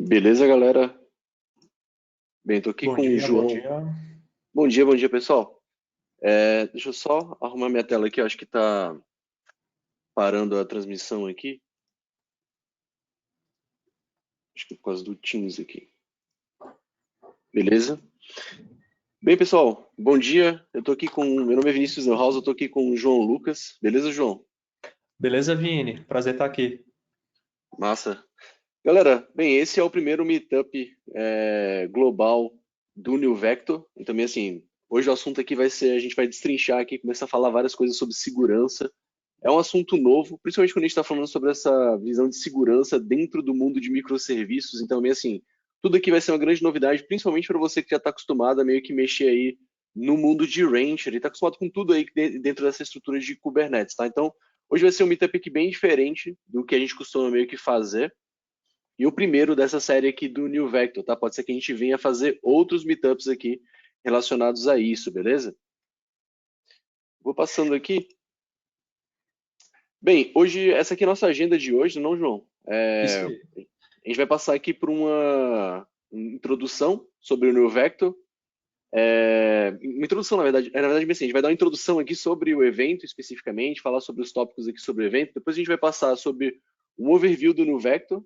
Beleza, galera? Bem, tô aqui Bom com o dia, bom João. dia. Bom dia, pessoal. Deixa eu só arrumar minha tela aqui, eu acho que tá parando a transmissão aqui. Acho que é por causa do Teams aqui. Beleza? Bem, pessoal, bom dia. Eu tô aqui com. Meu nome é Vinícius Neuhaus, eu tô aqui com o João Lucas. Beleza, João? Beleza, Vini? Prazer estar aqui. Massa. Galera, bem, esse é o primeiro meetup global do New Vector. E também, assim, hoje o assunto aqui vai ser, a gente vai destrinchar aqui, começar a falar várias coisas sobre segurança. É um assunto novo, principalmente quando a gente está falando sobre essa visão de segurança dentro do mundo de microserviços. Então, meio assim, tudo aqui vai ser uma grande novidade, principalmente para você que já está acostumado a meio que mexer aí no mundo de Rancher, e está acostumado com tudo aí dentro dessa estrutura de Kubernetes, tá? Então, hoje vai ser um meetup aqui bem diferente do que a gente costuma meio que fazer. E o primeiro dessa série aqui do New Vector, tá? Pode ser que a gente venha fazer outros meetups aqui relacionados a isso, beleza? Vou passando aqui. Bem, hoje, essa aqui é a nossa agenda de hoje, não, João? Isso aí. A gente vai passar aqui por uma introdução sobre o New Vector. Uma introdução, na verdade, assim, a gente vai dar uma introdução aqui sobre o evento especificamente, falar sobre os tópicos aqui sobre o evento. Depois a gente vai passar sobre um overview do New Vector,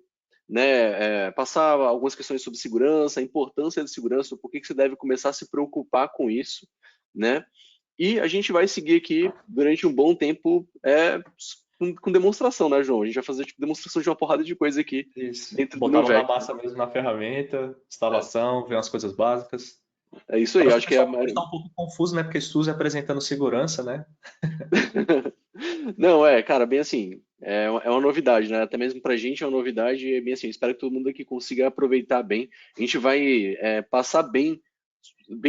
né? Passar algumas questões sobre segurança, a importância da segurança, por que você deve começar a se preocupar com isso, né? E a gente vai seguir aqui durante um bom tempo com demonstração, né, João? A gente vai fazer tipo, demonstração de uma porrada de coisa aqui Isso. dentro do Botar a New mão na Vector. massa mesmo na ferramenta, É, instalação, ver umas coisas básicas. é isso aí, Eu eu acho que acho o que é. pessoal pode estar um pouco confuso, né? Porque SUSE apresentando segurança, né? Não, cara, bem assim, é uma novidade, né? Até mesmo pra gente é uma novidade e bem assim, espero que todo mundo aqui consiga aproveitar bem. A gente vai passar bem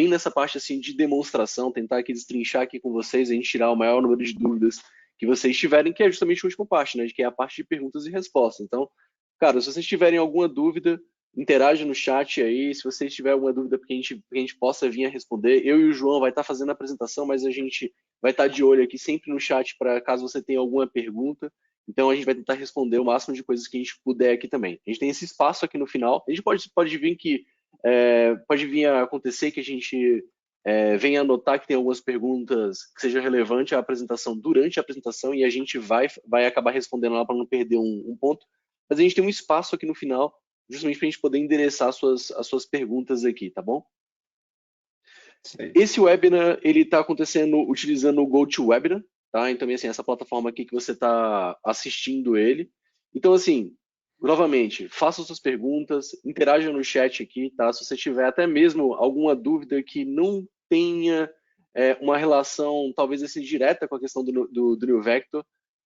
nessa parte assim de demonstração, tentar aqui destrinchar aqui com vocês, a gente tirar o maior número de dúvidas que vocês tiverem, que é justamente a última parte, né? Que é a parte de perguntas e respostas. Então, cara, se vocês tiverem alguma dúvida, interage no chat aí. Se vocês tiverem alguma dúvida que a gente possa vir a responder, eu e o João vai estar fazendo a apresentação, mas a gente vai estar de olho aqui sempre no chat para caso você tenha alguma pergunta. Então a gente vai tentar responder o máximo de coisas que a gente puder aqui também. A gente tem esse espaço aqui no final. A gente pode vir que pode vir a acontecer que a gente venha anotar que tem algumas perguntas que seja relevante à apresentação durante a apresentação e a gente vai acabar respondendo lá para não perder um ponto. Mas a gente tem um espaço aqui no final, justamente para a gente poder endereçar as suas perguntas aqui, tá bom? Isso aí. Esse webinar, ele está acontecendo utilizando o GoToWebinar, tá? Então, assim, essa plataforma aqui que você está assistindo ele. Então, assim, novamente, faça suas perguntas, interaja no chat aqui, tá? Se você tiver até mesmo alguma dúvida que não tenha uma relação, talvez assim, direta com a questão do New Vector,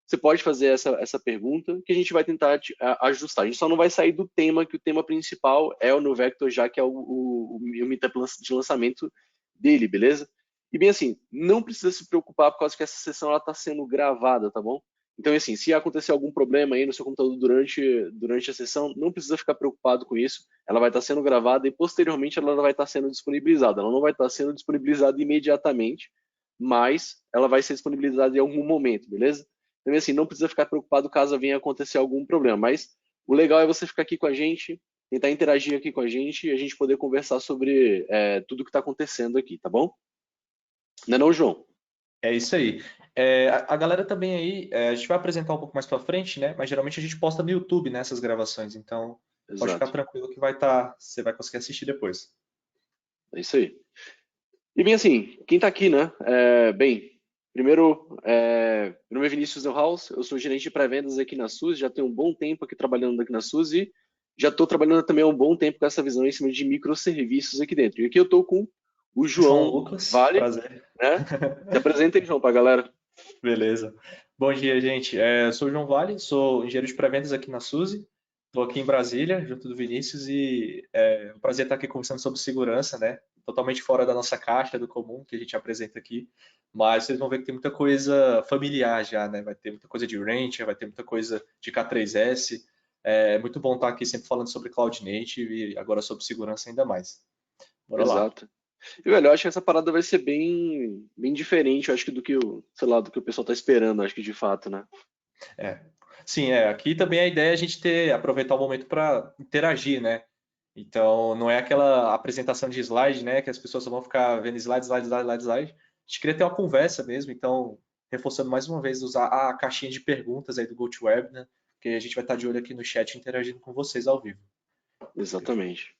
você pode fazer essa pergunta que a gente vai tentar ajustar. A gente só não vai sair do tema, que o tema principal é o New Vector, já que é o meetup de lançamento dele, beleza? E bem assim, não precisa se preocupar por causa que essa sessão está sendo gravada, tá bom? Então, assim, se acontecer algum problema aí no seu computador durante a sessão, não precisa ficar preocupado com isso. Ela vai estar sendo gravada e posteriormente ela vai estar sendo disponibilizada. Ela não vai estar sendo disponibilizada imediatamente, mas ela vai ser disponibilizada em algum momento, beleza? Então, assim, não precisa ficar preocupado caso venha acontecer algum problema. Mas o legal é você ficar aqui com a gente, tentar interagir aqui com a gente e a gente poder conversar sobre tudo que está acontecendo aqui, tá bom? Não é não, João? É isso aí. A galera também aí, a gente vai apresentar um pouco mais para frente, né? Mas geralmente a gente posta no YouTube nessas gravações, então pode ficar Exato. tranquilo que vai estar, você vai conseguir assistir depois. É isso aí. E bem assim, quem está aqui, né? Bem, primeiro, meu nome é Vinícius Neuhaus, eu sou gerente de pré-vendas aqui na SUS, já tenho um bom tempo aqui trabalhando aqui na SUS e já estou trabalhando também há um bom tempo com essa visão em cima de microserviços aqui dentro. E aqui eu estou com o João João Lucas, Vale, prazer. né? Se apresenta aí, João, para a galera. Beleza. Bom dia, gente. Eu sou o João Vale, sou engenheiro de pré-vendas aqui na Suzy. Estou aqui em Brasília, junto do Vinícius, e é um prazer estar aqui conversando sobre segurança, né? Totalmente fora da nossa caixa, do comum que a gente apresenta aqui. Mas vocês vão ver que tem muita coisa familiar já, né? Vai ter muita coisa de Rancher, vai ter muita coisa de K3S. É muito bom estar aqui sempre falando sobre Cloud Native e agora sobre segurança ainda mais. Bora lá. Exato. E, velho, eu acho que essa parada vai ser bem diferente, eu acho que do que sei lá, do que o pessoal tá esperando, acho que de fato, né? É. Sim, aqui também a ideia é a gente aproveitar o momento para interagir, né? Então, não é aquela apresentação de slide, né, que as pessoas só vão ficar vendo slide, slide, slide, slide, slide. A gente queria ter uma conversa mesmo, então, reforçando mais uma vez, usar a caixinha de perguntas aí do GoToWeb, né, porque a gente vai estar de olho aqui no chat interagindo com vocês ao vivo. Exatamente.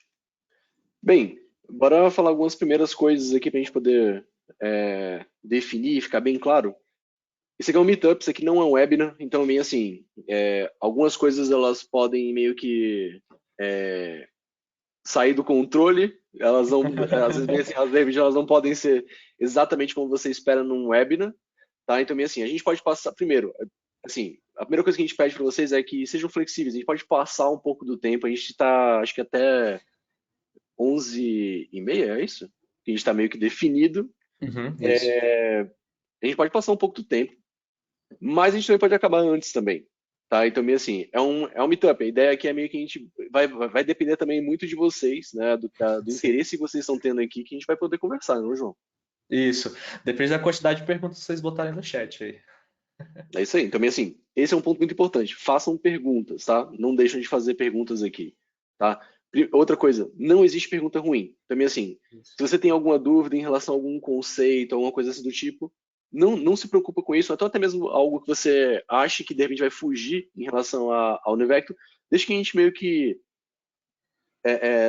Bem, bora falar algumas primeiras coisas aqui para a gente poder definir e ficar bem claro. Esse aqui é um meetup, isso aqui não é um webinar, então meio assim, algumas coisas elas podem meio que sair do controle, elas não, às vezes bem assim, elas não podem ser exatamente como você espera num webinar, tá? Então meio assim, a gente pode passar primeiro, assim, a primeira coisa que a gente pede para vocês é que sejam flexíveis, a gente pode passar um pouco do tempo, a gente está, acho que até 11h30, é isso? Que a gente está meio que definido. Uhum, isso. A gente pode passar um pouco do tempo, mas a gente também pode acabar antes também. Tá? Então, meio assim, é um meetup. A ideia aqui é meio que a gente vai depender também muito de vocês, né? Do Sim. interesse que vocês estão tendo aqui, que a gente vai poder conversar, não, João? Isso. Depende da quantidade de perguntas que vocês botarem no chat aí. É isso aí. Então, meio assim, esse é um ponto muito importante. Façam perguntas, tá? Não deixem de fazer perguntas aqui, tá? Outra coisa, não existe pergunta ruim. Também assim, se você tem alguma dúvida em relação a algum conceito, alguma coisa assim do tipo, não se preocupa com isso, então até mesmo algo que você ache que de repente vai fugir em relação ao Nevecto, deixa que a gente meio que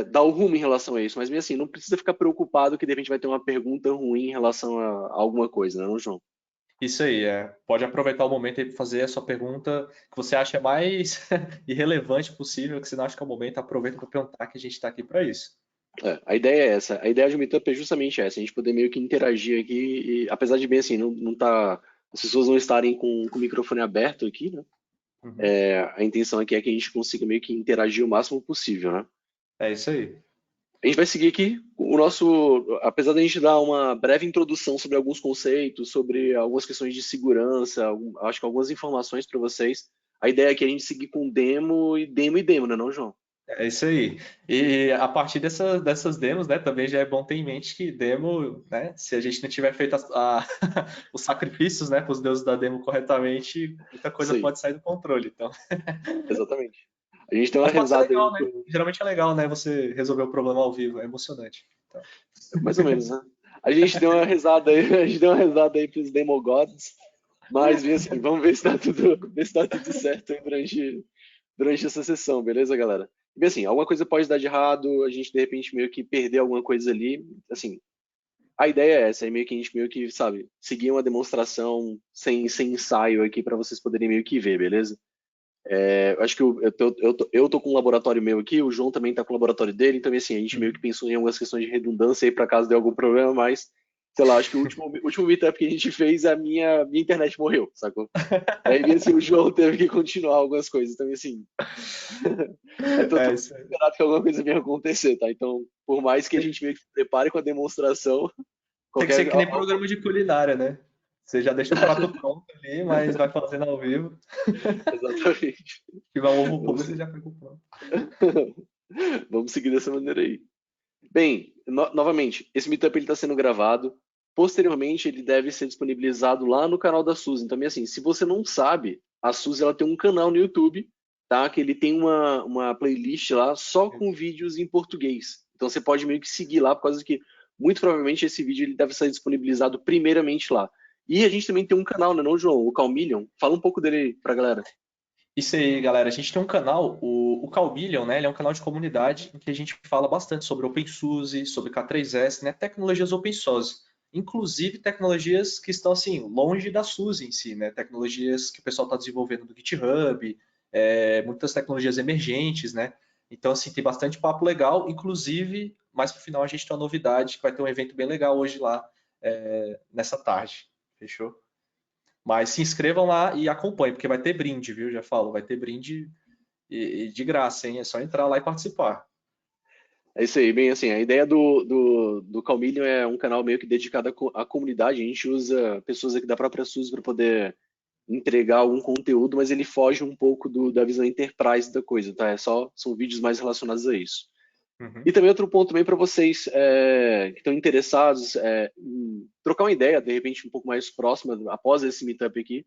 dá o rumo em relação a isso, mas mesmo assim, não precisa ficar preocupado que de repente vai ter uma pergunta ruim em relação a alguma coisa, né, não, João? Isso aí, pode aproveitar o momento aí para fazer a sua pergunta que você acha mais irrelevante possível, que você não acha que é o momento, aproveita para perguntar que a gente está aqui para isso. A ideia é essa. A ideia de um meetup é justamente essa, a gente poder meio que interagir aqui, e apesar de bem assim, não tá, as pessoas não estarem com o microfone aberto aqui, né? Uhum. A intenção aqui é que a gente consiga meio que interagir o máximo possível, né? É isso aí. A gente vai seguir aqui o nosso, apesar da gente dar uma breve introdução sobre alguns conceitos, sobre algumas questões de segurança, acho que algumas informações para vocês. A ideia é que a gente seguir com demo e demo e demo, né, não, João? É isso aí. E a partir dessas demos, né, também já é bom ter em mente que demo, né, se a gente não tiver feito os sacrifícios, né, para os deuses da demo corretamente, muita coisa Isso aí, pode sair do controle. Então, exatamente. A gente tem uma mas pode ser rezada legal, aí, né? Geralmente é legal, né, você resolver o problema ao vivo, é emocionante. Então, mais ou menos, né? A gente deu uma rezada aí, a gente deu uma rezada aí pros Demogods, mas assim, vamos ver se tá tudo certo aí durante essa sessão, beleza, galera? E bem assim, alguma coisa pode dar de errado, a gente de repente meio que perder alguma coisa ali, assim, a ideia é essa, é meio que a gente meio que, sabe, seguir uma demonstração sem ensaio aqui para vocês poderem meio que ver, beleza? Eu acho que eu tô com um laboratório meu aqui, o João também tá com o laboratório dele, então assim, a gente meio que uhum. pensou em algumas questões de redundância aí para caso dê algum problema, mas, sei lá, acho que o último meetup que a gente fez, a minha internet morreu, sacou? Aí assim, o João teve que continuar algumas coisas, então assim, eu tô É isso aí. esperado que alguma coisa venha acontecer, tá? Então, por mais que a gente meio que se prepare com a demonstração, Tem que ser qualquer. que nem programa de culinária, né? Você já deixa o prato pronto ali, mas vai fazendo ao vivo. Exatamente. Tiver um ovo podre, Vamos, você já pega o pronto. vamos seguir dessa maneira aí. Bem, novamente, esse meetup está sendo gravado. Posteriormente, ele deve ser disponibilizado lá no canal da Suzy. Então, assim, se você não sabe, a Suzy ela tem um canal no YouTube, tá? Que ele tem uma playlist lá só com vídeos em português. Então, você pode meio que seguir lá, por causa que muito provavelmente esse vídeo ele deve ser disponibilizado primeiramente lá. E a gente também tem um canal, né, não, João? O Calmillion. Fala um pouco dele pra galera. Isso aí, galera. A gente tem um canal, o Calbillion, né? Ele é um canal de comunidade em que a gente fala bastante sobre OpenSUSE, sobre K3S, né? Tecnologias open source. Inclusive tecnologias que estão assim longe da SUSE em si, né? Tecnologias que o pessoal está desenvolvendo no GitHub, muitas tecnologias emergentes, né? Então assim tem bastante papo legal. Inclusive, mais pro final a gente tem uma novidade que vai ter um evento bem legal hoje lá nessa tarde. Fechou? Mas se inscrevam lá e acompanhem, porque vai ter brinde, viu? Já falo, vai ter brinde e de graça, hein? É só entrar lá e participar. É isso aí, bem assim, a ideia do Calmillion é um canal meio que dedicado à comunidade, a gente usa pessoas aqui da própria SUS para poder entregar algum conteúdo, mas ele foge um pouco da visão enterprise da coisa, tá? São vídeos mais relacionados a isso. E Uhum. também outro ponto também para vocês que estão interessados em trocar uma ideia, de repente um pouco mais próxima, após esse meetup aqui,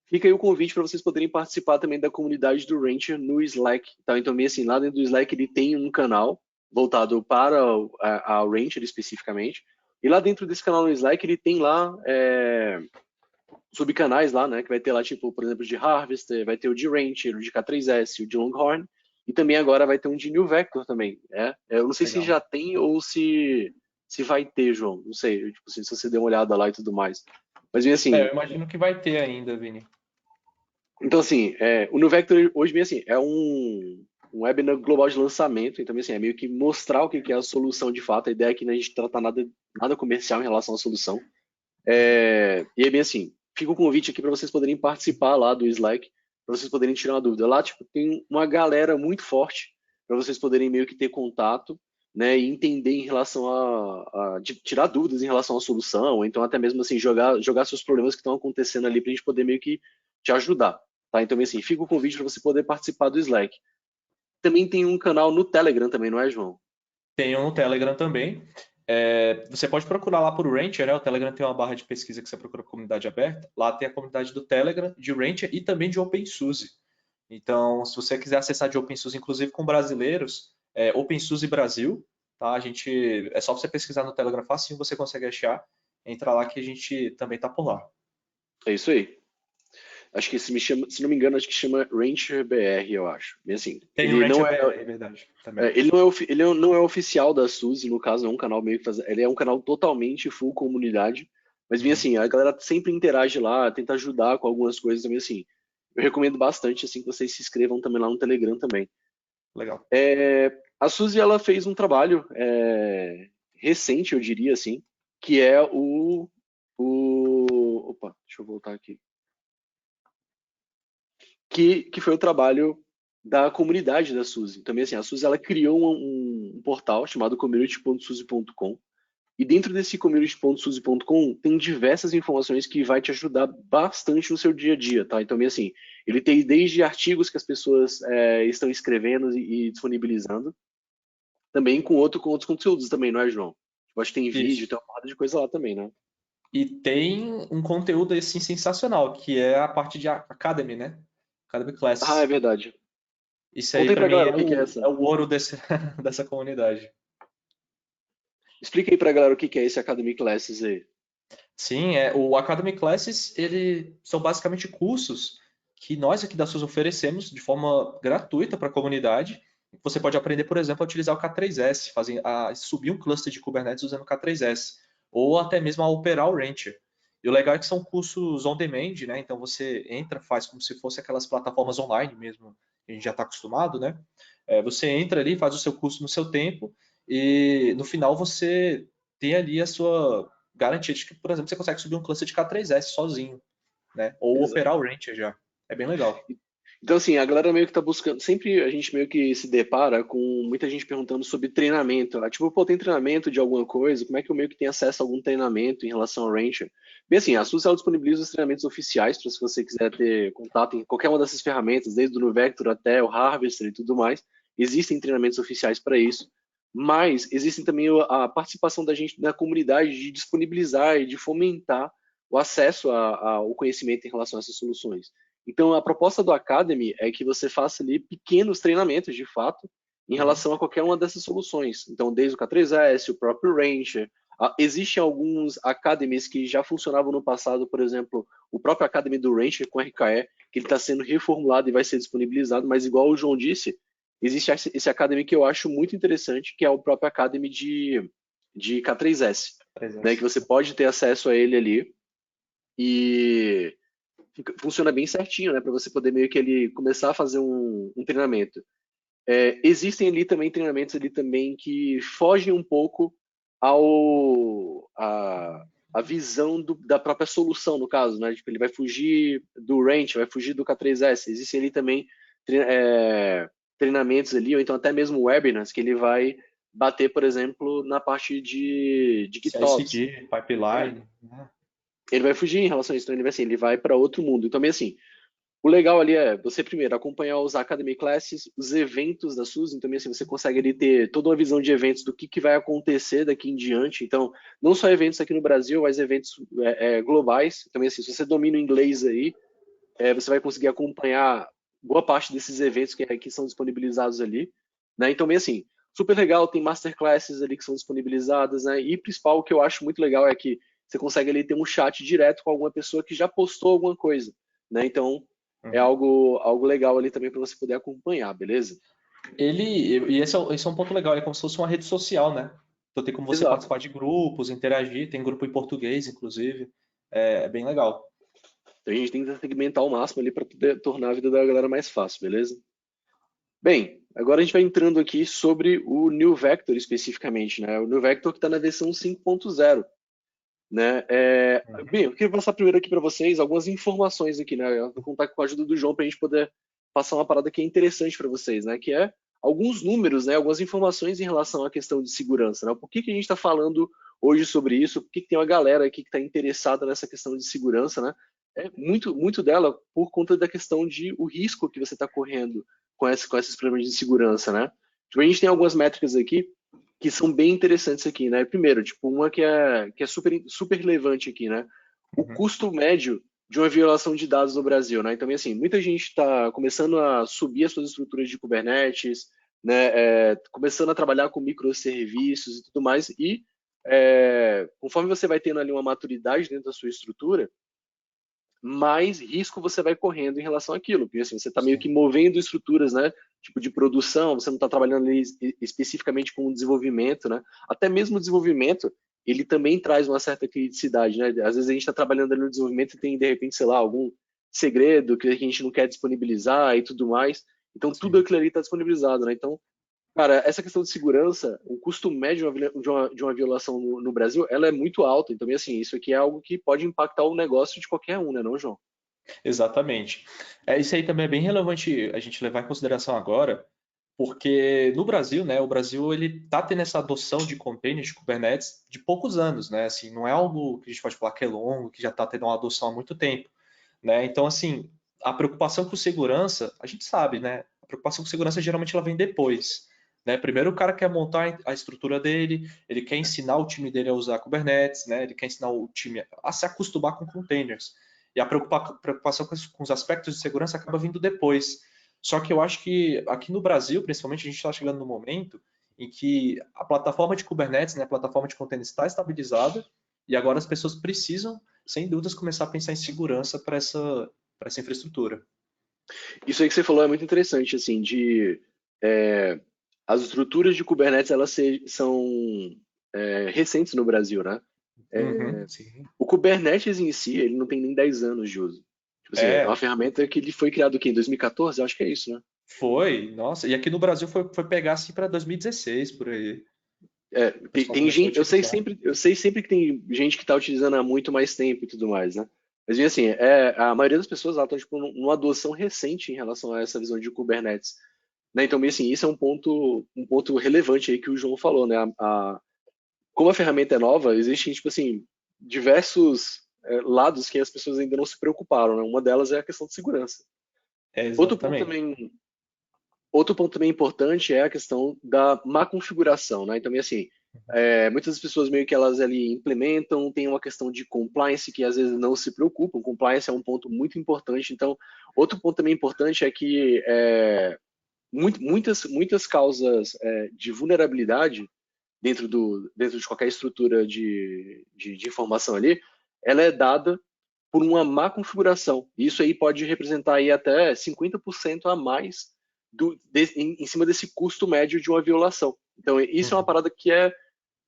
fica aí o convite para vocês poderem participar também da comunidade do Rancher no Slack, tá? Então, meio assim, lá dentro do Slack ele tem um canal voltado para a Rancher especificamente, e lá dentro desse canal no Slack ele tem lá subcanais lá, né? Que vai ter lá, tipo, por exemplo, de Harvester, vai ter o de Rancher, o de K3S, o de Longhorn, e também agora vai ter um de New Vector também, né? Eu não sei se Legal. já tem ou se vai ter, João. Não sei, tipo, se você deu uma olhada lá e tudo mais. Mas, bem Eu assim, imagino que vai ter ainda, Vini. então, assim, o New Vector hoje, bem assim, é um webinar global de lançamento, então, bem assim, é meio que mostrar o que é a solução de fato. A ideia aqui não é a gente tratar nada comercial em relação à solução. E é bem assim, fica o convite aqui para vocês poderem participar lá do Slack, para vocês poderem tirar uma dúvida. Lá, tipo, tem uma galera muito forte para vocês poderem meio que ter contato, né, e entender em relação de tirar dúvidas em relação à solução, ou então até mesmo assim, jogar seus problemas que estão acontecendo ali para a gente poder meio que te ajudar, tá? Então, assim, fica o convite para você poder participar do Slack. Também tem um canal no Telegram também, não é, João? Tem um no Telegram também. Você pode procurar lá por Rancher, né? O Telegram tem uma barra de pesquisa que você procura comunidade aberta. Lá tem a comunidade do Telegram, de Rancher e também de OpenSUSE. Então, se você quiser acessar de OpenSUSE, inclusive com brasileiros, OpenSUSE Brasil, tá? É só você pesquisar no Telegram facinho, você consegue achar. Entra lá que a gente também tá por lá. É isso aí. Acho que se não me engano, acho que chama Rancher BR, eu acho. Bem assim, Tem o Rancher BR, é verdade, também. ele não é oficial da Suzy, no caso, é um canal meio que ele é um canal totalmente full comunidade, mas bem Uhum. assim, a galera sempre interage lá, tenta ajudar com algumas coisas também assim. Eu recomendo bastante assim que vocês se inscrevam também lá no Telegram também. Legal. A Suzy ela fez um trabalho recente, eu diria assim, que é opa, deixa eu voltar aqui. Que foi o trabalho da comunidade da Suzy. Também assim, a Suzy ela criou um portal chamado community.suzy.com e dentro desse community.suzy.com tem diversas informações que vai te ajudar bastante no seu dia a dia, tá? Então, assim, ele tem desde artigos que as pessoas estão escrevendo e disponibilizando, também com outros conteúdos também, não é, João? Eu acho que tem vídeo, Isso. tem uma porrada de coisa lá também, né? E tem um conteúdo assim sensacional, que é a parte de Academy, né? Academy Ah, é Classes. verdade. Isso aí Conta aí para pra mim galera é o que que é é essa. o ouro dessa comunidade. Explica aí pra galera o que que é esse Academy Classes aí. Sim, o Academy Classes, ele são basicamente cursos que nós aqui da SUS oferecemos de forma gratuita para a comunidade. Você pode aprender, por exemplo, a utilizar o K3S, subir um cluster de Kubernetes usando o K3S, ou até mesmo a operar o Rancher. E o legal é que são cursos on demand, né? Então você entra, faz como se fosse aquelas plataformas online mesmo, que a gente já está acostumado, né? Você entra ali, faz o seu curso no seu tempo, e no final você tem ali a sua garantia de que, por exemplo, você consegue subir um cluster de K3S sozinho, né? Ou operar o Rancher já. É bem legal. Então, assim, a galera meio que tá buscando. Sempre a gente meio que se depara com muita gente perguntando sobre treinamento. Tipo, pô, tem treinamento de alguma coisa? Como é que eu meio que tenho acesso a algum treinamento em relação ao Rancher? Bem, assim, a SUS ela disponibiliza os treinamentos oficiais para se você quiser ter contato em qualquer uma dessas ferramentas, desde o Nuvector até o Harvester e tudo mais. Existem treinamentos oficiais para isso. Mas existem também a participação da gente na comunidade de disponibilizar e de fomentar o acesso ao conhecimento em relação a essas soluções. Então, a proposta do Academy é que você faça ali pequenos treinamentos, de fato, em Uhum. relação a qualquer uma dessas soluções. Então, desde o K3S, o próprio Rancher. Existem alguns academies que já funcionavam no passado, por exemplo, o próprio Academy do Rancher com RKE, que ele está sendo reformulado e vai ser disponibilizado, mas igual o João disse, existe esse Academy que eu acho muito interessante, que é o próprio Academy de K3S, né, que 3S. você pode ter acesso a ele ali e funciona bem certinho, né, para você poder meio que ele começar a fazer um treinamento. Existem ali também treinamentos ali também que fogem um pouco a visão da própria solução, no caso, né? Tipo, ele vai fugir do Ranch, vai fugir do K3S. Existem ali também treinamentos ali, ou então até mesmo webinars, que ele vai bater, por exemplo, na parte de GitOps. CICD, pipeline, né? Ele vai fugir em relação a isso, então ele vai para outro mundo. Então, assim, o legal ali é você primeiro acompanhar os Academy Classes, os eventos da SUS, então assim, você consegue ali ter toda uma visão de eventos do que vai acontecer daqui em diante. Então, não só eventos aqui no Brasil, mas eventos globais. Também assim, se você domina o inglês aí, você vai conseguir acompanhar boa parte desses eventos que são disponibilizados ali, né? Então, bem assim, super legal, tem masterclasses ali que são disponibilizadas, né? E principal, o que eu acho muito legal é que você consegue ali ter um chat direto com alguma pessoa que já postou alguma coisa, né? Então, é Uhum. algo legal ali também para você poder acompanhar, beleza? E esse é um ponto legal, ele é como se fosse uma rede social, né? Então tem como você Exato. participar de grupos, interagir, tem grupo em português, inclusive. É bem legal. Então, a gente tenta segmentar ao máximo ali para poder tornar a vida da galera mais fácil, beleza? Bem, agora a gente vai entrando aqui sobre o New Vector especificamente, né? O New Vector que está na versão 5.0, né? Uhum. Bem, eu queria passar primeiro aqui para vocês algumas informações aqui, né? Eu vou contar com a ajuda do João para a gente poder passar uma parada que é interessante para vocês, né? Que é alguns números, né? Algumas informações em relação à questão de segurança, né? Por que que a gente está falando hoje sobre isso? Por que que tem uma galera aqui que está interessada nessa questão de segurança, né? É muito dela por conta da questão de o risco que você está correndo com esses problemas de segurança, né? Tipo, a gente tem algumas métricas aqui que são bem interessantes aqui, né? Primeiro, tipo, uma que é super relevante aqui, né? O Uhum. custo médio de uma violação de dados no Brasil, né? Então, assim, muita gente está começando a subir as suas estruturas de Kubernetes, né? Começando a trabalhar com microserviços e tudo mais, e conforme você vai tendo ali uma maturidade dentro da sua estrutura, mais risco você vai correndo em relação àquilo, porque assim, você está meio que Sim. movendo estruturas, né, tipo de produção, você não está trabalhando ali especificamente com o desenvolvimento, né, até mesmo o desenvolvimento, ele também traz uma certa criticidade, né, às vezes a gente está trabalhando ali no desenvolvimento e tem, de repente, sei lá, algum segredo que a gente não quer disponibilizar e tudo mais, então tudo Sim. aquilo ali está disponibilizado, né, então cara, essa questão de segurança, o custo médio de uma violação no Brasil, ela é muito alta. Então, assim, isso aqui é algo que pode impactar o negócio de qualquer um, né, não, João? Exatamente. Isso aí também é bem relevante a gente levar em consideração agora, porque no Brasil, né, o Brasil ele tá tendo essa adoção de containers de Kubernetes de poucos anos, né? Assim, não é algo que a gente pode falar que é longo, que já está tendo uma adoção há muito tempo, né? Então, assim, a preocupação com segurança, a gente sabe, né? A preocupação com segurança geralmente ela vem depois, né? Primeiro o cara quer montar a estrutura dele, ele quer ensinar o time dele a usar Kubernetes, né? Ele quer ensinar o time a se acostumar com containers. E a preocupação com os aspectos de segurança acaba vindo depois. Só que eu acho que aqui no Brasil, principalmente, a gente está chegando no momento em que a plataforma de Kubernetes, né, a plataforma de containers está estabilizada e agora as pessoas precisam, sem dúvidas, começar a pensar em segurança para essa infraestrutura. Isso aí que você falou é muito interessante, assim, de as estruturas de Kubernetes, são recentes no Brasil, né? Uhum, sim. O Kubernetes em si, ele não tem nem 10 anos de uso. Tipo assim, é uma É, ferramenta que ele foi criado aqui em 2014, eu acho que é isso, né? foi, nossa. E aqui no Brasil foi pegar assim para 2016, por aí. O pessoal Tem começou a gente, utilizar. eu sei sempre que tem gente que está utilizando há muito mais tempo e tudo mais, né? Mas assim, a maioria das pessoas estão tipo, numa adoção recente em relação a essa visão de Kubernetes, né? Então, assim, isso é um ponto relevante aí que o João falou, né? Como a ferramenta é nova, existem tipo assim diversos lados que as pessoas ainda não se preocuparam, né? Uma delas é a questão de segurança. É, Outro ponto exatamente. também Outro ponto também importante é a questão da má configuração, né? Então, assim, muitas pessoas meio que elas ali implementam, tem uma questão de compliance que às vezes não se preocupam. Compliance é um ponto muito importante. Então, outro ponto também importante é que muitas causas de vulnerabilidade dentro de qualquer estrutura de informação ali, ela é dada por uma má configuração. Isso aí pode representar aí até 50% a mais em cima desse custo médio de uma violação. Então, isso é uma Uhum. parada que é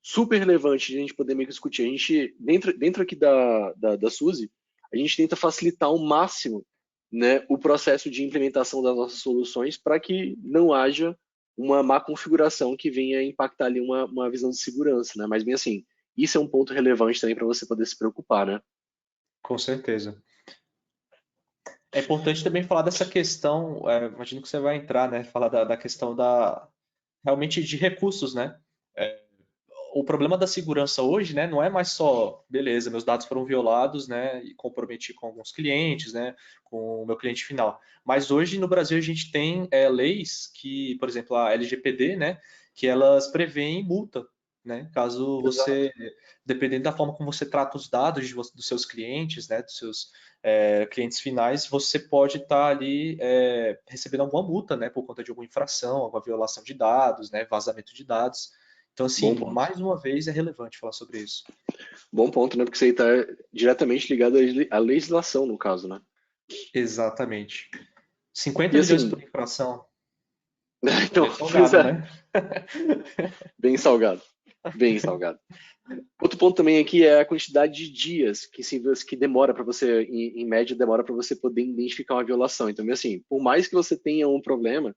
super relevante de a gente poder meio que discutir. A gente, dentro aqui da SUSE, a gente tenta facilitar ao máximo, né, o processo de implementação das nossas soluções para que não haja uma má configuração que venha impactar ali uma visão de segurança, né? Mas bem assim, isso é um ponto relevante também para você poder se preocupar, né? Com certeza. É importante também falar dessa questão, imagino que você vai entrar, né? Falar da questão realmente de recursos, né? O problema da segurança hoje, né, não é mais só, beleza, meus dados foram violados, né, e comprometi com alguns clientes, né, com o meu cliente final. Mas hoje no Brasil a gente tem leis que, por exemplo, a LGPD, né, que elas prevêem multa, né? Caso Exato. você, dependendo da forma como você trata os dados dos seus clientes, né, dos seus clientes finais, você pode estar ali recebendo alguma multa, né, por conta de alguma infração, alguma violação de dados, né, vazamento de dados. Então, Bom assim, ponto. mais uma vez é relevante falar sobre isso. Bom ponto, né? Porque isso aí está diretamente ligado à legislação, no caso, né? Exatamente. 50 E milhões por assim, infração é então, bem pois salgado, é, né? bem salgado. Bem salgado. Outro ponto também aqui é a quantidade de dias que demora para você, em média, demora para você poder identificar uma violação. Então, assim, por mais que você tenha um problema,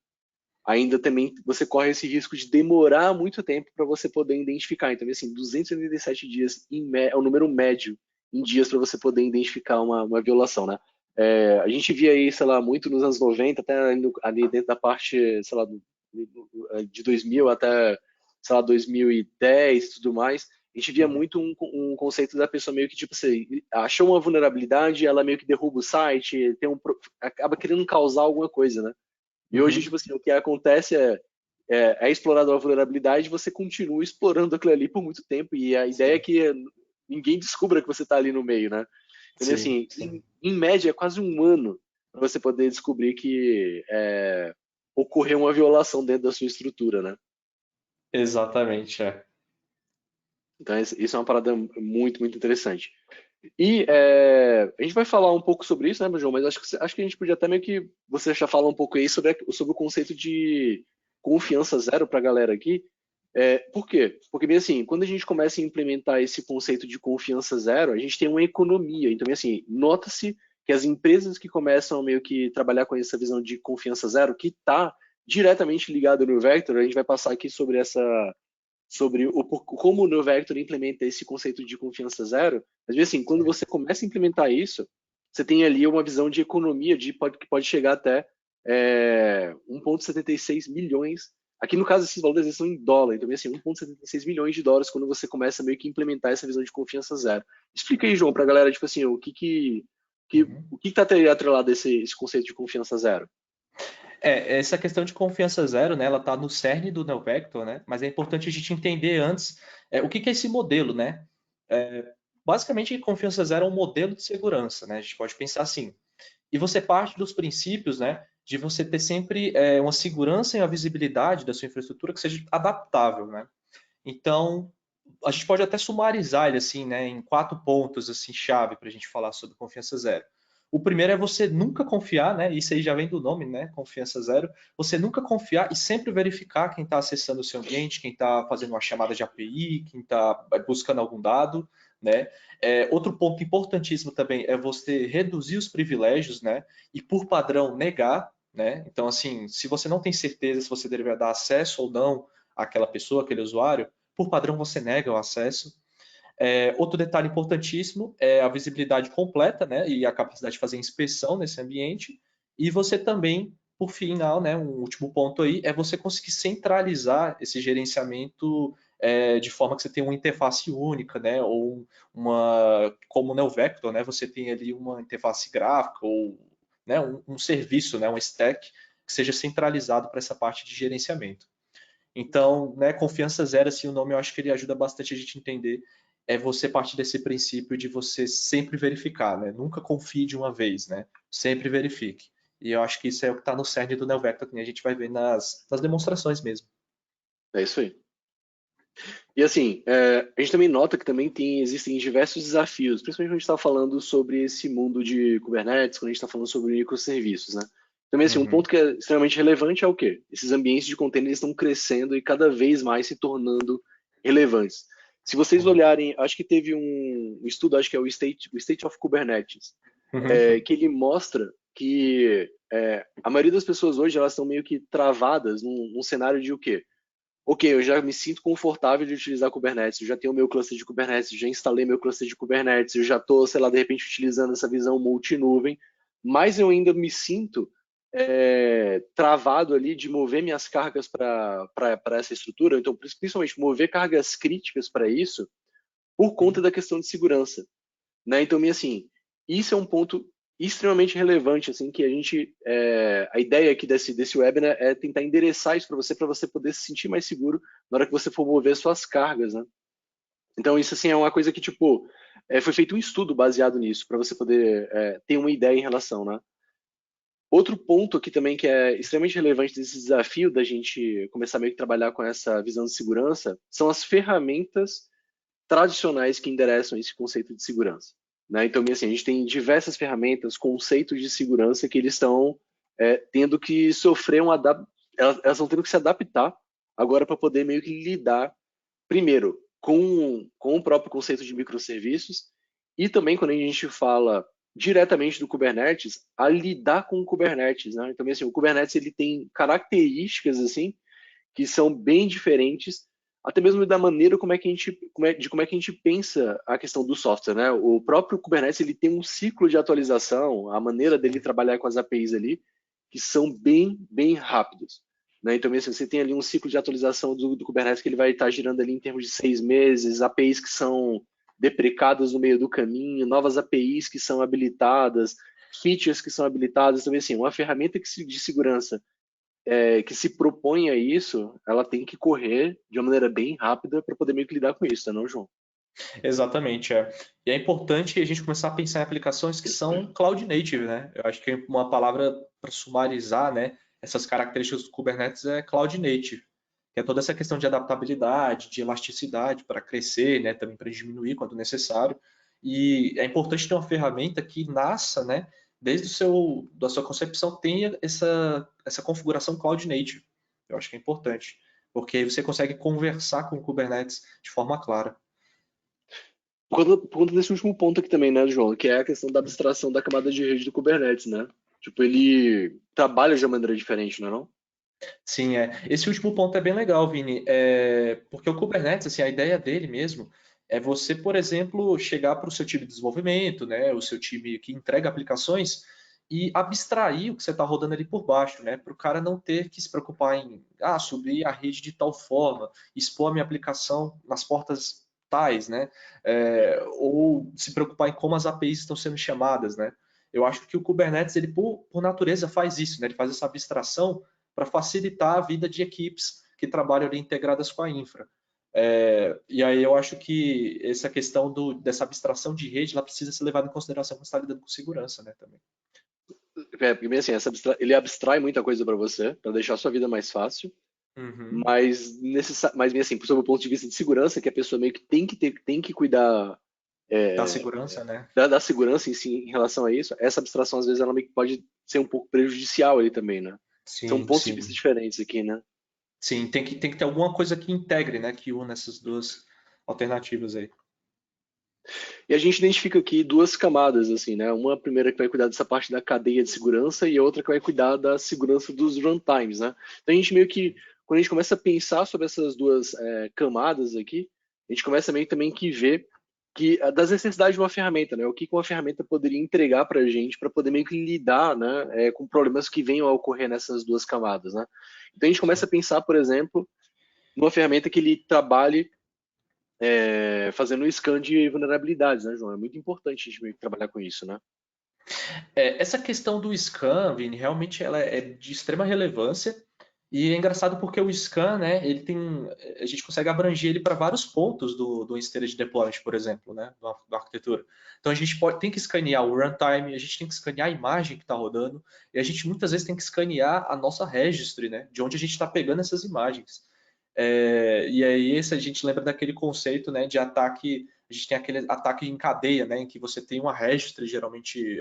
ainda também você corre esse risco de demorar muito tempo para você poder identificar. Então, assim, 287 dias é o número médio em dias para você poder identificar uma violação, né? A gente via aí, sei lá, muito nos anos 90, até ali dentro da parte, sei lá, de 2000 até, sei lá, 2010 e tudo mais, a gente via Uhum. muito um conceito da pessoa meio que, tipo assim, achou uma vulnerabilidade, ela meio que derruba o site, acaba querendo causar alguma coisa, né? E hoje, Uhum. tipo assim, o que acontece é explorado a vulnerabilidade e você continua explorando aquilo ali por muito tempo. E a ideia é Sim, que ninguém descubra que você está ali no meio, né? Então, sim, assim, sim. em média, é quase um ano para você poder descobrir que ocorreu uma violação dentro da sua estrutura, né? Exatamente, é. Então, isso é uma parada muito, muito interessante. E a gente vai falar um pouco sobre isso, né, meu João? Mas acho que a gente podia até meio que você já fala um pouco aí sobre o conceito de confiança zero para a galera aqui. Por quê? Porque, bem assim, quando a gente começa a implementar esse conceito de confiança zero, a gente tem uma economia. Então, bem assim, nota-se que as empresas que começam meio que trabalhar com essa visão de confiança zero, que está diretamente ligado no Vector, a gente vai passar aqui sobre como o NeoVector implementa esse conceito de confiança zero, às vezes assim, quando você começa a implementar isso, você tem ali uma visão de economia que pode chegar até 1,76 milhões. Aqui no caso, esses valores são em dólar, então assim, 1,76 milhões de dólares quando você começa meio que implementar essa visão de confiança zero. Explica aí, João, para a galera, tipo assim, Uhum. o que está atrelado a esse conceito de confiança zero? Essa questão de confiança zero, né, ela está no cerne do NeoVector, né, mas é importante a gente entender antes o que é esse modelo, né? Basicamente, confiança zero é um modelo de segurança, né? A gente pode pensar assim. E você parte dos princípios, né, de você ter sempre uma segurança e a visibilidade da sua infraestrutura que seja adaptável, né? Então, a gente pode até sumarizar ele assim, né, em 4 pontos assim chave para a gente falar sobre confiança zero. O primeiro é você nunca confiar, né? Isso aí já vem do nome, né? Confiança zero. Você nunca confiar e sempre verificar quem está acessando o seu ambiente, quem está fazendo uma chamada de API, quem está buscando algum dado, né? Outro ponto importantíssimo também é você reduzir os privilégios, né? E por padrão negar, né? Então, assim, se você não tem certeza se você deveria dar acesso ou não àquela pessoa, aquele usuário, por padrão você nega o acesso. Outro detalhe importantíssimo é a visibilidade completa, né, e a capacidade de fazer inspeção nesse ambiente. E você também, por final, né, um último ponto aí, é você conseguir centralizar esse gerenciamento de forma que você tenha uma interface única, né, ou como no Vector, né, você tem ali uma interface gráfica ou né, um serviço, né, um stack que seja centralizado para essa parte de gerenciamento. Então, né, confiança zero, assim, o nome eu acho que ele ajuda bastante a gente entender. É você partir desse princípio de você sempre verificar, né? Nunca confie de uma vez, né? Sempre verifique. E eu acho que isso é o que está no cerne do NeoVector, que a gente vai ver nas demonstrações mesmo. É isso aí. E assim, a gente também nota que também existem diversos desafios, principalmente quando a gente está falando sobre esse mundo de Kubernetes, quando a gente está falando sobre microserviços, né? Também assim, um Uhum, ponto que é extremamente relevante é o quê? Esses ambientes de containers estão crescendo e cada vez mais se tornando relevantes. Se vocês uhum, olharem, acho que teve um estudo, acho que é o State of Kubernetes, uhum, que ele mostra que a maioria das pessoas hoje elas estão meio que travadas num cenário de o quê? Ok, eu já me sinto confortável de utilizar Kubernetes, eu já tenho o meu cluster de Kubernetes, já instalei meu cluster de Kubernetes, eu já estou, sei lá, de repente utilizando essa visão multinuvem, mas eu ainda me sinto travado ali de mover minhas cargas para essa estrutura, então principalmente mover cargas críticas para isso, por conta uhum, da questão de segurança, né? Então, assim, isso é um ponto extremamente relevante, assim, que a gente, a ideia aqui desse webinar é tentar endereçar isso para você poder se sentir mais seguro na hora que você for mover suas cargas, né? Então, isso, assim, é uma coisa que, tipo, foi feito um estudo baseado nisso, para você poder ter uma ideia em relação, né? Outro ponto aqui também que é extremamente relevante desse desafio da gente começar meio que trabalhar com essa visão de segurança são as ferramentas tradicionais que endereçam esse conceito de segurança, né? Então, assim, a gente tem diversas ferramentas, conceitos de segurança que eles estão tendo que sofrer elas estão tendo que se adaptar agora para poder meio que lidar, primeiro, com o próprio conceito de microserviços e também quando a gente fala diretamente do Kubernetes, a lidar com o Kubernetes, né? Então, assim, o Kubernetes ele tem características assim que são bem diferentes, até mesmo da maneira como é que a gente pensa a questão do software, né? O próprio Kubernetes ele tem um ciclo de atualização, a maneira dele trabalhar com as APIs ali, que são bem rápidos. Né? Então, assim, você tem ali um ciclo de atualização do Kubernetes que ele vai estar girando ali em termos de 6 meses, APIs que são deprecadas no meio do caminho, novas APIs que são habilitadas, features que são habilitadas. Então, assim, uma ferramenta de segurança que se propõe a isso, ela tem que correr de uma maneira bem rápida para poder meio que lidar com isso, né, não, João? Exatamente, é. E é importante a gente começar a pensar em aplicações que são cloud native, né? Eu acho que uma palavra para sumarizar, né, essas características do Kubernetes é cloud native, que é toda essa questão de adaptabilidade, de elasticidade para crescer, né, também para diminuir quando necessário. E é importante ter uma ferramenta que nasça, né, desde da sua concepção tenha essa configuração cloud native. Eu acho que é importante, porque aí você consegue conversar com o Kubernetes de forma clara. Por conta desse último ponto aqui também, né, João, que é a questão da abstração da camada de rede do Kubernetes, né? Tipo, ele trabalha de uma maneira diferente, não é não? Sim, é. Esse último ponto é bem legal, Vini, porque o Kubernetes, assim, a ideia dele mesmo é você, por exemplo, chegar para o seu time de desenvolvimento, né, o seu time que entrega aplicações e abstrair o que você está rodando ali por baixo, né, para o cara não ter que se preocupar em, subir a rede de tal forma, expor a minha aplicação nas portas tais, né, ou se preocupar em como as APIs estão sendo chamadas, né. Eu acho que o Kubernetes, ele por natureza faz isso, né, ele faz essa abstração para facilitar a vida de equipes que trabalham ali integradas com a infra. E aí eu acho que essa questão dessa abstração de rede ela precisa ser levada em consideração quando você está lidando com segurança, né, também. Porque, bem assim, ele abstrai muita coisa para você, para deixar a sua vida mais fácil, Uhum. mas bem assim, sob o ponto de vista de segurança, que a pessoa meio que tem que cuidar Da segurança, né? da segurança em si em relação a isso, essa abstração às vezes ela meio que pode ser um pouco prejudicial ali também, né? São Sim, pontos de vista sim. diferentes aqui, né? Sim, tem que ter alguma coisa que integre, né, que una essas duas alternativas aí. E a gente identifica aqui duas camadas, assim, né? Uma primeira que vai cuidar dessa parte da cadeia de segurança e a outra que vai cuidar da segurança dos runtimes, né? Então a gente meio que, quando a gente começa a pensar sobre essas duas camadas aqui, a gente começa meio também que ver das necessidades de uma ferramenta, né? O que uma ferramenta poderia entregar para a gente para poder meio que lidar, né, com problemas que venham a ocorrer nessas duas camadas, né? Então a gente começa a pensar, por exemplo, numa ferramenta que ele trabalhe fazendo um scan de vulnerabilidades, né, João? É muito importante a gente meio que trabalhar com isso, né? Essa questão do scan, Vini, realmente ela é de extrema relevância e é engraçado porque o scan, né, a gente consegue abranger ele para vários pontos do esteira de deployment, por exemplo, né, da arquitetura. Então a gente tem que escanear o runtime, a gente tem que escanear a imagem que está rodando e a gente muitas vezes tem que escanear a nossa registry, né, de onde a gente está pegando essas imagens. E aí, se a gente lembra daquele conceito, né, de ataque, a gente tem aquele ataque em cadeia, né, em que você tem uma registry, geralmente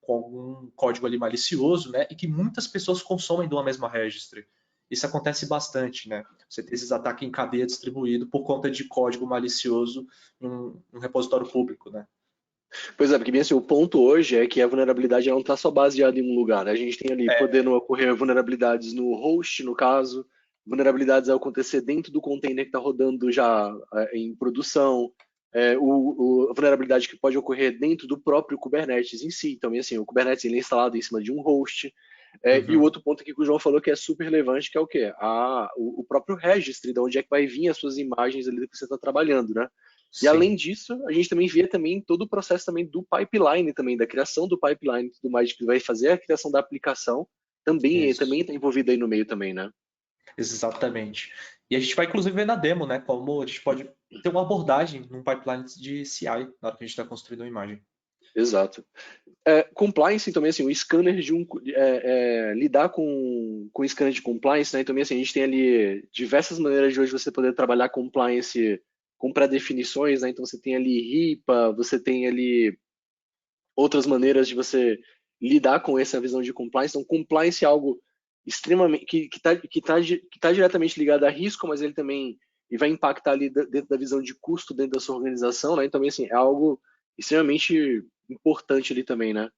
com algum código ali malicioso, né, e que muitas pessoas consomem de uma mesma registry. Isso acontece bastante, né? Você tem esses ataques em cadeia distribuído por conta de código malicioso em um repositório público, né? Pois é, porque bem assim, o ponto hoje é que a vulnerabilidade ela não está só baseada em um lugar, né? A gente tem ali podendo ocorrer vulnerabilidades no host, no caso, vulnerabilidades a acontecer dentro do container que está rodando já em produção, a vulnerabilidade que pode ocorrer dentro do próprio Kubernetes em si. Então, assim, o Kubernetes ele é instalado em cima de um host. E o Uhum. outro ponto aqui que o João falou que é super relevante, que é o quê? O próprio registry, de onde é que vai vir as suas imagens ali que você está trabalhando, né? E além Sim, disso, a gente também vê também todo o processo também do pipeline também, da criação do pipeline e tudo mais, que vai fazer a criação da aplicação, também isso. está envolvido aí no meio também, né? Exatamente. E a gente vai inclusive ver na demo, né, como a gente pode ter uma abordagem num pipeline de CI na hora que a gente está construindo uma imagem. Exato. Compliance também, assim, o scanner lidar com o scanner de compliance, né? Então, assim, a gente tem ali diversas maneiras de hoje você poder trabalhar compliance com pré-definições, né? Então, você tem ali RIPA, você tem ali outras maneiras de você lidar com essa visão de compliance. Então, compliance é algo extremamente que tá diretamente ligado a risco, mas ele também e vai impactar ali dentro da visão de custo dentro da sua organização, né? Então, assim, é algo extremamente importante ali também, né?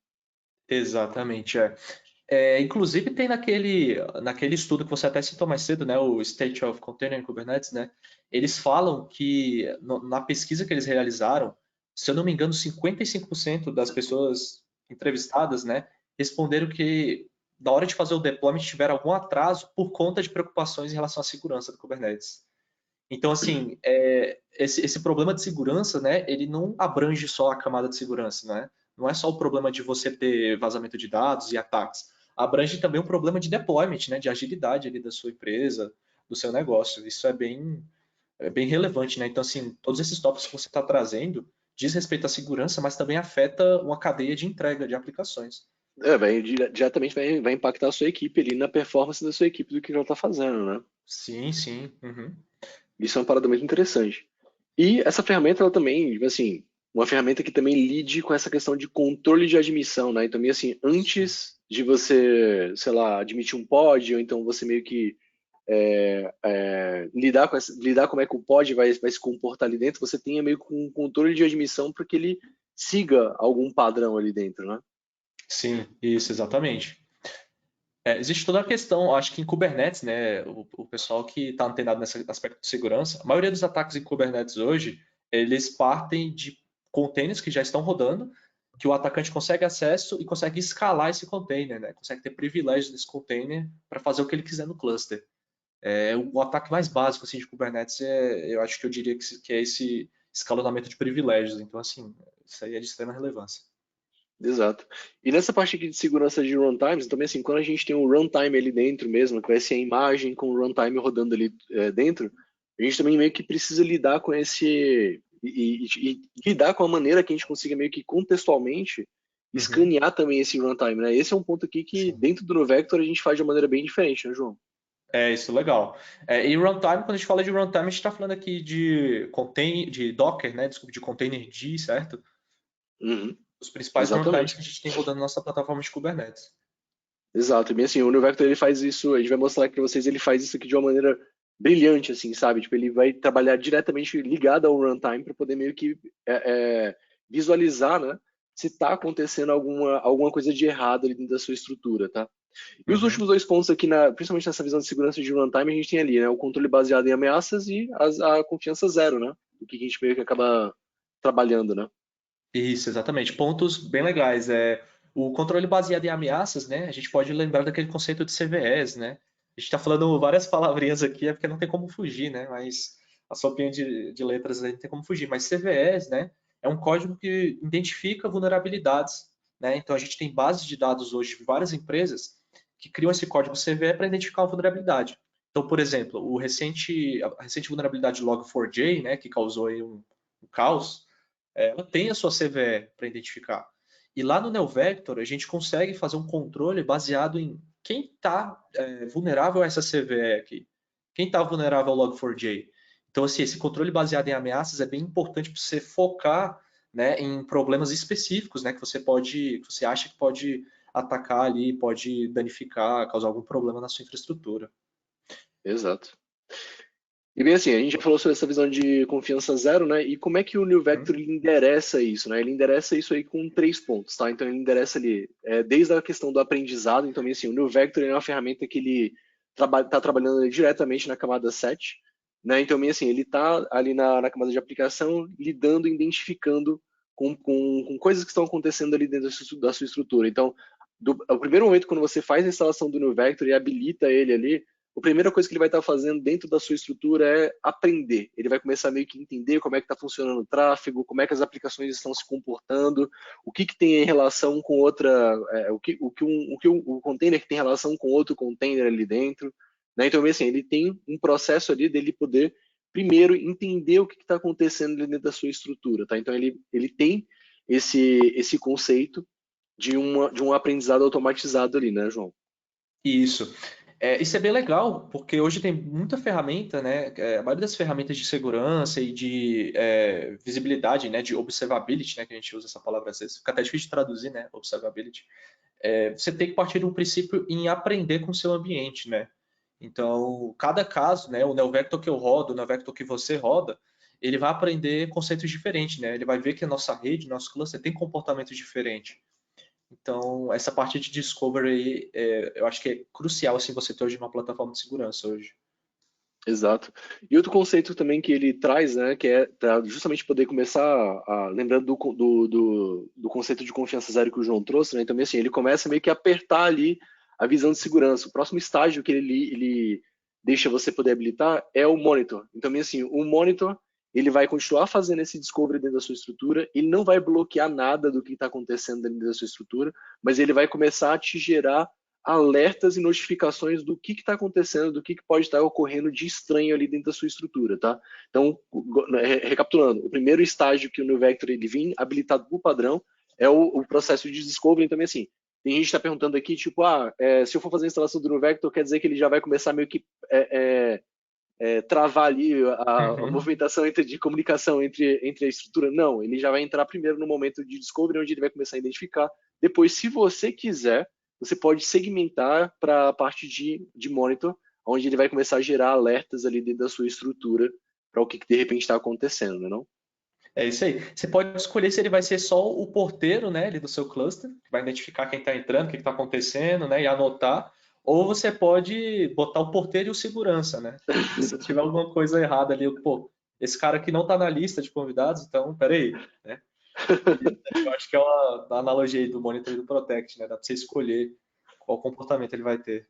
Exatamente, é. Inclusive tem naquele estudo que você até citou mais cedo, né, o State of Container in Kubernetes, né, eles falam que na pesquisa que eles realizaram, se eu não me engano, 55% das pessoas entrevistadas, né, responderam que na hora de fazer o deployment tiveram algum atraso por conta de preocupações em relação à segurança do Kubernetes. Então, assim, esse problema de segurança, né, ele não abrange só a camada de segurança, né? Não é só o problema de você ter vazamento de dados e ataques. Abrange também o problema de deployment, né, de agilidade ali da sua empresa, do seu negócio. Isso é bem relevante, né? Então, assim, todos esses tópicos que você está trazendo diz respeito à segurança, mas também afeta uma cadeia de entrega de aplicações. Diretamente vai impactar a sua equipe ali na performance da sua equipe do que ela está fazendo, né? Sim, sim. Uhum. Isso é uma parada muito interessante. E essa ferramenta, ela também, tipo assim, uma ferramenta que também lide com essa questão de controle de admissão, né? Então, meio assim, Sim. antes de você, sei lá, admitir um pod, ou então você meio que lidar como é que o pod vai se comportar ali dentro, você tenha meio que um controle de admissão para que ele siga algum padrão ali dentro, né? Sim, isso, exatamente. Existe toda a questão, acho que em Kubernetes, né, o pessoal que está antenado nesse aspecto de segurança, a maioria dos ataques em Kubernetes hoje, eles partem de containers que já estão rodando, que o atacante consegue acesso e consegue escalar esse container, né, consegue ter privilégios nesse container para fazer o que ele quiser no cluster. O ataque mais básico assim, de Kubernetes eu acho que eu diria que é esse escalonamento de privilégios. Então, assim, isso aí é de extrema relevância. Exato. E nessa parte aqui de segurança de runtimes, também assim, quando a gente tem um runtime ali dentro mesmo, que vai ser a imagem com o runtime rodando ali dentro, a gente também meio que precisa lidar com e lidar com a maneira que a gente consiga meio que contextualmente Uhum, escanear também esse runtime, né? Esse é um ponto aqui que sim. dentro do NoVector a gente faz de uma maneira bem diferente, né, João? Isso é legal. E runtime, quando a gente fala de runtime, a gente está falando aqui de Docker, né? Desculpa, de Containerd, certo? Uhum, Os principais runtimes exatamente. que a gente tem rodando na nossa plataforma de Kubernetes. Exato, e bem assim, o NeoVector ele faz isso, a gente vai mostrar aqui para vocês, ele faz isso aqui de uma maneira brilhante, assim, sabe? Tipo, ele vai trabalhar diretamente ligado ao runtime para poder meio que visualizar, né? Se está acontecendo alguma coisa de errado ali dentro da sua estrutura, tá? E os Uhum. últimos dois pontos aqui, principalmente nessa visão de segurança de runtime, a gente tem ali, né? O controle baseado em ameaças e a confiança zero, né? O que a gente meio que acaba trabalhando, né? Isso, exatamente. Pontos bem legais. O controle baseado em ameaças, né? A gente pode lembrar daquele conceito de CVEs, né? A gente está falando várias palavrinhas aqui, é porque não tem como fugir, né? Mas a sopinha de letras aí não tem como fugir. Mas CVEs, né? É um código que identifica vulnerabilidades, né? Então a gente tem bases de dados hoje de várias empresas que criam esse código CVE para identificar uma vulnerabilidade. Então, por exemplo, a recente vulnerabilidade Log4j, né? Que causou aí um caos, ela tem a sua CVE para identificar. E lá no NeoVector, a gente consegue fazer um controle baseado em quem está vulnerável a essa CVE aqui. Quem está vulnerável ao Log4j. Então, assim, esse controle baseado em ameaças é bem importante para você focar, né, em problemas específicos, né, que você acha que pode atacar ali, pode danificar, causar algum problema na sua infraestrutura. Exato. E bem assim, a gente já falou sobre essa visão de confiança zero, né? E como é que o New Vector Uhum. ele endereça isso, né? Ele endereça isso aí com três pontos, tá? Então ele endereça ali desde a questão do aprendizado, então assim, o New Vector é uma ferramenta que ele está trabalhando ali diretamente na camada 7, né? Então assim, ele está ali na camada de aplicação lidando, identificando com coisas que estão acontecendo ali dentro da sua estrutura. Então, o primeiro momento quando você faz a instalação do New Vector e habilita ele ali, a primeira coisa que ele vai estar fazendo dentro da sua estrutura é aprender. Ele vai começar meio que entender como é que está funcionando o tráfego, como é que as aplicações estão se comportando, o que tem em relação com outra, o container que tem relação com outro container ali dentro. Né? Então, assim, ele tem um processo ali dele poder primeiro entender o que está acontecendo dentro da sua estrutura. Tá? Então, ele tem esse conceito de um aprendizado automatizado ali, né, João? Isso. Isso é bem legal, porque hoje tem muita ferramenta, né? A maioria das ferramentas de segurança e de visibilidade, né? De observability, né? Que a gente usa essa palavra às vezes, fica até difícil de traduzir, né? Observability. Você tem que partir de um princípio em aprender com o seu ambiente, né? Então, cada caso, né? O NeoVector que eu rodo, o NeoVector que você roda, ele vai aprender conceitos diferentes, né? Ele vai ver que a nossa rede, nosso cluster tem comportamento diferente. Então, essa parte de discovery, eu acho que é crucial assim você ter hoje uma plataforma de segurança hoje. Exato. E outro conceito também que ele traz, né, que é para justamente poder começar, lembrando do conceito de confiança zero que o João trouxe, né, então assim, ele começa meio que a apertar ali a visão de segurança. O próximo estágio que ele deixa você poder habilitar é o monitor. Então, assim, o monitor, ele vai continuar fazendo esse discovery dentro da sua estrutura, ele não vai bloquear nada do que está acontecendo dentro da sua estrutura, mas ele vai começar a te gerar alertas e notificações do que está acontecendo, do que pode estar ocorrendo de estranho ali dentro da sua estrutura, tá? Então, recapitulando, o primeiro estágio que o NeoVector ele vem habilitado por padrão é o processo de discovery. Também assim, tem gente que está perguntando aqui, tipo, se eu for fazer a instalação do NeoVector, quer dizer que ele já vai começar meio que travar ali a movimentação de comunicação entre a estrutura? Não, ele já vai entrar primeiro no momento de discovery, onde ele vai começar a identificar. Depois, se você quiser, você pode segmentar para a parte de monitor, onde ele vai começar a gerar alertas ali dentro da sua estrutura para o que de repente está acontecendo, não? É isso aí. Você pode escolher se ele vai ser só o porteiro, né, ali do seu cluster, que vai identificar quem está entrando, o que está acontecendo, né, e anotar. Ou você pode botar o porteiro e o segurança, né? Se tiver alguma coisa errada ali, pô, esse cara aqui não está na lista de convidados, então, peraí, né? Eu acho que é uma analogia aí do Monitor e do Protect, né? Dá para você escolher qual comportamento ele vai ter.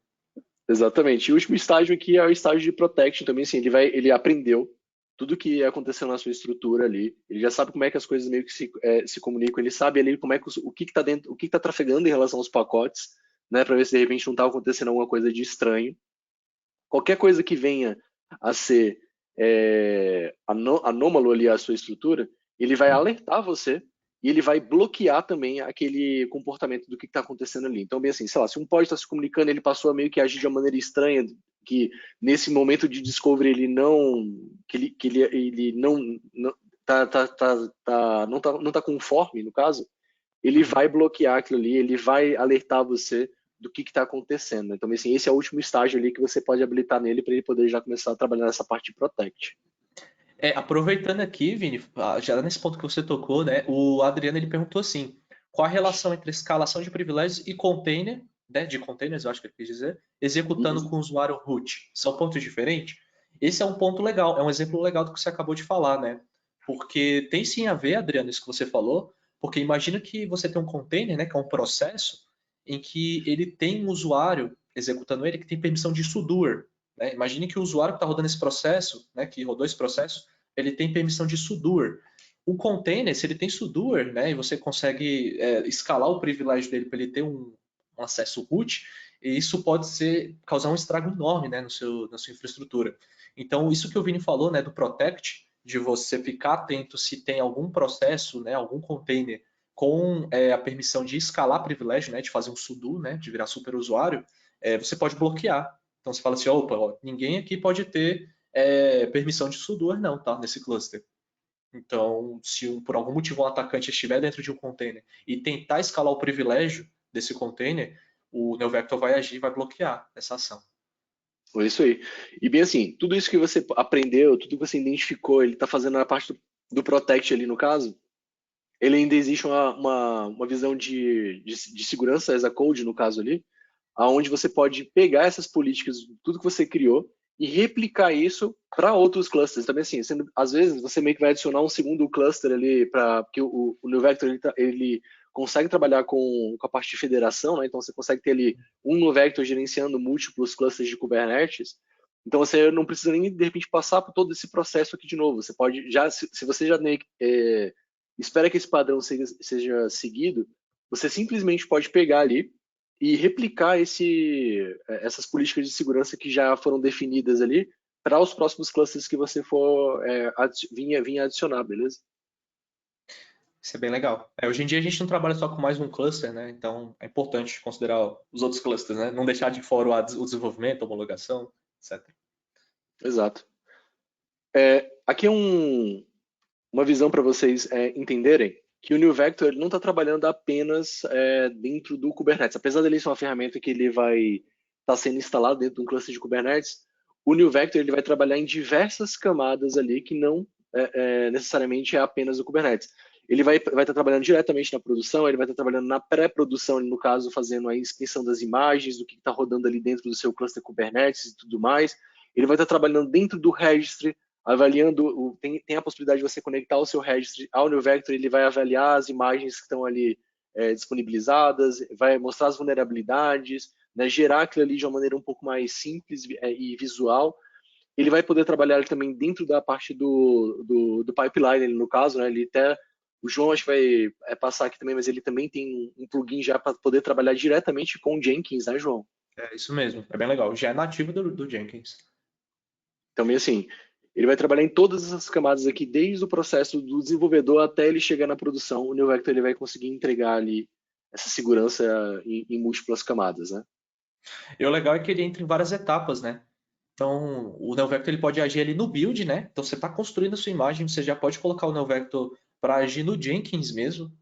Exatamente. E o último estágio aqui é o estágio de protection também, assim, ele aprendeu tudo que aconteceu na sua estrutura ali, ele já sabe como é que as coisas meio que se comunicam, ele sabe ali como é que o que está dentro, o que está trafegando em relação aos pacotes, né, para ver se de repente não está acontecendo alguma coisa de estranho. Qualquer coisa que venha a ser anômalo ali à sua estrutura, ele vai alertar você e ele vai bloquear também aquele comportamento do que está acontecendo ali. Então, bem assim, sei lá, se um pod está se comunicando, ele passou a meio que agir de uma maneira estranha, que nesse momento de discovery ele não, ele não não tá conforme, no caso, ele vai bloquear aquilo ali, ele vai alertar você do que está acontecendo. Então, assim, esse é o último estágio ali que você pode habilitar nele para ele poder já começar a trabalhar nessa parte de Protect. Aproveitando aqui, Vini, já nesse ponto que você tocou, né? O Adriano ele perguntou assim: qual a relação entre escalação de privilégios e container, né? De containers, eu acho que ele quis dizer, executando com o usuário root? São pontos diferentes? Esse é um ponto legal, é um exemplo legal do que você acabou de falar, né? Porque tem sim a ver, Adriano, isso que você falou, porque imagina que você tem um container, né? Que é um processo em que ele tem um usuário executando ele que tem permissão de sudoer. Né? Imagine que o usuário que está rodando esse processo, né, que rodou esse processo, ele tem permissão de sudoer. O container, se ele tem sudoer, né, e você consegue escalar o privilégio dele para ele ter um acesso root, e isso pode causar um estrago enorme, né, na sua infraestrutura. Então, isso que o Vini falou, né, do Protect, de você ficar atento se tem algum processo, né, algum container com a permissão de escalar privilégio, né, de fazer um sudo, né, de virar superusuário, você pode bloquear. Então você fala assim, opa, ó, ninguém aqui pode ter permissão de sudoer não, tá? Nesse cluster. Então, se por algum motivo um atacante estiver dentro de um container e tentar escalar o privilégio desse container, o NeoVector vai agir e vai bloquear essa ação. Foi isso aí. E bem assim, tudo isso que você aprendeu, tudo que você identificou, ele está fazendo a parte do Protect ali no caso, ele ainda existe uma visão de segurança as a code no caso ali, aonde você pode pegar essas políticas, tudo que você criou, e replicar isso para outros clusters. Também assim, às vezes você meio que vai adicionar um segundo cluster ali, porque o NeoVector ele consegue trabalhar com a parte de federação, né? Então você consegue ter ali um no Vector gerenciando múltiplos clusters de Kubernetes. Então você não precisa nem de repente passar por todo esse processo aqui de novo. Você pode já, se você já espera que esse padrão seja seguido, você simplesmente pode pegar ali e replicar essas políticas de segurança que já foram definidas ali para os próximos clusters que você for vir adicionar, beleza? Isso é bem legal. Hoje em dia a gente não trabalha só com mais um cluster, né? Então é importante considerar os outros clusters, né? Não deixar de fora o desenvolvimento, a homologação, etc. Exato. Aqui é uma visão para vocês entenderem que o New Vector ele não está trabalhando apenas dentro do Kubernetes. Apesar dele ser uma ferramenta que ele vai estar sendo instalado dentro de um cluster de Kubernetes, o New Vector ele vai trabalhar em diversas camadas ali que não necessariamente é apenas o Kubernetes. Ele vai estar trabalhando diretamente na produção, ele vai estar trabalhando na pré-produção, no caso, fazendo a inspeção das imagens, do que está rodando ali dentro do seu cluster Kubernetes e tudo mais. Ele vai estar trabalhando dentro do registry, avaliando, tem a possibilidade de você conectar o seu registry ao New Vector, ele vai avaliar as imagens que estão ali disponibilizadas, vai mostrar as vulnerabilidades, né, gerar aquilo ali de uma maneira um pouco mais simples e visual. Ele vai poder trabalhar também dentro da parte do pipeline, no caso, né, ele até, o João acho que vai passar aqui também, mas ele também tem um plugin já para poder trabalhar diretamente com o Jenkins, né, João? É isso mesmo, é bem legal. Já é nativo do Jenkins. Também assim, ele vai trabalhar em todas essas camadas aqui, desde o processo do desenvolvedor até ele chegar na produção. O New Vector ele vai conseguir entregar ali essa segurança em múltiplas camadas, né? E o legal é que ele entra em várias etapas, né? Então, o NeoVector ele pode agir ali no build, né? Então, você está construindo a sua imagem, você já pode colocar o NeoVector para agir no Jenkins mesmo.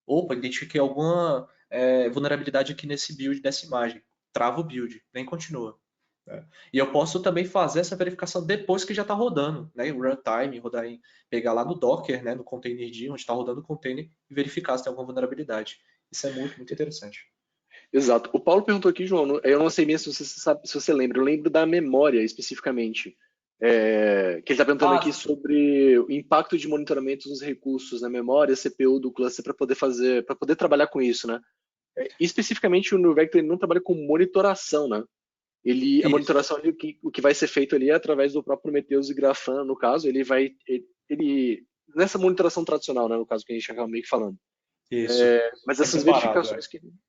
Opa, identifiquei alguma vulnerabilidade aqui nesse build dessa imagem. Trava o build, nem continua. Né? E eu posso também fazer essa verificação depois que já está rodando, né? Em runtime, pegar lá no Docker, né? No containerd, onde está rodando o container, e verificar se tem alguma vulnerabilidade. Isso é muito, muito interessante. Exato. O Paulo perguntou aqui, João, eu não sei mesmo se você sabe, se você lembra, eu lembro da memória especificamente. Que ele está perguntando aqui sobre o impacto de monitoramento dos recursos na memória, CPU do cluster para poder trabalhar com isso, né? Especificamente o New Vector ele não trabalha com monitoração, né? A Isso. monitoração, o que vai ser feito ali é através do próprio Prometheus e Grafana, no caso, nessa monitoração tradicional, né, no caso que a gente acaba meio que falando. Isso. Mas É separado,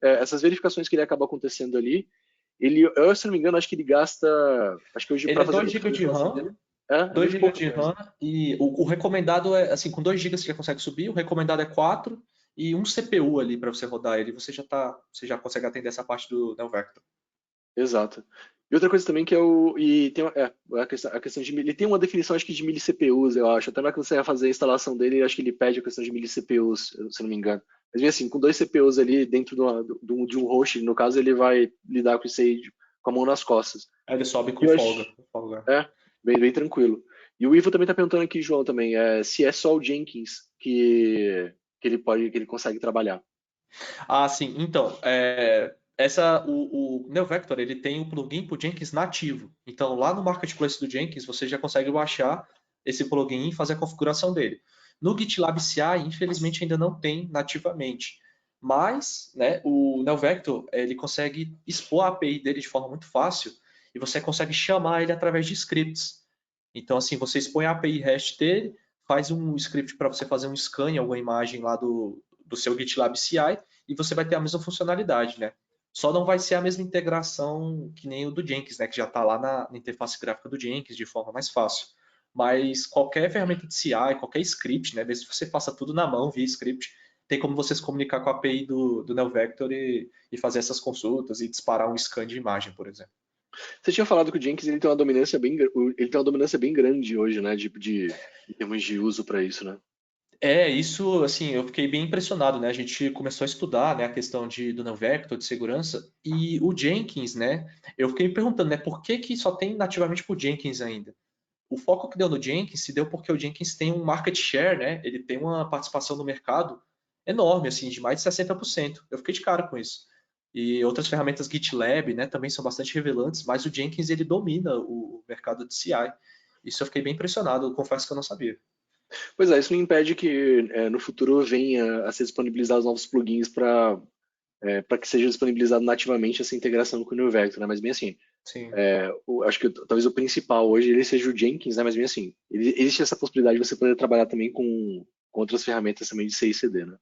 é. essas verificações que ele acaba acontecendo ali, se não me engano, acho que ele gasta, acho que hoje Ele para é fazer 2 pra GB fazer a de instalação RAM, dele, é 2 muito GB pouca de coisa. RAM e o recomendado é, assim, com 2 GB você já consegue subir, o recomendado é 4 e um CPU ali para você rodar ele, você já consegue atender essa parte do NeoVector. Exato. E outra coisa também que é a questão de ele tem uma definição acho que de mili-CPUs, eu acho. Até na hora que você vai fazer a instalação dele, acho que ele pede a questão de mili-CPUs, se não me engano. Mas bem assim, com 2 CPUs ali dentro de um host, no caso, ele vai lidar com isso aí com a mão nas costas. Aí ele sobe E com eu folga. acho, Com folga. bem tranquilo. E o Ivo também tá perguntando aqui, João, também, se é só o Jenkins que ele consegue trabalhar. Ah, sim. Então, o NeoVector ele tem um plugin para o Jenkins nativo. Então, lá no marketplace do Jenkins, você já consegue baixar esse plugin e fazer a configuração dele. No GitLab CI, infelizmente, ainda não tem nativamente. Mas, né, o NeoVector ele consegue expor a API dele de forma muito fácil e você consegue chamar ele através de scripts. Então, assim, você expõe a API REST dele, faz um script para você fazer um scan em alguma imagem lá do seu GitLab CI e você vai ter a mesma funcionalidade, né? Só não vai ser a mesma integração que nem o do Jenkins, né? Que já está lá na interface gráfica do Jenkins de forma mais fácil. Mas qualquer ferramenta de CI, qualquer script, né? Desde que você faça tudo na mão via script, tem como você se comunicar com a API do NeoVector e fazer essas consultas e disparar um scan de imagem, por exemplo. Você tinha falado que o Jenkins ele tem uma dominância ele tem uma dominância bem grande hoje, né, em termos de uso para isso, né? Isso, assim, eu fiquei bem impressionado, né? A gente começou a estudar, né, a questão do NeoVector, de segurança, e o Jenkins, né? Eu fiquei me perguntando, né, por que que só tem nativamente para o Jenkins ainda? O foco que deu no Jenkins se deu porque o Jenkins tem um market share, né? Ele tem uma participação no mercado enorme, assim, de mais de 60%. Eu fiquei de cara com isso. E outras ferramentas GitLab, né, também são bastante revelantes, mas o Jenkins ele domina o mercado de CI. Isso eu fiquei bem impressionado, eu confesso que eu não sabia. Pois é, isso não impede que no futuro venha a ser disponibilizados novos plugins para que seja disponibilizado nativamente essa integração com o New Vector, né? Mas bem assim, Sim. acho que talvez o principal hoje ele seja o Jenkins, né? Mas bem assim, existe essa possibilidade de você poder trabalhar também com outras ferramentas também de CI/CD, né?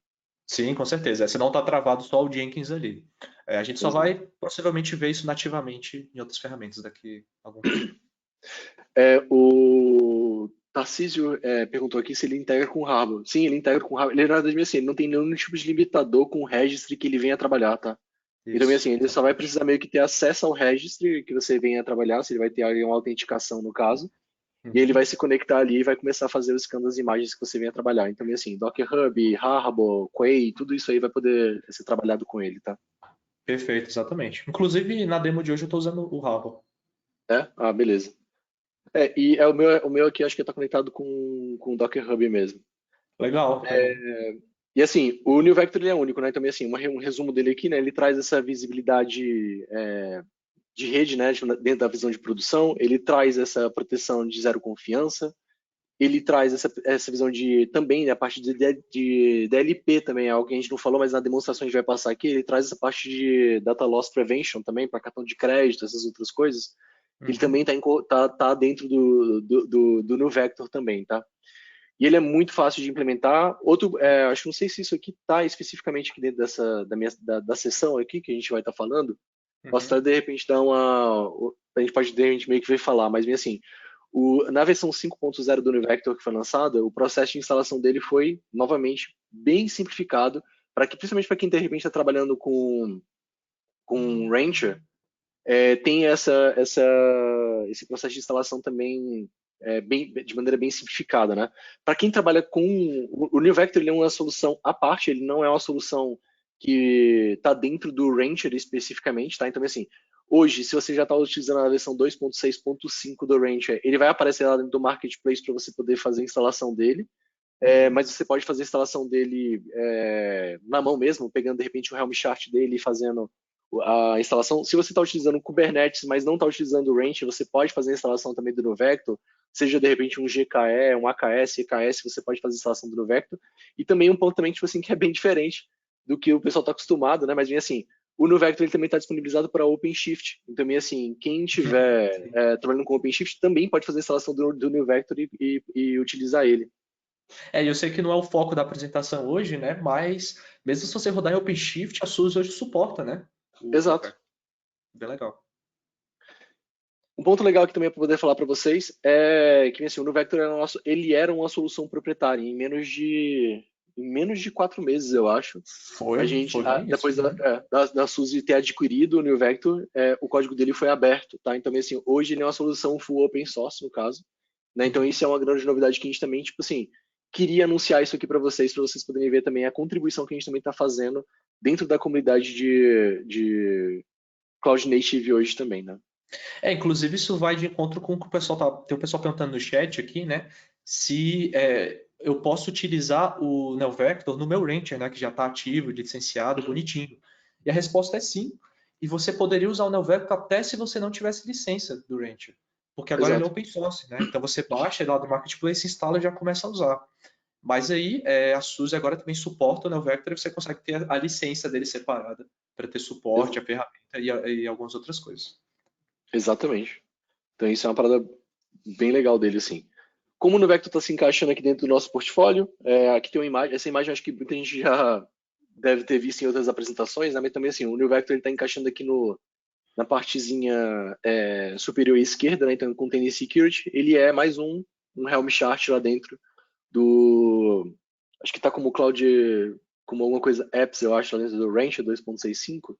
Sim, com certeza. Senão está travado só o Jenkins ali. A gente só Exato. vai possivelmente ver isso nativamente em outras ferramentas daqui a algum tempo. O Tarcísio perguntou aqui se ele integra com o Harbor. Sim, ele integra com o Harbor. Ele, na verdade, assim, ele não tem nenhum tipo de limitador com o registry que ele venha trabalhar, tá? Então, assim, Isso, ele só vai exatamente. precisar meio que ter acesso ao registry que você venha trabalhar, se ele vai ter ali uma autenticação no caso, e ele vai Uhum. se conectar ali e vai começar a fazer os scans das imagens que você venha trabalhar. Então, assim, Docker Hub, Harbor, Quay, tudo isso aí vai poder ser trabalhado com ele, tá? Perfeito, exatamente. Inclusive, na demo de hoje eu estou usando o Harbor. É? Ah, beleza. E o meu aqui acho que está conectado com o Docker Hub mesmo. Legal, legal. E assim, o New Vector ele é único, né? Também assim, um resumo dele aqui, né? Ele traz essa visibilidade de rede, né? Dentro da visão de produção. Ele traz essa proteção de zero confiança. Ele traz essa visão de também né, a parte de DLP também, é algo que a gente não falou, mas na demonstração a gente vai passar aqui. Ele traz essa parte de Data Loss Prevention também para cartão de crédito, essas outras coisas. Ele Uhum. também tá dentro do New Vector também, tá? E ele é muito fácil de implementar. Outro, acho que não sei se isso aqui está especificamente aqui dentro da sessão aqui que a gente vai estar falando. Posso até Uhum. de repente dar uma. A gente pode de repente meio que ver falar, mas bem assim, na versão 5.0 do Univector que foi lançada, o processo de instalação dele foi novamente bem simplificado para que, principalmente para quem de repente está trabalhando com Rancher, tem esse processo de instalação também de maneira bem simplificada, né? Para quem trabalha com o New Vector, ele é uma solução à parte, ele não é uma solução que está dentro do Rancher especificamente, tá? Então, assim, hoje, se você já está utilizando a versão 2.6.5 do Rancher, ele vai aparecer lá dentro do Marketplace para você poder fazer a instalação dele. Uhum. Mas você pode fazer a instalação dele na mão mesmo, pegando de repente o Helm chart dele e fazendo a instalação. Se você está utilizando o Kubernetes, mas não está utilizando o Rancher, você pode fazer a instalação também do Novector, seja de repente um GKE, um AKS, EKS, você pode fazer a instalação do Novector. E também um ponto também tipo assim, que é bem diferente do que o pessoal está acostumado, né? Mas bem assim, o Novector ele também está disponibilizado para OpenShift. Então, também assim, quem estiver Sim. trabalhando com OpenShift também pode fazer a instalação do Novector e utilizar ele. E eu sei que não é o foco da apresentação hoje, né? Mas mesmo se você rodar em OpenShift, a SUSE hoje suporta, né? O Exato. Novec. Bem legal. Um ponto legal que também é para poder falar para vocês é que assim, o Nuvector ele era uma solução proprietária em menos de 4 meses, eu acho. A gente, Foi bem isso. depois Uhum. da Suzy ter adquirido o Nuvector, o código dele foi aberto, tá? Então, assim, hoje ele é uma solução full open source, no caso, né? Então, Uhum. isso é uma grande novidade que a gente também, tipo assim, queria anunciar isso aqui para vocês poderem ver também a contribuição que a gente também está fazendo dentro da comunidade de Cloud Native hoje também, né? Inclusive isso vai de encontro com o que o pessoal tá. Tem o pessoal perguntando no chat aqui, né? Se eu posso utilizar o NeoVector no meu Rancher, né? Que já está ativo, licenciado, bonitinho. E a resposta é sim. E você poderia usar o NeoVector até se você não tivesse licença do Rancher. Porque agora ele é Exato. open source, né? Então você baixa ele lá do Marketplace, instala e já começa a usar. Mas aí a SUSE agora também suporta o NeoVector e você consegue ter a licença dele separada para ter suporte, a ferramenta e algumas outras coisas. Exatamente. Então isso é uma parada bem legal dele, assim. Como o Nuvector está se encaixando aqui dentro do nosso portfólio, aqui tem uma imagem, essa imagem acho que muita gente já deve ter visto em outras apresentações, né? Mas também assim, o Nuvector está encaixando aqui na partezinha superior esquerda, né? Então com o TNS Security, ele é mais um Helm chart lá dentro do, acho que está como Cloud, como alguma coisa apps, eu acho, lá dentro do Rancher 2.65.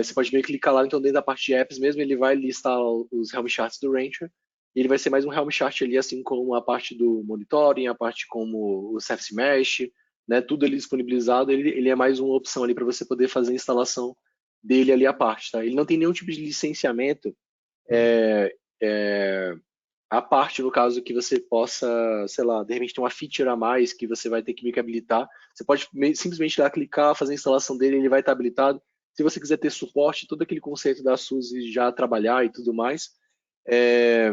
Você pode meio que clicar lá, então dentro da parte de apps mesmo, ele vai listar os Helm charts do Rancher, e ele vai ser mais um Helm chart ali, assim como a parte do monitoring, a parte como o Service Mesh, né, tudo ali disponibilizado, ele é mais uma opção ali para você poder fazer a instalação dele ali à parte, tá? Ele não tem nenhum tipo de licenciamento Uhum. à parte, no caso que você possa, sei lá, de repente ter uma feature a mais que você vai ter que meio que habilitar. Você pode simplesmente lá clicar, fazer a instalação dele, ele vai estar habilitado. Se você quiser ter suporte, todo aquele conceito da SUSE já trabalhar e tudo mais, é,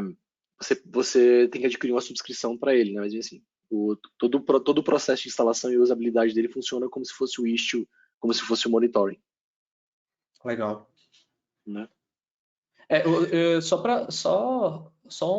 você tem que adquirir uma subscrição para ele, né? Mas assim, Todo o processo de instalação e usabilidade dele funciona como se fosse o Istio, como se fosse o monitoring. Legal. Né? Só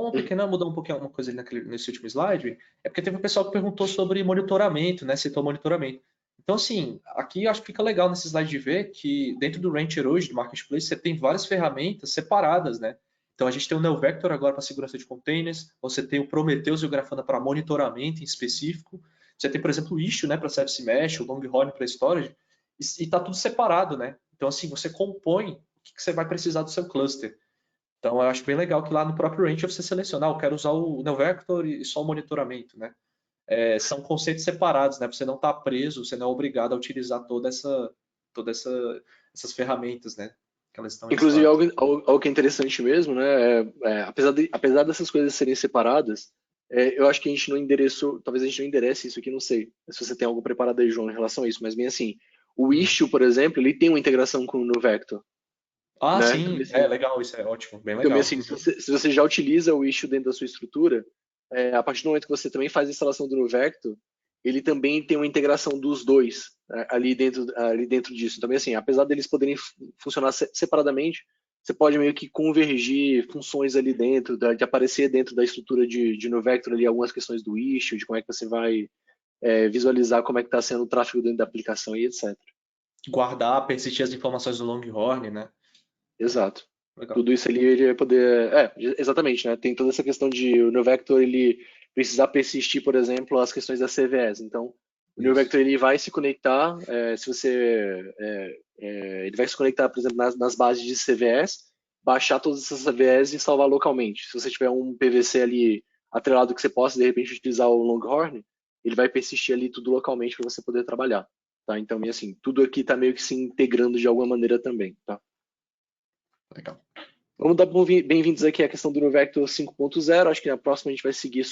uma pequena, mudar um pouquinho uma coisa ali nesse último slide, é porque teve um pessoal que perguntou sobre monitoramento, né? Citou monitoramento. Então, assim, aqui eu acho que fica legal nesse slide de ver que dentro do Rancher hoje, do Marketplace, você tem várias ferramentas separadas, né? Então, a gente tem o NeoVector agora para segurança de containers, você tem o Prometheus e o Grafana para monitoramento em específico, você tem, por exemplo, o Istio, né, para Service Mesh, o Longhorn para storage, e está tudo separado, né? Então, assim, você compõe o que você vai precisar do seu cluster. Então, eu acho bem legal que lá no próprio Rancher você selecionar, eu quero usar o NeoVector e só o monitoramento, né? São conceitos separados, né? Você não está preso, você não é obrigado a utilizar essas ferramentas, né? Que elas estão Inclusive, listadas. algo que é interessante mesmo, né? Apesar dessas coisas serem separadas, eu acho que a gente não endereçou, talvez a gente não enderece isso aqui, não sei se você tem algo preparado aí, João, em relação a isso, mas bem assim, o Istio, por exemplo, ele tem uma integração com o NoVector, Ah, né? Então, sim, assim, legal, isso é ótimo, bem também legal. assim, se você já utiliza o Istio dentro da sua estrutura, a partir do momento que você também faz a instalação do NoVector, ele também tem uma integração dos dois, né, ali dentro disso. Também assim, apesar deles poderem funcionar separadamente, você pode meio que convergir funções ali dentro, de aparecer dentro da estrutura de NoVector ali algumas questões do Istio, de como é que você vai visualizar como é que está sendo o tráfego dentro da aplicação e etc. Guardar, persistir as informações do Longhorn, né? Exato. Legal. Tudo isso ali ele vai poder. Exatamente, né? Tem toda essa questão de o NeoVector ele precisar persistir, por exemplo, as questões da CVS. Então, o Isso. NeoVector ele vai se conectar, se você. Ele vai se conectar, por exemplo, nas bases de CVS, baixar todas essas CVS e salvar localmente. Se você tiver um PVC ali atrelado que você possa, de repente, utilizar o Longhorn, ele vai persistir ali tudo localmente para você poder trabalhar. Tá? Então, e assim, tudo aqui está meio que se integrando de alguma maneira também. Tá? Legal. Vamos dar bem-vindos aqui à questão do NoVector 5.0. Acho que na próxima a gente vai seguir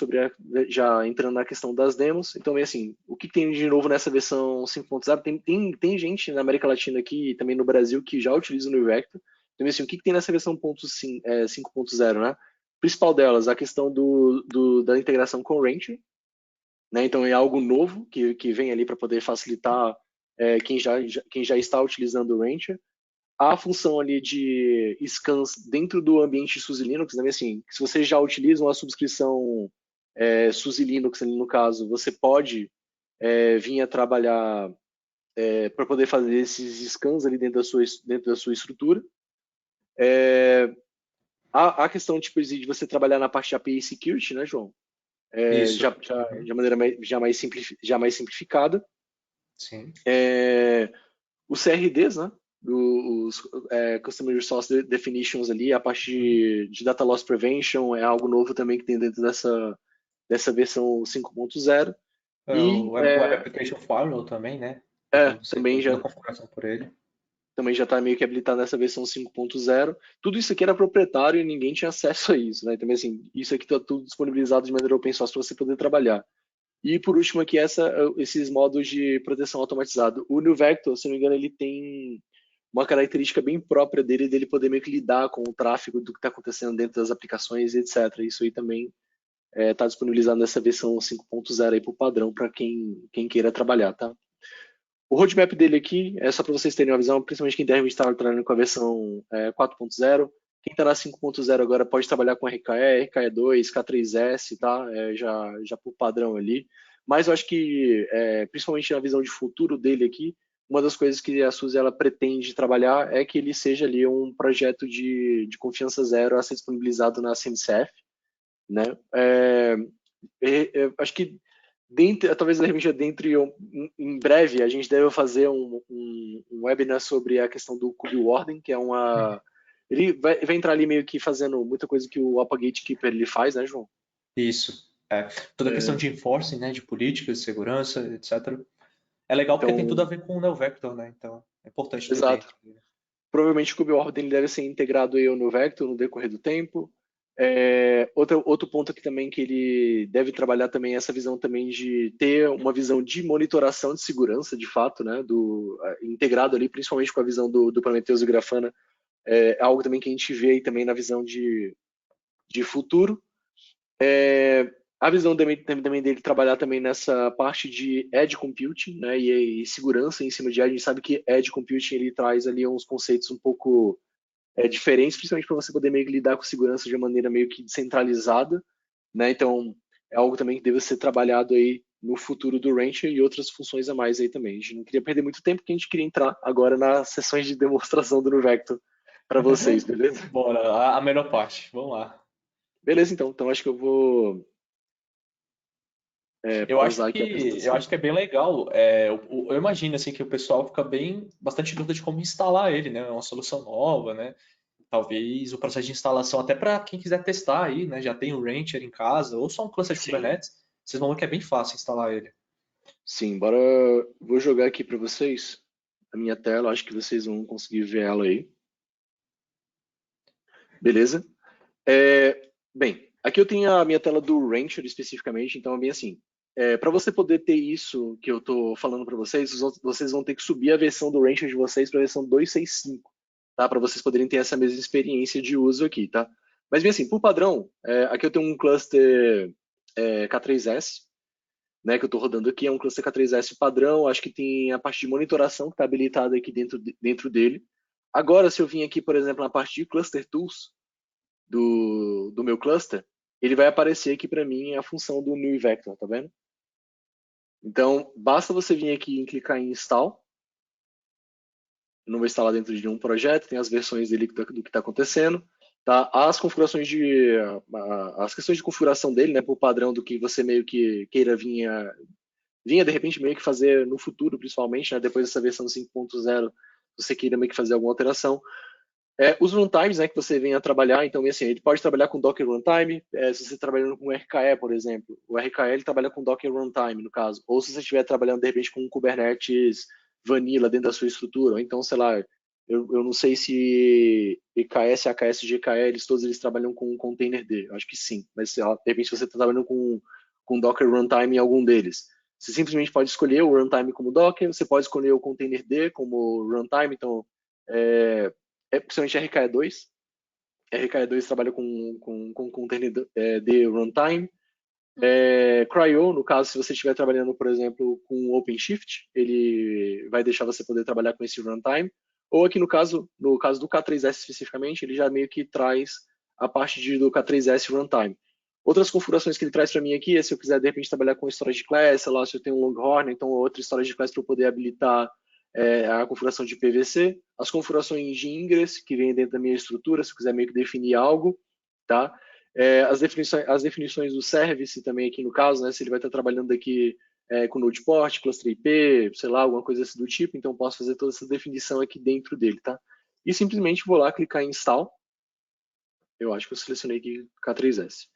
já entrando na questão das demos. Então, é assim, o que tem de novo nessa versão 5.0? Tem gente na América Latina aqui e também no Brasil que já utiliza o NoVector. Então, assim, o que tem nessa versão 5.0, né? O principal delas, a questão da integração com o Rancher, né? Então, é algo novo que vem ali para poder facilitar quem já está utilizando o Rancher. A função ali de scans dentro do ambiente SUSE Linux, né? Assim, se você já utiliza uma subscrição SUSE Linux, ali no caso, você pode vir a trabalhar para poder fazer esses scans ali dentro da sua estrutura. A questão tipo, de você trabalhar na parte de API Security, né, João? Isso. De maneira já mais simplificada. Sim. Os CRDs, né? Os Customer Resource Definitions ali, a parte de Data Loss Prevention é algo novo também que tem dentro dessa versão 5.0. O E Web Application Firewall também, né? Tem como você também fazer toda já a configuração por ele. também já está meio que habilitado nessa versão 5.0. Tudo isso aqui era proprietário e ninguém tinha acesso a isso, né? Também assim, isso aqui está tudo disponibilizado de maneira open source para você poder trabalhar. E por último aqui esses modos de proteção automatizado. O NewVector, se não me engano, ele tem uma característica bem própria dele poder meio que lidar com o tráfego do que está acontecendo dentro das aplicações, etc. Isso aí também está disponibilizado nessa versão 5.0 aí por padrão para quem queira trabalhar, tá? O roadmap dele aqui é só para vocês terem uma visão, principalmente quem deve estar trabalhando com a versão 4.0. Quem está na 5.0 agora pode trabalhar com RKE, RKE2, K3S, tá? Já por padrão ali. Mas eu acho que, principalmente na visão de futuro dele aqui, uma das coisas que a SUSE ela pretende trabalhar é que ele seja ali um projeto de confiança zero a ser disponibilizado na CNCF, né? Acho que talvez de repente em breve a gente deve fazer um webinar sobre a questão do KubeWarden, que é ele vai entrar ali meio que fazendo muita coisa que o Alpha Gatekeeper ele faz, né, João? Isso. Toda a questão de enforcing, né? De políticas, de segurança, etc. É legal porque tem tudo a Então, ver com o NeoVector, né? Então é importante ter exato. dentro. Provavelmente o KubeWarden ele deve ser integrado aí no Vector no decorrer do tempo. Outro ponto aqui também que ele deve trabalhar também é essa visão também de ter uma visão de monitoração de segurança, de fato, né, integrado ali, principalmente com a visão do Prometheus e Grafana, é algo também que a gente vê aí também na visão de futuro. A visão também dele trabalhar também nessa parte de edge computing, né, e segurança em cima de edge. A gente sabe que edge computing ele traz ali uns conceitos um pouco diferentes, principalmente para você poder meio que lidar com segurança de uma maneira meio que descentralizada, né? Então é algo também que deve ser trabalhado aí no futuro do Rancher e outras funções a mais aí também. A gente não queria perder muito tempo, porque a gente queria entrar agora nas sessões de demonstração do Nuvector para vocês, beleza? Bora, a melhor parte. Vamos lá. Beleza, então. Então acho que eu vou pausar aqui a Eu apresentação. acho que é bem legal. Eu imagino assim que o pessoal fica bastante dúvida de como instalar ele, né? É uma solução nova, né? Talvez o processo de instalação, até para quem quiser testar aí, né? Já tem o Rancher em casa, ou só um cluster de Sim, Kubernetes, vocês vão ver que é bem fácil instalar ele. sim. Bora. Vou jogar aqui para vocês a minha tela. Acho que vocês vão conseguir ver ela aí. Beleza? Bem, aqui eu tenho a minha tela do Rancher especificamente, então é bem assim. Para você poder ter isso que eu estou falando para vocês, vocês vão ter que subir a versão do Rancher de vocês para a versão 265, tá? Para vocês poderem ter essa mesma experiência de uso aqui, tá? Mas bem assim, por padrão, aqui eu tenho um cluster K3S, né, que eu estou rodando aqui, é um cluster K3S padrão, acho que tem a parte de monitoração que está habilitada aqui dentro dele. Agora, se eu vim aqui, por exemplo, na parte de Cluster Tools, do meu cluster, ele vai aparecer aqui para mim a função do new vector, tá vendo? Então, basta você vir aqui e clicar em install. Eu não vou instalar dentro de nenhum projeto, tem as versões dele do que está acontecendo. Tá? As configurações as questões de configuração dele, né, por padrão do que você meio que queira vinha de repente meio que fazer no futuro, principalmente, né, depois dessa versão 5.0, você queira meio que fazer alguma alteração. Os runtimes, né, que você venha a trabalhar, então, assim, ele pode trabalhar com Docker Runtime, se você está trabalhando com RKE, por exemplo, o RKE ele trabalha com Docker Runtime, no caso, ou se você estiver trabalhando, de repente, com um Kubernetes Vanilla dentro da sua estrutura, ou então, sei lá, eu não sei se EKS, AKS, GKE, todos eles trabalham com Container D, eu acho que sim, mas, sei lá, de repente, você está trabalhando com Docker Runtime em algum deles. Você simplesmente pode escolher o runtime como Docker, você pode escolher o Container D como runtime, então, principalmente RKE2. RKE2 trabalha com container de runtime. CRY, no caso, se você estiver trabalhando, por exemplo, com OpenShift, ele vai deixar você poder trabalhar com esse runtime. Ou aqui no caso do K3S especificamente, ele já meio que traz a parte do K3S runtime. Outras configurações que ele traz para mim aqui é se eu quiser, de repente, trabalhar com storage class, sei lá, se eu tenho um Longhorn, então outra storage class para eu poder habilitar a configuração de PVC, as configurações de ingress que vem dentro da minha estrutura, se eu quiser meio que definir algo, tá? As definições do service também aqui no caso, né? Se ele vai estar trabalhando aqui com node port, cluster IP, sei lá, alguma coisa assim do tipo, então posso fazer toda essa definição aqui dentro dele, tá? E simplesmente vou lá clicar em install. Eu acho que eu selecionei aqui K3S.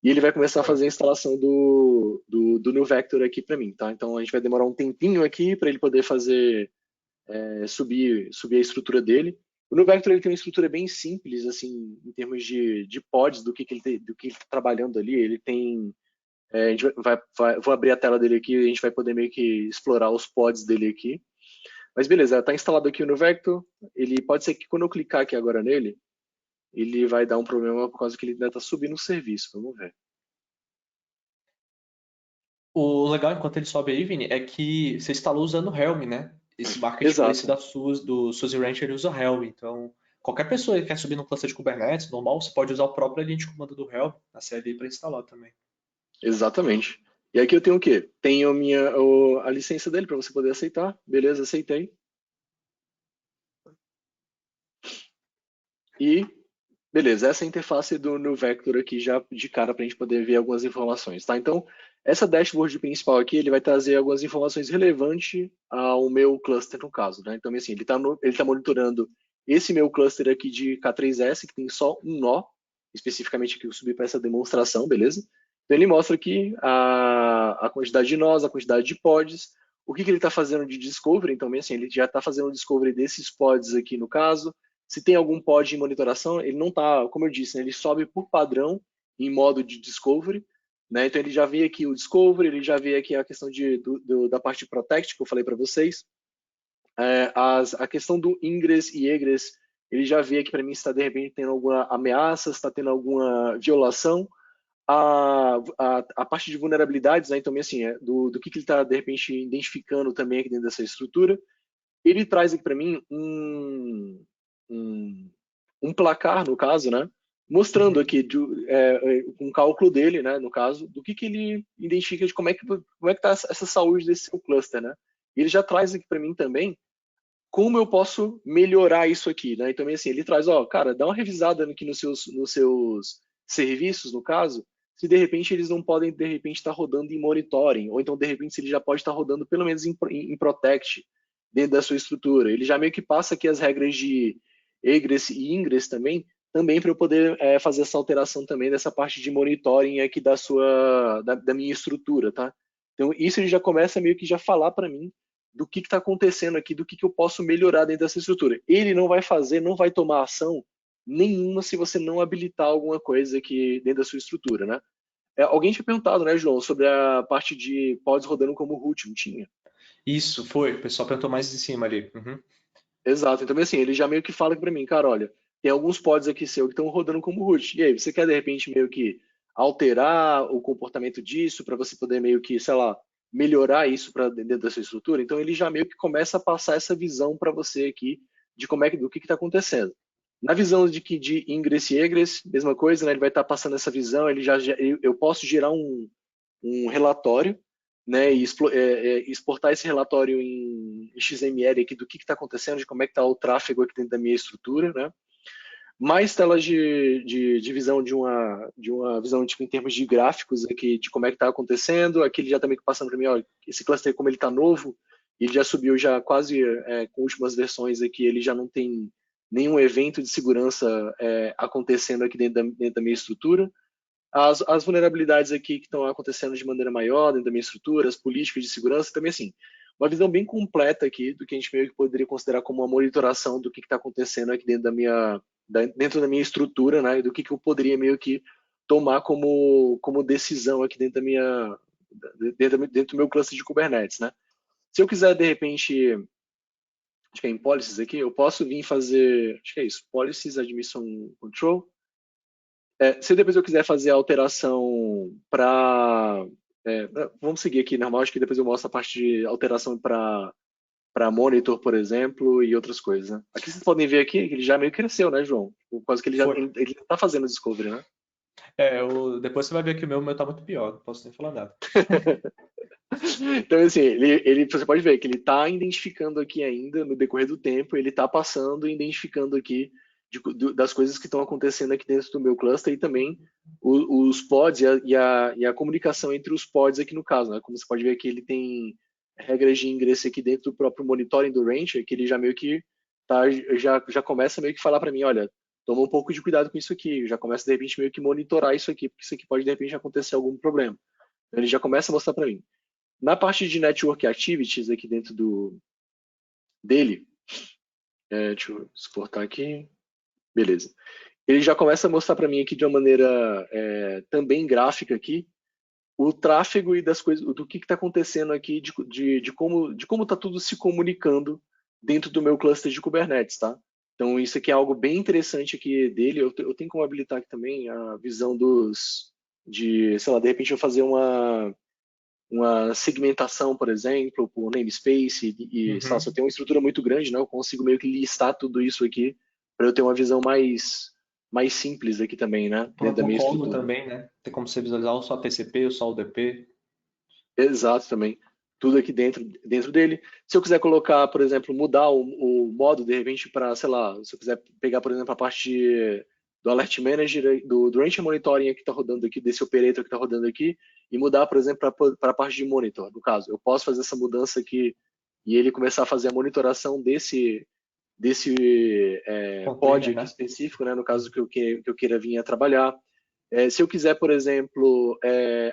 E ele vai começar a fazer a instalação do new vector aqui para mim, tá? Então a gente vai demorar um tempinho aqui para ele poder fazer subir a estrutura dele. O NuVector ele tem uma estrutura bem simples, assim, em termos de pods, do que ele está trabalhando ali. Ele tem. A gente vou abrir a tela dele aqui e a gente vai poder meio que explorar os pods dele aqui. Mas beleza, está instalado aqui o NuVector. Ele pode ser que quando eu clicar aqui agora nele, ele vai dar um problema por causa que ele ainda está subindo o serviço. Vamos ver. O legal enquanto ele sobe aí, Vini, é que você instalou usando o Helm, né? Esse marketplace Exato. do SUSE Rancher ele usa Helm. Então, qualquer pessoa que quer subir no cluster de Kubernetes, normal, você pode usar o próprio linha de comando do Helm, a CLI, para instalar também. Exatamente. E aqui eu tenho o quê? Tenho a licença dele para você poder aceitar. Beleza, aceitei. E beleza, essa é a interface do NuVector aqui já de cara para a gente poder ver algumas informações, tá? Então, essa dashboard principal aqui, ele vai trazer algumas informações relevantes ao meu cluster no caso, né? Então, assim, ele tá monitorando esse meu cluster aqui de K3S, que tem só um nó, especificamente aqui eu subi para essa demonstração, beleza? Então, ele mostra aqui a quantidade de nós, a quantidade de pods, o que ele está fazendo de discovery, então, assim, ele já está fazendo o discovery desses pods aqui no caso, se tem algum pod em monitoração, ele não está, como eu disse, né, ele sobe por padrão em modo de discovery, né? Então ele já vê aqui o discovery, ele já vê aqui a questão da parte de protect que eu falei para vocês, a questão do ingress e egress, ele já vê aqui para mim se está de repente tendo alguma ameaça, se está tendo alguma violação. a parte de vulnerabilidades, né, então, assim, do que ele está, de repente, identificando também aqui dentro dessa estrutura, ele traz aqui para mim um, um placar, no caso, né, mostrando Uhum. aqui um cálculo dele, né, no caso, do que ele identifica de como é que está essa saúde desse seu cluster, né. E ele já traz aqui para mim também como eu posso melhorar isso aqui, né? Então, assim, ele traz, ó, cara, dá uma revisada aqui nos seus serviços, no caso, se de repente eles não podem, de repente, estar rodando em monitoring, ou então, de repente, se ele já pode estar rodando pelo menos em protect dentro da sua estrutura. Ele já meio que passa aqui as regras de egress e ingress também para eu poder fazer essa alteração também dessa parte de monitoring aqui da minha estrutura, tá? Então, isso ele já começa meio que já falar para mim do que está acontecendo aqui, do que eu posso melhorar dentro dessa estrutura. Ele não vai fazer, não vai tomar ação nenhuma se você não habilitar alguma coisa aqui dentro da sua estrutura, né? Alguém tinha perguntado, né, João, sobre a parte de pods rodando como root, não tinha? Isso, foi. O pessoal perguntou mais em cima ali. Uhum. Exato. Então, assim, ele já meio que fala para mim, cara, olha, tem alguns pods aqui seu que estão rodando como root. E aí, você quer de repente meio que alterar o comportamento disso para você poder meio que, sei lá, melhorar isso para dentro da sua estrutura? Então, ele já meio que começa a passar essa visão para você aqui de como é do que está acontecendo. Na visão de ingress e egress, mesma coisa, né? Ele vai estar passando essa visão, eu posso gerar um relatório, né, e exportar esse relatório em XML aqui do que está acontecendo, de como é que está o tráfego aqui dentro da minha estrutura, né? Mais telas de visão de uma visão tipo, em termos de gráficos aqui, de como é que está acontecendo. Aqui ele já está meio que passando para mim, ó, esse cluster como ele está novo, ele já subiu já quase com últimas versões aqui, ele já não tem nenhum evento de segurança acontecendo aqui dentro da minha estrutura. As vulnerabilidades aqui que estão acontecendo de maneira maior dentro da minha estrutura, as políticas de segurança, também assim, uma visão bem completa aqui do que a gente meio que poderia considerar como uma monitoração do que está acontecendo aqui dentro da minha estrutura, né, e do que eu poderia meio que tomar como decisão aqui dentro do meu cluster de Kubernetes, né. Se eu quiser, de repente, acho que é em policies aqui, eu posso vir fazer, acho que é isso, policies admission control. Se depois eu quiser fazer a alteração para. Vamos seguir aqui normal, acho que depois eu mostro a parte de alteração para monitor, por exemplo, e outras coisas, né? Aqui vocês podem ver aqui que ele já meio que cresceu, né, João? Por causa que ele já Foi. ele tá fazendo discovery, né? Depois você vai ver que o meu tá muito pior, não posso nem falar nada. Então, assim, você pode ver que ele está identificando aqui ainda, no decorrer do tempo, ele está passando e identificando aqui das coisas que estão acontecendo aqui dentro do meu cluster e também os pods e a comunicação entre os pods aqui no caso, né? Como você pode ver aqui, ele tem regras de ingresso aqui dentro do próprio monitoring do Rancher, que ele já meio que já começa meio que falar para mim, olha, toma um pouco de cuidado com isso aqui, já começa de repente meio que monitorar isso aqui, porque isso aqui pode de repente acontecer algum problema. Então, ele já começa a mostrar para mim. Na parte de Network Activities aqui dentro dele, deixa eu exportar aqui, beleza. Ele já começa a mostrar para mim aqui de uma maneira também gráfica aqui, o tráfego e das coisas, do que está acontecendo aqui, de como está tudo se comunicando dentro do meu cluster de Kubernetes, tá? Então isso aqui é algo bem interessante aqui dele. Eu tenho como habilitar aqui também a visão sei lá, de repente eu fazer uma segmentação, por exemplo, por namespace, sei lá, se eu Uhum. tenho uma estrutura muito grande, né, eu consigo meio que listar tudo isso aqui para eu ter uma visão mais simples aqui também, né, dentro da minha Protocolo estrutura. também, né? Tem como você visualizar ou só TCP ou só UDP. Exato, também. Tudo aqui dentro dele. Se eu quiser colocar, por exemplo, mudar o modo, de repente, para, sei lá, se eu quiser pegar, por exemplo, a parte do Alert Manager, do Range Monitoring que está rodando aqui, desse operator que está rodando aqui, e mudar, por exemplo, para a parte de monitor, no caso. Eu posso fazer essa mudança aqui e ele começar a fazer a monitoração desse pod Container, aqui né? específico, né, no caso que eu queira vir a trabalhar. Se eu quiser, por exemplo,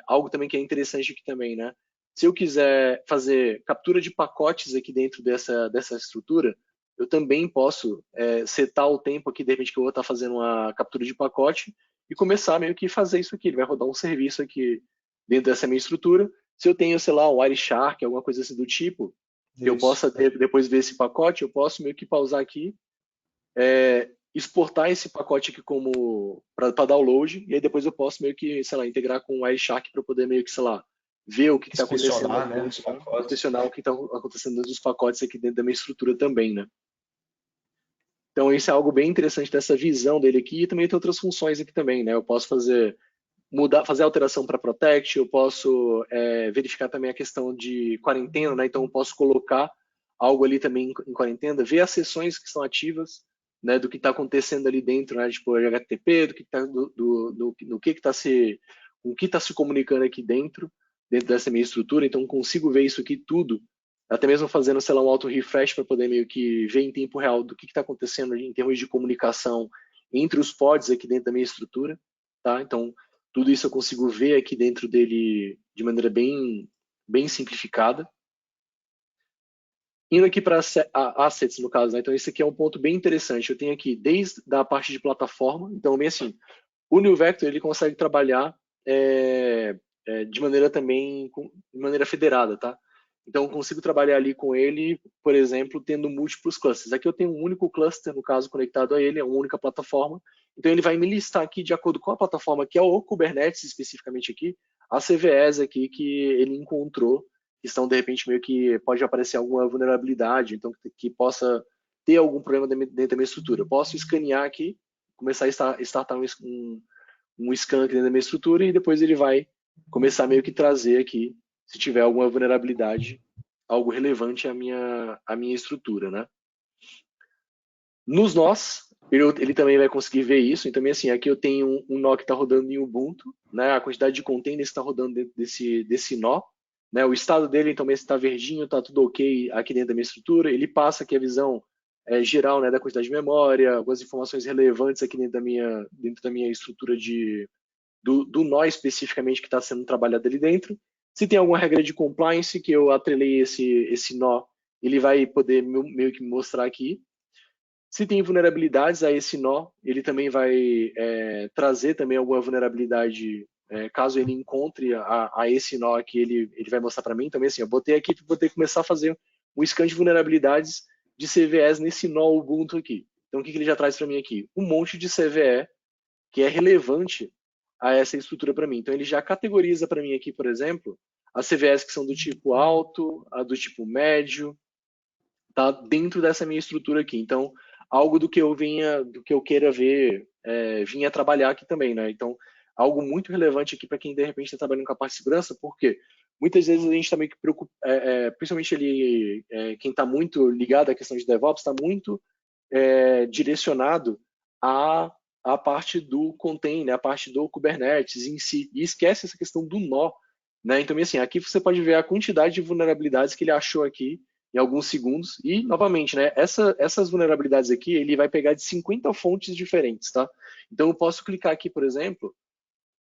algo também que é interessante aqui também, né? Se eu quiser fazer captura de pacotes aqui dentro dessa estrutura, eu também posso setar o tempo aqui, de repente, que eu vou estar fazendo uma captura de pacote e começar meio que fazer isso aqui. Ele vai rodar um serviço aqui dentro dessa minha estrutura. Se eu tenho, sei lá, um Wireshark, alguma coisa assim do tipo, que eu Isso. possa depois ver esse pacote, eu posso meio que pausar aqui, exportar esse pacote aqui como para download, e aí depois eu posso meio que, sei lá, integrar com o Wireshark para poder meio que, sei lá, ver o que está acontecendo Inspecionar, aqui né, os dentro, né? pacotes. Inspecionar o que está acontecendo dentro dos pacotes aqui dentro da minha estrutura também, né? Então, isso é algo bem interessante dessa visão dele aqui, e também tem outras funções aqui também, né? Eu posso fazer alteração para Protect, eu posso verificar também a questão de quarentena, né? Então, eu posso colocar algo ali também em quarentena, ver as sessões que estão ativas, né? Do que está acontecendo ali dentro, né? Tipo, HTTP, do que está do que está com o que está se comunicando aqui dentro dessa minha estrutura. Então, eu consigo ver isso aqui tudo, até mesmo fazendo, sei lá, um auto refresh para poder meio que ver em tempo real do que está acontecendo em termos de comunicação entre os pods aqui dentro da minha estrutura, tá? Então, tudo isso eu consigo ver aqui dentro dele de maneira bem simplificada. Indo aqui para assets, no caso, né? Então, esse aqui é um ponto bem interessante. Eu tenho aqui desde a parte de plataforma, então, bem assim, o New Vector ele consegue trabalhar de maneira também, de maneira federada, tá? Então, eu consigo trabalhar ali com ele, por exemplo, tendo múltiplos clusters. Aqui eu tenho um único cluster, no caso, conectado a ele, é uma única plataforma. Então, ele vai me listar aqui, de acordo com a plataforma, que é o Kubernetes, especificamente aqui, as CVEs aqui que ele encontrou, que estão, de repente, meio que pode aparecer alguma vulnerabilidade, então, que possa ter algum problema dentro da minha estrutura. Eu posso escanear aqui, começar a startar um scan aqui dentro da minha estrutura, e depois ele vai começar meio que trazer aqui, se tiver alguma vulnerabilidade, algo relevante à minha estrutura, né? Nos nós, ele também vai conseguir ver isso. Então, assim, aqui eu tenho um nó que está rodando em Ubuntu, né? A quantidade de containers que está rodando dentro desse nó, né? O estado dele também está verdinho, está tudo ok aqui dentro da minha estrutura. Ele passa aqui a visão geral, né, da quantidade de memória, algumas informações relevantes aqui dentro da minha estrutura do nó especificamente que está sendo trabalhado ali dentro. Se tem alguma regra de compliance que eu atrelei esse nó, ele vai poder meio que me mostrar aqui. Se tem vulnerabilidades a esse nó, ele também vai trazer também alguma vulnerabilidade, caso ele encontre a esse nó aqui, ele vai mostrar para mim também. Assim, eu botei aqui para poder começar a fazer um scan de vulnerabilidades de CVEs nesse nó Ubuntu aqui. Então, o que ele já traz para mim aqui? Um monte de CVE que é relevante a essa estrutura para mim. Então, ele já categoriza para mim aqui, por exemplo, as CVEs que são do tipo alto, a do tipo médio, tá dentro dessa minha estrutura aqui. Então, algo do que eu queira ver, vinha trabalhar aqui também, né? Então, algo muito relevante aqui para quem de repente está trabalhando com a parte de segurança, porque muitas vezes a gente está meio que preocupado, principalmente ele, quem está muito ligado à questão de DevOps, está muito direcionado à parte do container, à parte do Kubernetes em si, e esquece essa questão do nó, né? Então, assim, aqui você pode ver a quantidade de vulnerabilidades que ele achou aqui em alguns segundos. E, novamente, né, essas vulnerabilidades aqui, ele vai pegar de 50 fontes diferentes, tá? Então, eu posso clicar aqui, por exemplo...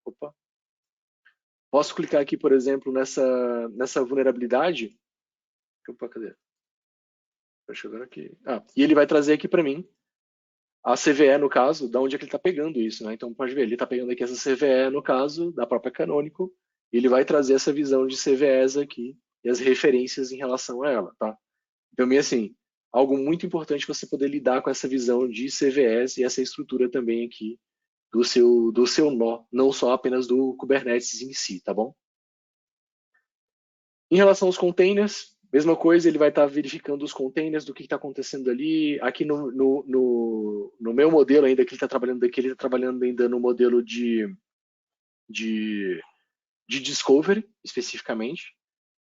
Opa! Posso clicar aqui, por exemplo, nessa vulnerabilidade... Opa, cadê? Deixa eu ver aqui. E ele vai trazer aqui para mim a CVE, no caso, da onde é que ele está pegando isso, né? Então, pode ver, ele está pegando aqui essa CVE, no caso, da própria Canonical, e ele vai trazer essa visão de CVEs aqui e as referências em relação a ela, tá? Então, assim, algo muito importante você poder lidar com essa visão de CVEs e essa estrutura também aqui do seu nó, não só apenas do Kubernetes em si, tá bom? Em relação aos containers, mesma coisa, ele vai estar verificando os containers do que está acontecendo ali. Aqui no meu modelo ainda que ele está trabalhando aqui, ele está trabalhando ainda no modelo de discovery, especificamente.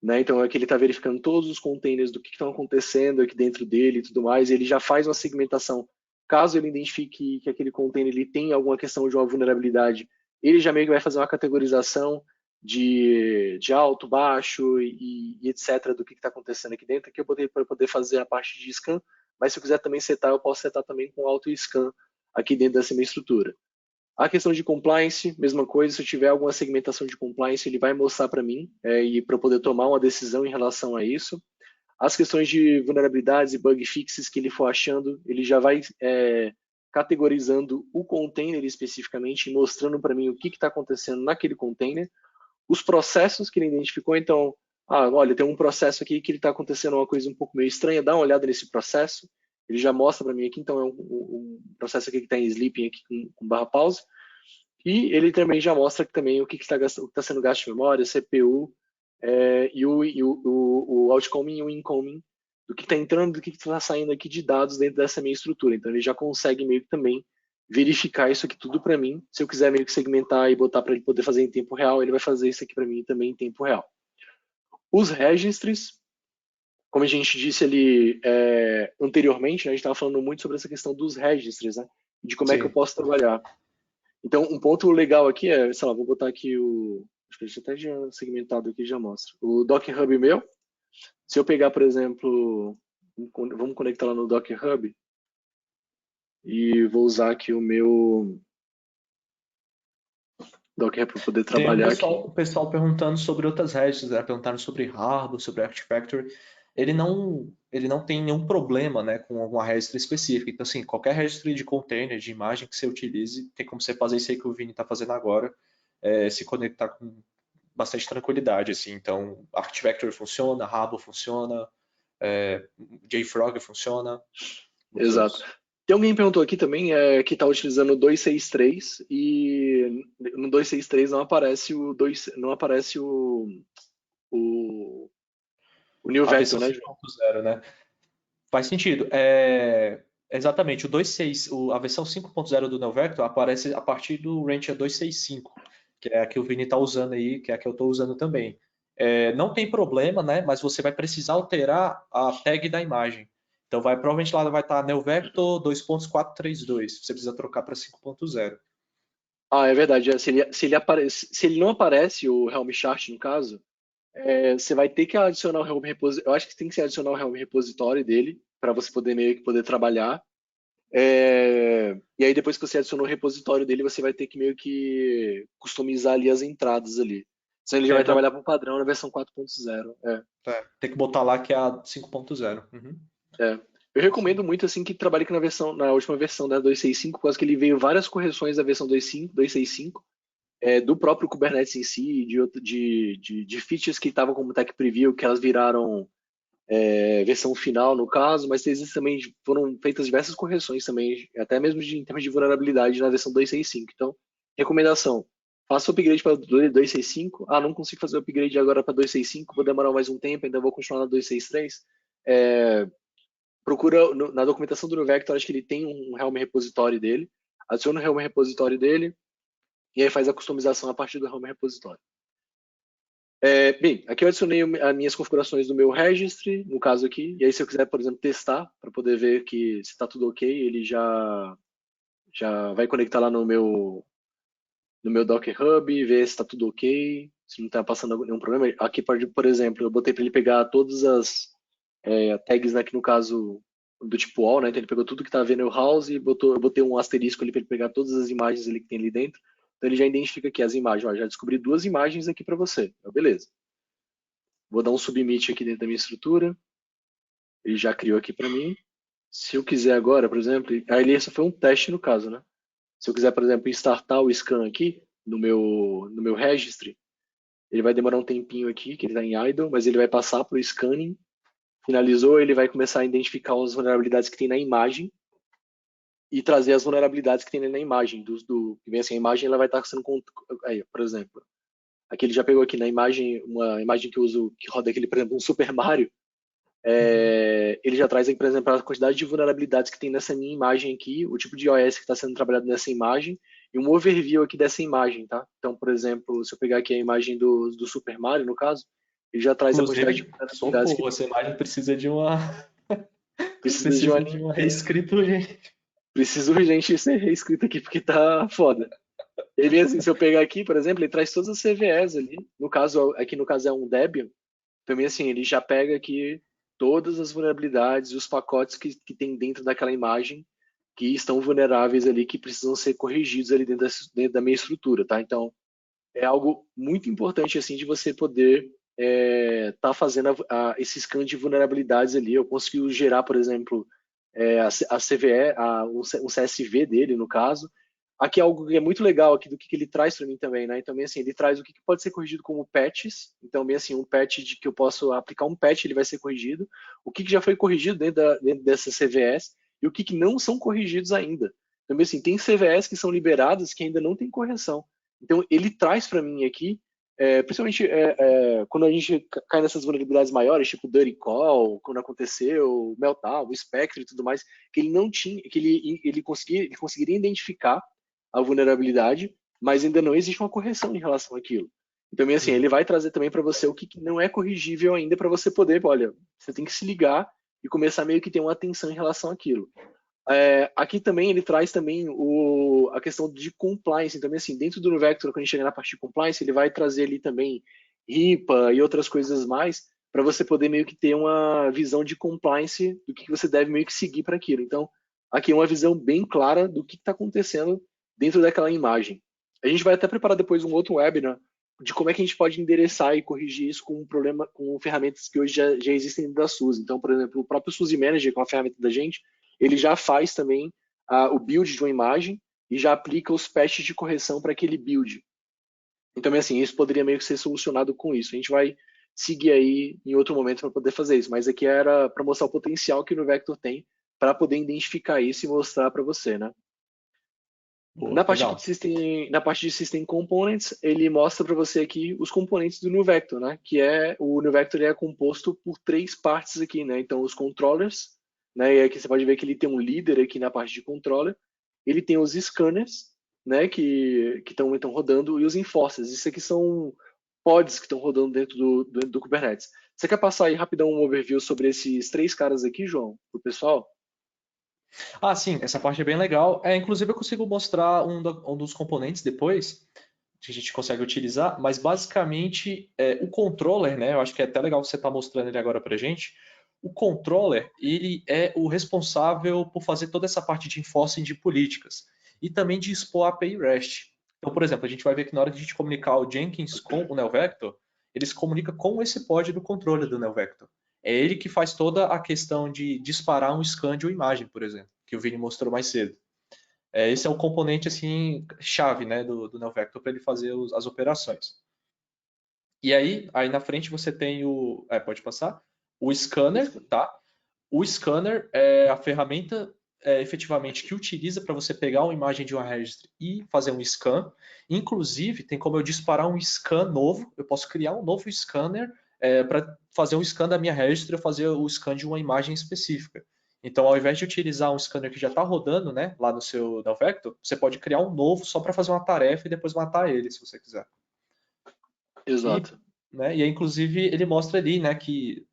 Né? Então, aqui ele está verificando todos os containers do que estão acontecendo aqui dentro dele e tudo mais. Ele já faz uma segmentação. Caso ele identifique que aquele container ele tem alguma questão de uma vulnerabilidade, ele já meio que vai fazer uma categorização de alto, baixo e etc. do que está acontecendo aqui dentro, aqui eu para poder fazer a parte de scan, mas se eu quiser também setar, eu posso setar também com auto scan aqui dentro dessa minha estrutura. A questão de compliance, mesma coisa, se eu tiver alguma segmentação de compliance, ele vai mostrar para mim e para poder tomar uma decisão em relação a isso. As questões de vulnerabilidades e bug fixes que ele for achando, ele já vai categorizando o container especificamente e mostrando para mim o que está acontecendo naquele container. Os processos que ele identificou, então, olha, tem um processo aqui que está acontecendo uma coisa um pouco meio estranha, dá uma olhada nesse processo. ele já mostra para mim aqui, então é um processo aqui que está em sleeping aqui com barra pause, e ele também já mostra que também o que está sendo gasto de memória, CPU, o outcoming e o incoming, do que está entrando, do que está saindo aqui de dados dentro dessa minha estrutura. Então ele já consegue meio que também verificar isso aqui tudo para mim. Se eu quiser meio que segmentar e botar para ele poder fazer em tempo real, ele vai fazer isso aqui para mim também em tempo real. Os registries, como a gente disse ali anteriormente, né, a gente estava falando muito sobre essa questão dos registries, né, de como é que eu posso trabalhar. Então, um ponto legal aqui é, sei lá, vou botar aqui acho que a gente até já segmentado aqui já mostra. O Docker Hub meu, se eu pegar, por exemplo, vamos conectar lá no Docker Hub e vou usar aqui o meu Docker para poder trabalhar aqui. O pessoal perguntando sobre outras registries, né? Perguntaram sobre Harbor, sobre Artifactory. Ele não tem nenhum problema, né, com alguma registry específica. Então, assim, qualquer registry de container, de imagem que você utilize, tem como você fazer isso aí que o Vini está fazendo agora, se conectar com bastante tranquilidade, assim. Então, Artifactory funciona, Harbor funciona, JFrog funciona. Exato. Tem alguém que perguntou aqui também que está utilizando o 263 e no 263 não aparece o New Vector, né? 5.0, né? Faz sentido. Exatamente, a versão 5.0 do NeoVector aparece a partir do Rancher 265, que é a que o Vini está usando aí, que é a que eu estou usando também. Não tem problema, né? Mas você vai precisar alterar a tag da imagem. Então, provavelmente lá vai estar NeoVector 2.432. Você precisa trocar para 5.0. Ah, é verdade. Se ele não aparece, o Helm chart, no caso, você vai ter que adicionar o Helm repositório. Eu acho que tem que se adicionar o Helm repositório dele, para você poder meio que poder trabalhar. E aí, depois que você adicionou o repositório dele, você vai ter que meio que customizar ali as entradas ali. Senão ele já vai trabalhar para padrão na versão 4.0. Tem que botar lá que é a 5.0. Uhum. Eu recomendo muito assim que trabalhe na última versão da 265, por causa que ele veio várias correções da versão 265, do próprio Kubernetes em si, de features que estavam como tech preview, que elas viraram versão final no caso, mas existem também, foram feitas diversas correções também, até mesmo em termos de vulnerabilidade na versão 265. Então, recomendação, faça o upgrade para 265. Não consigo fazer o upgrade agora para 265, vou demorar mais um tempo, ainda vou continuar na 263. Procura na documentação do NeoVector, acho que ele tem um Helm repositório dele, adiciona o Helm repositório dele, e aí faz a customização a partir do Helm repositório. Bem, aqui eu adicionei as minhas configurações do meu registry, no caso aqui, e aí se eu quiser, por exemplo, testar, para poder ver que se está tudo ok, ele já vai conectar lá no meu Docker Hub, ver se está tudo ok, se não está passando nenhum problema. Aqui, por exemplo, eu botei para ele pegar todas as tags, né, que no caso do tipo all, né, então ele pegou tudo que está vendo o house e eu botei um asterisco ali para ele pegar todas as imagens ali que tem ali dentro. Então ele já identifica aqui as imagens. Já descobri 2 imagens aqui para você. Então, beleza. Vou dar um submit aqui dentro da minha estrutura. Ele já criou aqui para mim. Se eu quiser agora, por exemplo, aí esse foi um teste no caso, né? Se eu quiser, por exemplo, startar o scan aqui no meu registry, ele vai demorar um tempinho aqui, que ele está em idle, mas ele vai passar para o scanning. Finalizou, ele vai começar a identificar as vulnerabilidades que tem na imagem e trazer as vulnerabilidades que tem na imagem. Que vem assim, a imagem ela vai estar sendo... Aí, por exemplo, aqui ele já pegou aqui na imagem, uma imagem que eu uso, que roda aquele, por exemplo, um Super Mario. Ele já traz aqui, por exemplo, a quantidade de vulnerabilidades que tem nessa minha imagem aqui, o tipo de OS que está sendo trabalhado nessa imagem e um overview aqui dessa imagem, tá? Então, por exemplo, se eu pegar aqui a imagem do Super Mario, no caso, ele já traz Inclusive, a quantidade de vulnerabilidades que essa imagem precisa de uma precisa de uma reescrita urgente. Precisa urgente ser reescrito aqui porque tá foda. Ele assim, se eu pegar aqui, por exemplo, ele traz todas as CVEs ali. Aqui no caso é um Debian. Também assim, ele já pega aqui todas as vulnerabilidades e os pacotes que tem dentro daquela imagem que estão vulneráveis ali, que precisam ser corrigidos ali dentro da minha estrutura, tá? Então, é algo muito importante assim de você poder tá fazendo esse scan de vulnerabilidades ali. Eu consigo gerar, por exemplo, a CVE, um CSV dele, no caso, aqui é algo que é muito legal aqui do que ele traz para mim também, né? Então, bem assim, ele traz o que pode ser corrigido como patches. Então, bem assim, um patch de que eu posso aplicar um patch, ele vai ser corrigido. O que já foi corrigido dentro dessa CVS e o que não são corrigidos ainda. Então, bem assim, tem CVS que são liberadas que ainda não tem correção. Então, ele traz para mim aqui, principalmente quando a gente cai nessas vulnerabilidades maiores, tipo Dirty Call, quando aconteceu, o Meltdown, o Spectre e tudo mais, que ele não tinha, que ele conseguiria identificar a vulnerabilidade, mas ainda não existe uma correção em relação àquilo. Então, assim, ele vai trazer também para você o que não é corrigível ainda para você poder, olha, você tem que se ligar e começar meio que ter uma atenção em relação àquilo. Aqui também ele traz também a questão de compliance. Então, assim, dentro do Vector, quando a gente chega na parte de compliance, ele vai trazer ali também RIPA e outras coisas mais para você poder meio que ter uma visão de compliance do que você deve meio que seguir para aquilo. Então, aqui é uma visão bem clara do que está acontecendo dentro daquela imagem. A gente vai até preparar depois um outro webinar de como é que a gente pode endereçar e corrigir isso com um problema, com ferramentas que hoje já existem dentro da SUSE. Então, por exemplo, o próprio SUSE Manager, com a ferramenta da gente, ele já faz também o build de uma imagem e já aplica os patches de correção para aquele build. Então, assim, isso poderia meio que ser solucionado com isso. A gente vai seguir aí em outro momento para poder fazer isso, mas aqui era para mostrar o potencial que o Vector tem para poder identificar isso e mostrar para você, né? Na parte, na parte de System Components, ele mostra para você aqui os componentes do New Vector, né? O New Vector é composto por 3 partes aqui, né? Então, os controllers, né? E aqui você pode ver que ele tem um líder aqui na parte de controller. Ele tem os scanners, né? Que estão então rodando, e os enforcers. Isso aqui são pods que estão rodando dentro do Kubernetes. Você quer passar aí rapidão um overview sobre esses 3 caras aqui, João, para o pessoal? Ah, sim, essa parte é bem legal. Inclusive, eu consigo mostrar um dos componentes depois, que a gente consegue utilizar, mas basicamente o controller, né? Eu acho que é até legal você estar mostrando ele agora para gente. O controller, ele é o responsável por fazer toda essa parte de enforcing de políticas e também de expor a API REST. Então, por exemplo, a gente vai ver que na hora de a gente comunicar o Jenkins com o NeoVector, ele se comunica com esse pod do controller do NeoVector. É ele que faz toda a questão de disparar um scan de uma imagem, por exemplo, que o Vini mostrou mais cedo. Esse é o componente assim chave, né, do NeoVector para ele fazer as operações. E aí na frente você tem pode passar, o scanner, tá? O scanner é a ferramenta efetivamente que utiliza para você pegar uma imagem de uma registry e fazer um scan. Inclusive, tem como eu disparar um scan novo, eu posso criar um novo scanner para fazer um scan da minha registry ou fazer o scan de uma imagem específica. Então, ao invés de utilizar um scanner que já está rodando, né, lá no seu Vector, você pode criar um novo só para fazer uma tarefa e depois matar ele, se você quiser. Exato. E aí, inclusive, ele mostra ali, né, que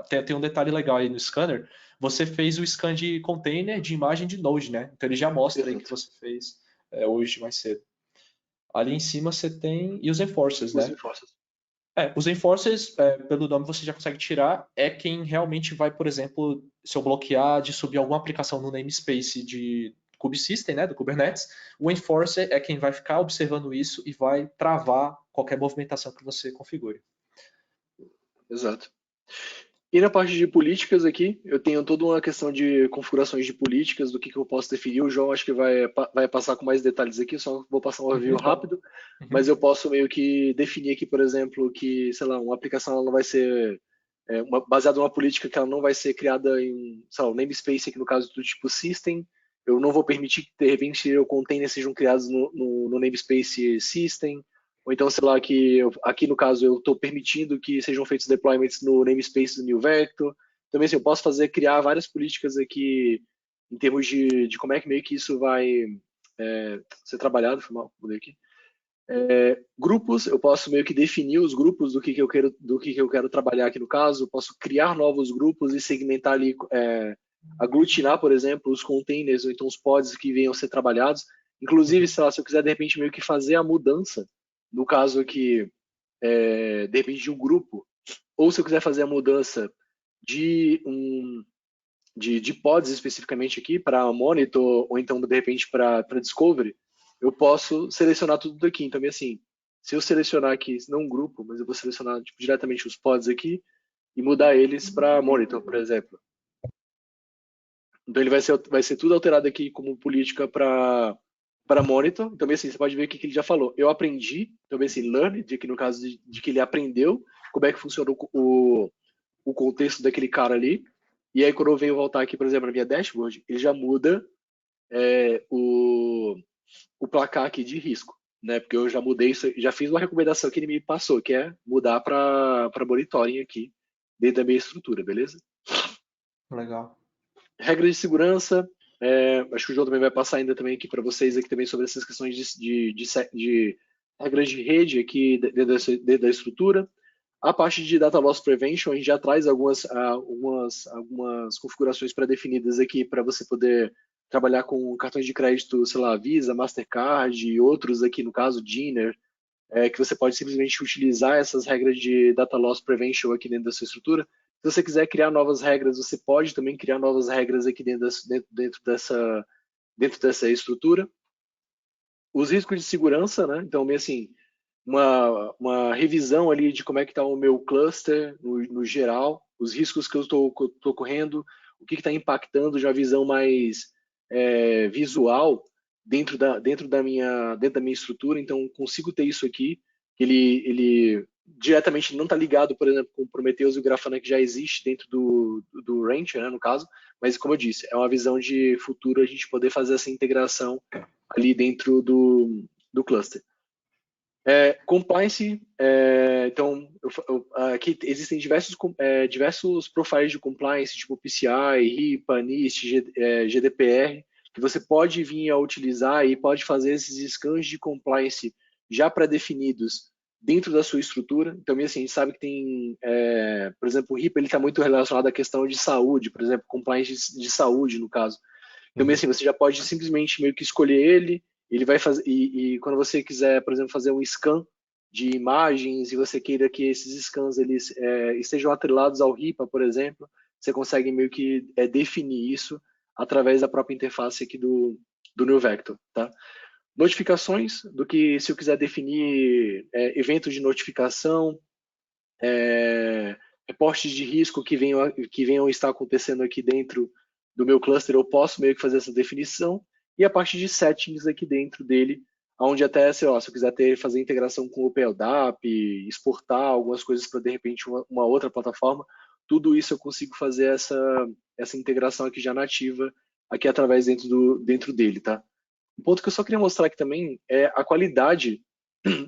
tem um detalhe legal aí no scanner, você fez o scan de container de imagem de Node, né? Então ele já mostra aí que Exato. você fez hoje mais cedo. Ali em cima você tem e os enforcers, Os né? enforcers. Os enforcers, pelo nome você já consegue tirar, é quem realmente vai, por exemplo, se eu bloquear de subir alguma aplicação no namespace de kubesystem, né, do Kubernetes, o enforcer é quem vai ficar observando isso e vai travar qualquer movimentação que você configure. Exato. E na parte de políticas aqui, eu tenho toda uma questão de configurações de políticas, do que eu posso definir. O João acho que vai passar com mais detalhes aqui, só vou passar um review rápido, mas eu posso meio que definir aqui, por exemplo, que, sei lá, uma aplicação ela não vai ser baseada numa política que ela não vai ser criada em, sei lá, um namespace aqui no caso do tipo system. Eu não vou permitir que, de repente, o containers sejam criados no namespace system. Ou então, sei lá, que aqui no caso eu estou permitindo que sejam feitos deployments no namespace do New Vector. Também, assim, eu posso criar várias políticas aqui em termos de como é que meio que isso vai ser trabalhado. Foi mal, mudei aqui. Grupos, eu posso meio que definir os grupos do que eu quero trabalhar aqui no caso. Eu posso criar novos grupos e segmentar ali, aglutinar, por exemplo, os containers ou então os pods que venham a ser trabalhados. Inclusive, sei lá, se eu quiser de repente meio que fazer a mudança, no caso aqui, de repente de um grupo, ou se eu quiser fazer a mudança de de pods especificamente aqui para monitor ou então de repente para discovery, eu posso selecionar tudo daqui. Então, assim, se eu selecionar aqui, não um grupo, mas eu vou selecionar tipo, diretamente os pods aqui e mudar eles para monitor, por exemplo. Então ele vai ser tudo alterado aqui como política para para monitor. Então, assim, você pode ver o que ele já falou. Eu aprendi, então, assim, learn, de que no caso de que ele aprendeu como é que funciona o contexto daquele cara ali. E aí, quando eu venho voltar aqui, por exemplo, na minha dashboard, ele já muda o placar aqui de risco, né? Porque eu já mudei isso, já fiz uma recomendação que ele me passou, que é mudar para monitoring aqui dentro da minha estrutura, beleza? Legal. Regras de segurança, acho que o João também vai passar ainda também aqui para vocês aqui também sobre essas questões de regras de rede aqui dentro da estrutura. A parte de Data Loss Prevention, a gente já traz algumas configurações pré-definidas aqui para você poder trabalhar com cartões de crédito, sei lá, Visa, Mastercard e outros aqui, no caso, Dinner, que você pode simplesmente utilizar essas regras de Data Loss Prevention aqui dentro da sua estrutura. Se você quiser criar novas regras, você pode também criar novas regras aqui dentro dessa estrutura. Os riscos de segurança, né? Então, assim, uma revisão ali de como é que está o meu cluster no geral, os riscos que eu estou correndo, o que está impactando de uma visão mais visual dentro da minha estrutura. Então, consigo ter isso aqui, que ele diretamente não está ligado, por exemplo, com o Prometheus e o Grafana que já existe dentro do Rancher, né, no caso, mas como eu disse, é uma visão de futuro a gente poder fazer essa integração ali dentro do cluster. Compliance, então, aqui existem diversos profiles de compliance, tipo PCI, RIPA, NIST, GDPR, que você pode vir a utilizar e pode fazer esses scans de compliance já pré-definidos dentro da sua estrutura. Então, assim, a gente sabe que tem, por exemplo, o RIPA está muito relacionado à questão de saúde, por exemplo, compliance de saúde, no caso. Então, assim, você já pode simplesmente meio que escolher ele vai fazer, e quando você quiser, por exemplo, fazer um scan de imagens e você queira que esses scans eles estejam atrelados ao RIPA, por exemplo, você consegue meio que definir isso através da própria interface aqui do NewVector, tá? Notificações, do que se eu quiser definir eventos de notificação, reportes de risco que venham estar acontecendo aqui dentro do meu cluster, eu posso meio que fazer essa definição, e a parte de settings aqui dentro dele, onde até, sei lá, se eu quiser fazer integração com o OpenLDAP, exportar algumas coisas para, de repente, uma outra plataforma, tudo isso eu consigo fazer essa integração aqui já nativa, aqui através dentro dele, tá? Um ponto que eu só queria mostrar aqui também é a qualidade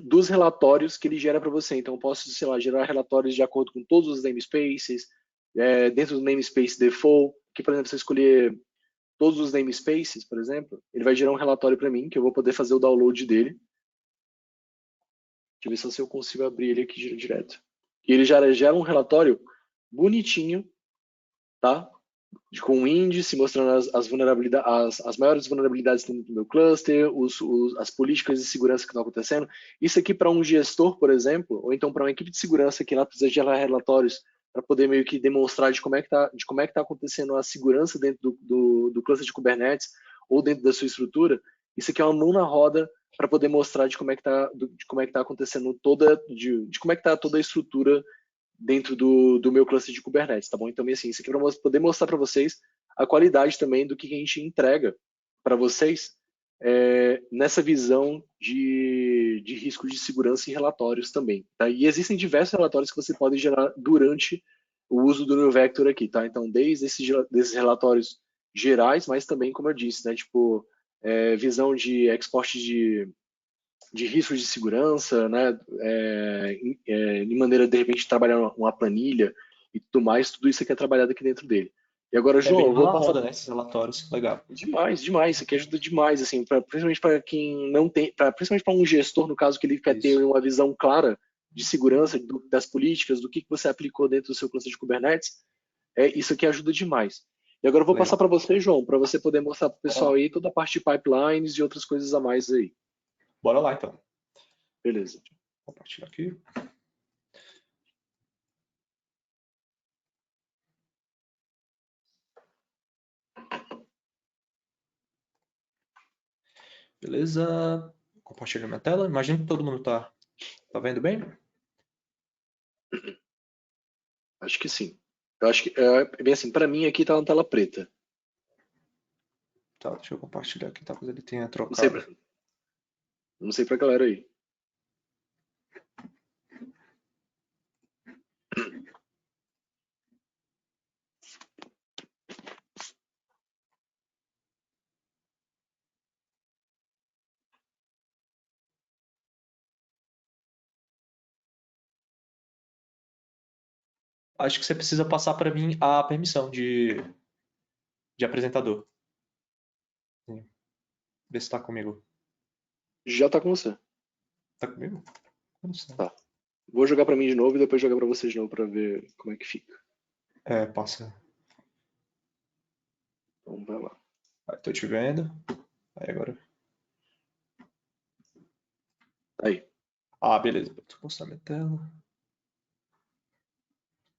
dos relatórios que ele gera para você. Então, eu posso, sei lá, gerar relatórios de acordo com todos os namespaces, dentro do namespace default, que, por exemplo, se eu escolher todos os namespaces, por exemplo, ele vai gerar um relatório para mim, que eu vou poder fazer o download dele. Deixa eu ver se eu consigo abrir ele aqui direto. E ele já gera um relatório bonitinho, tá? Com um índice mostrando as maiores vulnerabilidades dentro do meu cluster, as políticas de segurança que estão acontecendo. Isso aqui para um gestor, por exemplo, ou então para uma equipe de segurança que lá precisa gerar relatórios para poder meio que demonstrar de como é que está acontecendo a segurança dentro do cluster de Kubernetes ou dentro da sua estrutura. Isso aqui é uma mão na roda para poder mostrar de como é que está acontecendo de como é que está toda a estrutura dentro do meu cluster de Kubernetes, tá bom? Então, assim, isso aqui é para poder mostrar para vocês a qualidade também do que a gente entrega para vocês nessa visão de risco de segurança em relatórios também, tá? E existem diversos relatórios que você pode gerar durante o uso do NewVector aqui, tá? Então, desde desses relatórios gerais, mas também, como eu disse, né, tipo, visão de export de riscos de segurança, né, de maneira de repente de trabalhar uma planilha e tudo mais, tudo isso aqui é trabalhado aqui dentro dele. E agora, É João, bem eu mão vou na passar roda, né? Esses relatórios. Legal. demais, demais, isso aqui ajuda demais, assim, principalmente para quem não tem, principalmente para um gestor, no caso, que ele quer ter Isso. uma visão clara de segurança das políticas, do que você aplicou dentro do seu cluster de Kubernetes, isso aqui ajuda demais. E agora eu vou passar Legal. para você, João, para você poder mostrar para o Bora pessoal lá. aí toda a parte de pipelines e outras coisas a mais aí. Bora lá, então. Beleza. Vou compartilhar aqui. Beleza. Compartilhar minha tela. Imagino que todo mundo tá vendo bem. Acho que sim. Eu acho que, bem assim, para mim aqui tá na tela preta. Tá, deixa eu compartilhar aqui, talvez ele tenha Não sei, trocado. Não sei pra galera aí. Acho que você precisa passar para mim a permissão de apresentador. Sim. Vê se tá comigo. Já tá com você. Tá comigo? Não sei. Tá. Vou jogar pra mim de novo e depois jogar pra vocês de novo pra ver como é que fica. É, passa. Então vai lá. Aí, tô te vendo. Aí agora. Aí. Ah, beleza. Tô postando minha tela.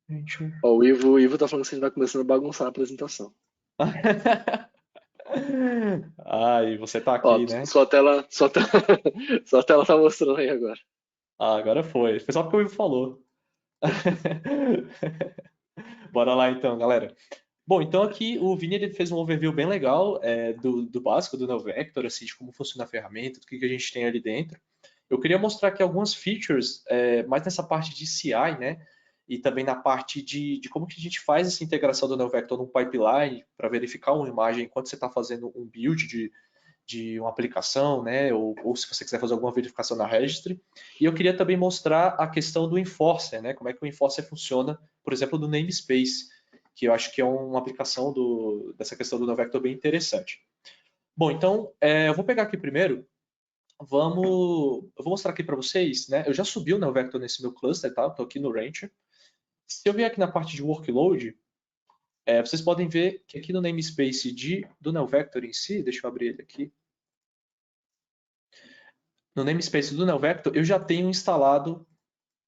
Gente. Ó, o Ivo tá falando que você tá começando a bagunçar a apresentação. Ai, você tá Ó, aqui, né? sua tela tá mostrando aí agora. Ah, agora foi. Foi só porque o Ivo falou. Bora lá então, galera. Bom, então aqui o Vini ele fez um overview bem legal do básico do NeoVector, assim, de como funciona a ferramenta, do que a gente tem ali dentro. Eu queria mostrar aqui algumas features, mais nessa parte de CI, né? E também na parte de como que a gente faz essa integração do NeoVector num pipeline para verificar uma imagem enquanto você está fazendo um build de uma aplicação, né? Ou se você quiser fazer alguma verificação na registry. E eu queria também mostrar a questão do enforcer, né? Como é que o enforcer funciona, por exemplo, do namespace, que eu acho que é uma aplicação dessa questão do NoVector bem interessante. Bom, então, eu vou pegar aqui primeiro, eu vou mostrar aqui para vocês, né? Eu já subi o NoVector nesse meu cluster, tá? Estou aqui no Rancher. Se eu vier aqui na parte de workload, vocês podem ver que aqui no namespace do NeoVector em si, deixa eu abrir ele aqui, no namespace do NeoVector, eu já tenho instalado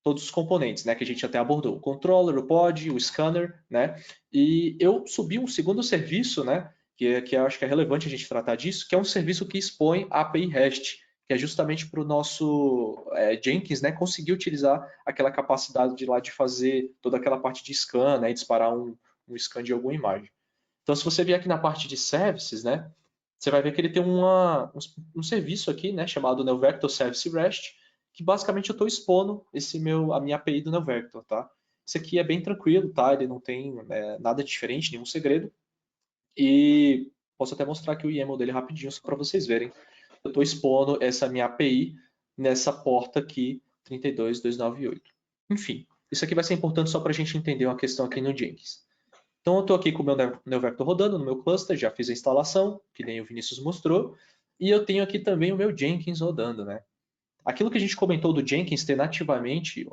todos os componentes, né, que a gente até abordou, o controller, o pod, o scanner, né, e eu subi um segundo serviço, né, que eu acho que é relevante a gente tratar disso, que é um serviço que expõe a API REST, que é justamente para o nosso Jenkins, né, conseguir utilizar aquela capacidade de lá de fazer toda aquela parte de scan, né, e disparar um scan de alguma imagem. Então, se você vier aqui na parte de services, né, você vai ver que ele tem um serviço aqui, né, chamado NeoVector Service REST, que basicamente eu estou expondo a minha API do NeoVector, tá? Isso aqui é bem tranquilo, tá? Ele não tem nada diferente, nenhum segredo. E posso até mostrar aqui o YAML dele rapidinho, só para vocês verem. Eu estou expondo essa minha API nessa porta aqui, 32298. Enfim, isso aqui vai ser importante só para a gente entender uma questão aqui no Jenkins. Então eu estou aqui com o meu NeoVector rodando no meu cluster, já fiz a instalação, que nem o Vinícius mostrou, e eu tenho aqui também o meu Jenkins rodando, né? Aquilo que a gente comentou do Jenkins ter nativamente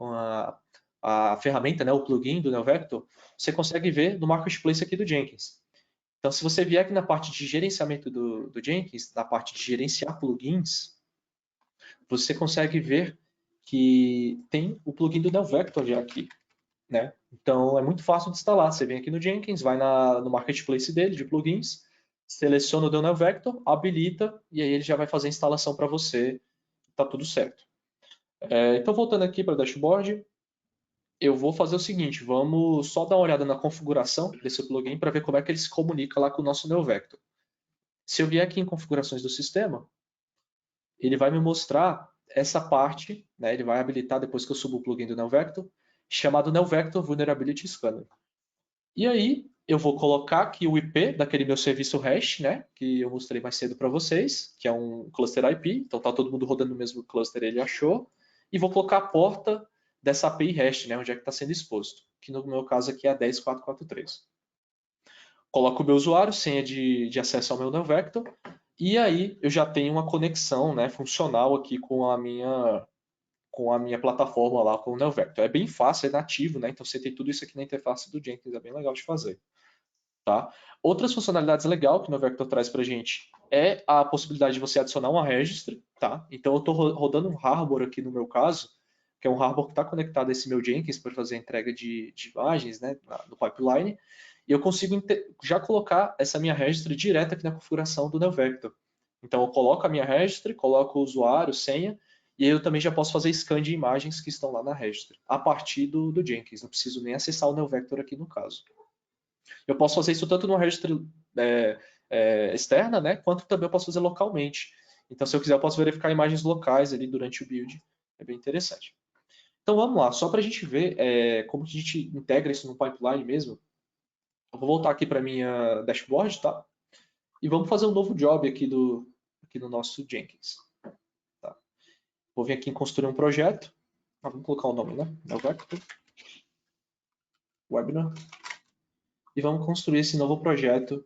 a ferramenta, né, o plugin do NeoVector, você consegue ver no marketplace aqui do Jenkins. Então, se você vier aqui na parte de gerenciamento do Jenkins, na parte de gerenciar plugins, você consegue ver que tem o plugin do NeoVector já aqui, né? Então, é muito fácil de instalar. Você vem aqui no Jenkins, vai no marketplace dele de plugins, seleciona o NeoVector, habilita, e aí ele já vai fazer a instalação para você. Tá tudo certo. Então, voltando aqui para o dashboard, eu vou fazer o seguinte, vamos só dar uma olhada na configuração desse plugin para ver como é que ele se comunica lá com o nosso NeoVector. Se eu vier aqui em configurações do sistema, ele vai me mostrar essa parte, né, ele vai habilitar depois que eu subo o plugin do NeoVector, chamado NeoVector Vulnerability Scanner. E aí, eu vou colocar aqui o IP daquele meu serviço REST, né, que eu mostrei mais cedo para vocês, que é um cluster IP, então tá todo mundo rodando no mesmo cluster, ele achou, e vou colocar a porta dessa API REST, né, onde é que está sendo exposto, que no meu caso aqui é a 10443. Coloco o meu usuário, senha de acesso ao meu NeoVector, e aí eu já tenho uma conexão, né, funcional aqui com a minha plataforma lá, com o NeoVector. É bem fácil, é nativo, né? Então você tem tudo isso aqui na interface do Jenkins, é bem legal de fazer. Tá? Outras funcionalidades legais que o NeoVector traz para a gente é a possibilidade de você adicionar uma registry. Tá? Então eu estou rodando um Harbor aqui no meu caso, que é um Harbor que está conectado a esse meu Jenkins para fazer a entrega de imagens, né, no pipeline, e eu consigo já colocar essa minha registry direto aqui na configuração do NeoVector. Então eu coloco a minha registry, coloco o usuário, senha, e aí eu também já posso fazer scan de imagens que estão lá na registry, a partir do Jenkins. Não preciso nem acessar o NeoVector aqui no caso. Eu posso fazer isso tanto numa registry externa, né, quanto também eu posso fazer localmente. Então, se eu quiser, eu posso verificar imagens locais ali durante o build. É bem interessante. Então, vamos lá. Só para a gente ver como que a gente integra isso no pipeline mesmo. Eu vou voltar aqui para minha dashboard, tá? E vamos fazer um novo job aqui no nosso Jenkins. Tá? Vou vir aqui em construir um projeto. Vamos colocar o nome, né? Nelvector. Webinar. E vamos construir esse novo projeto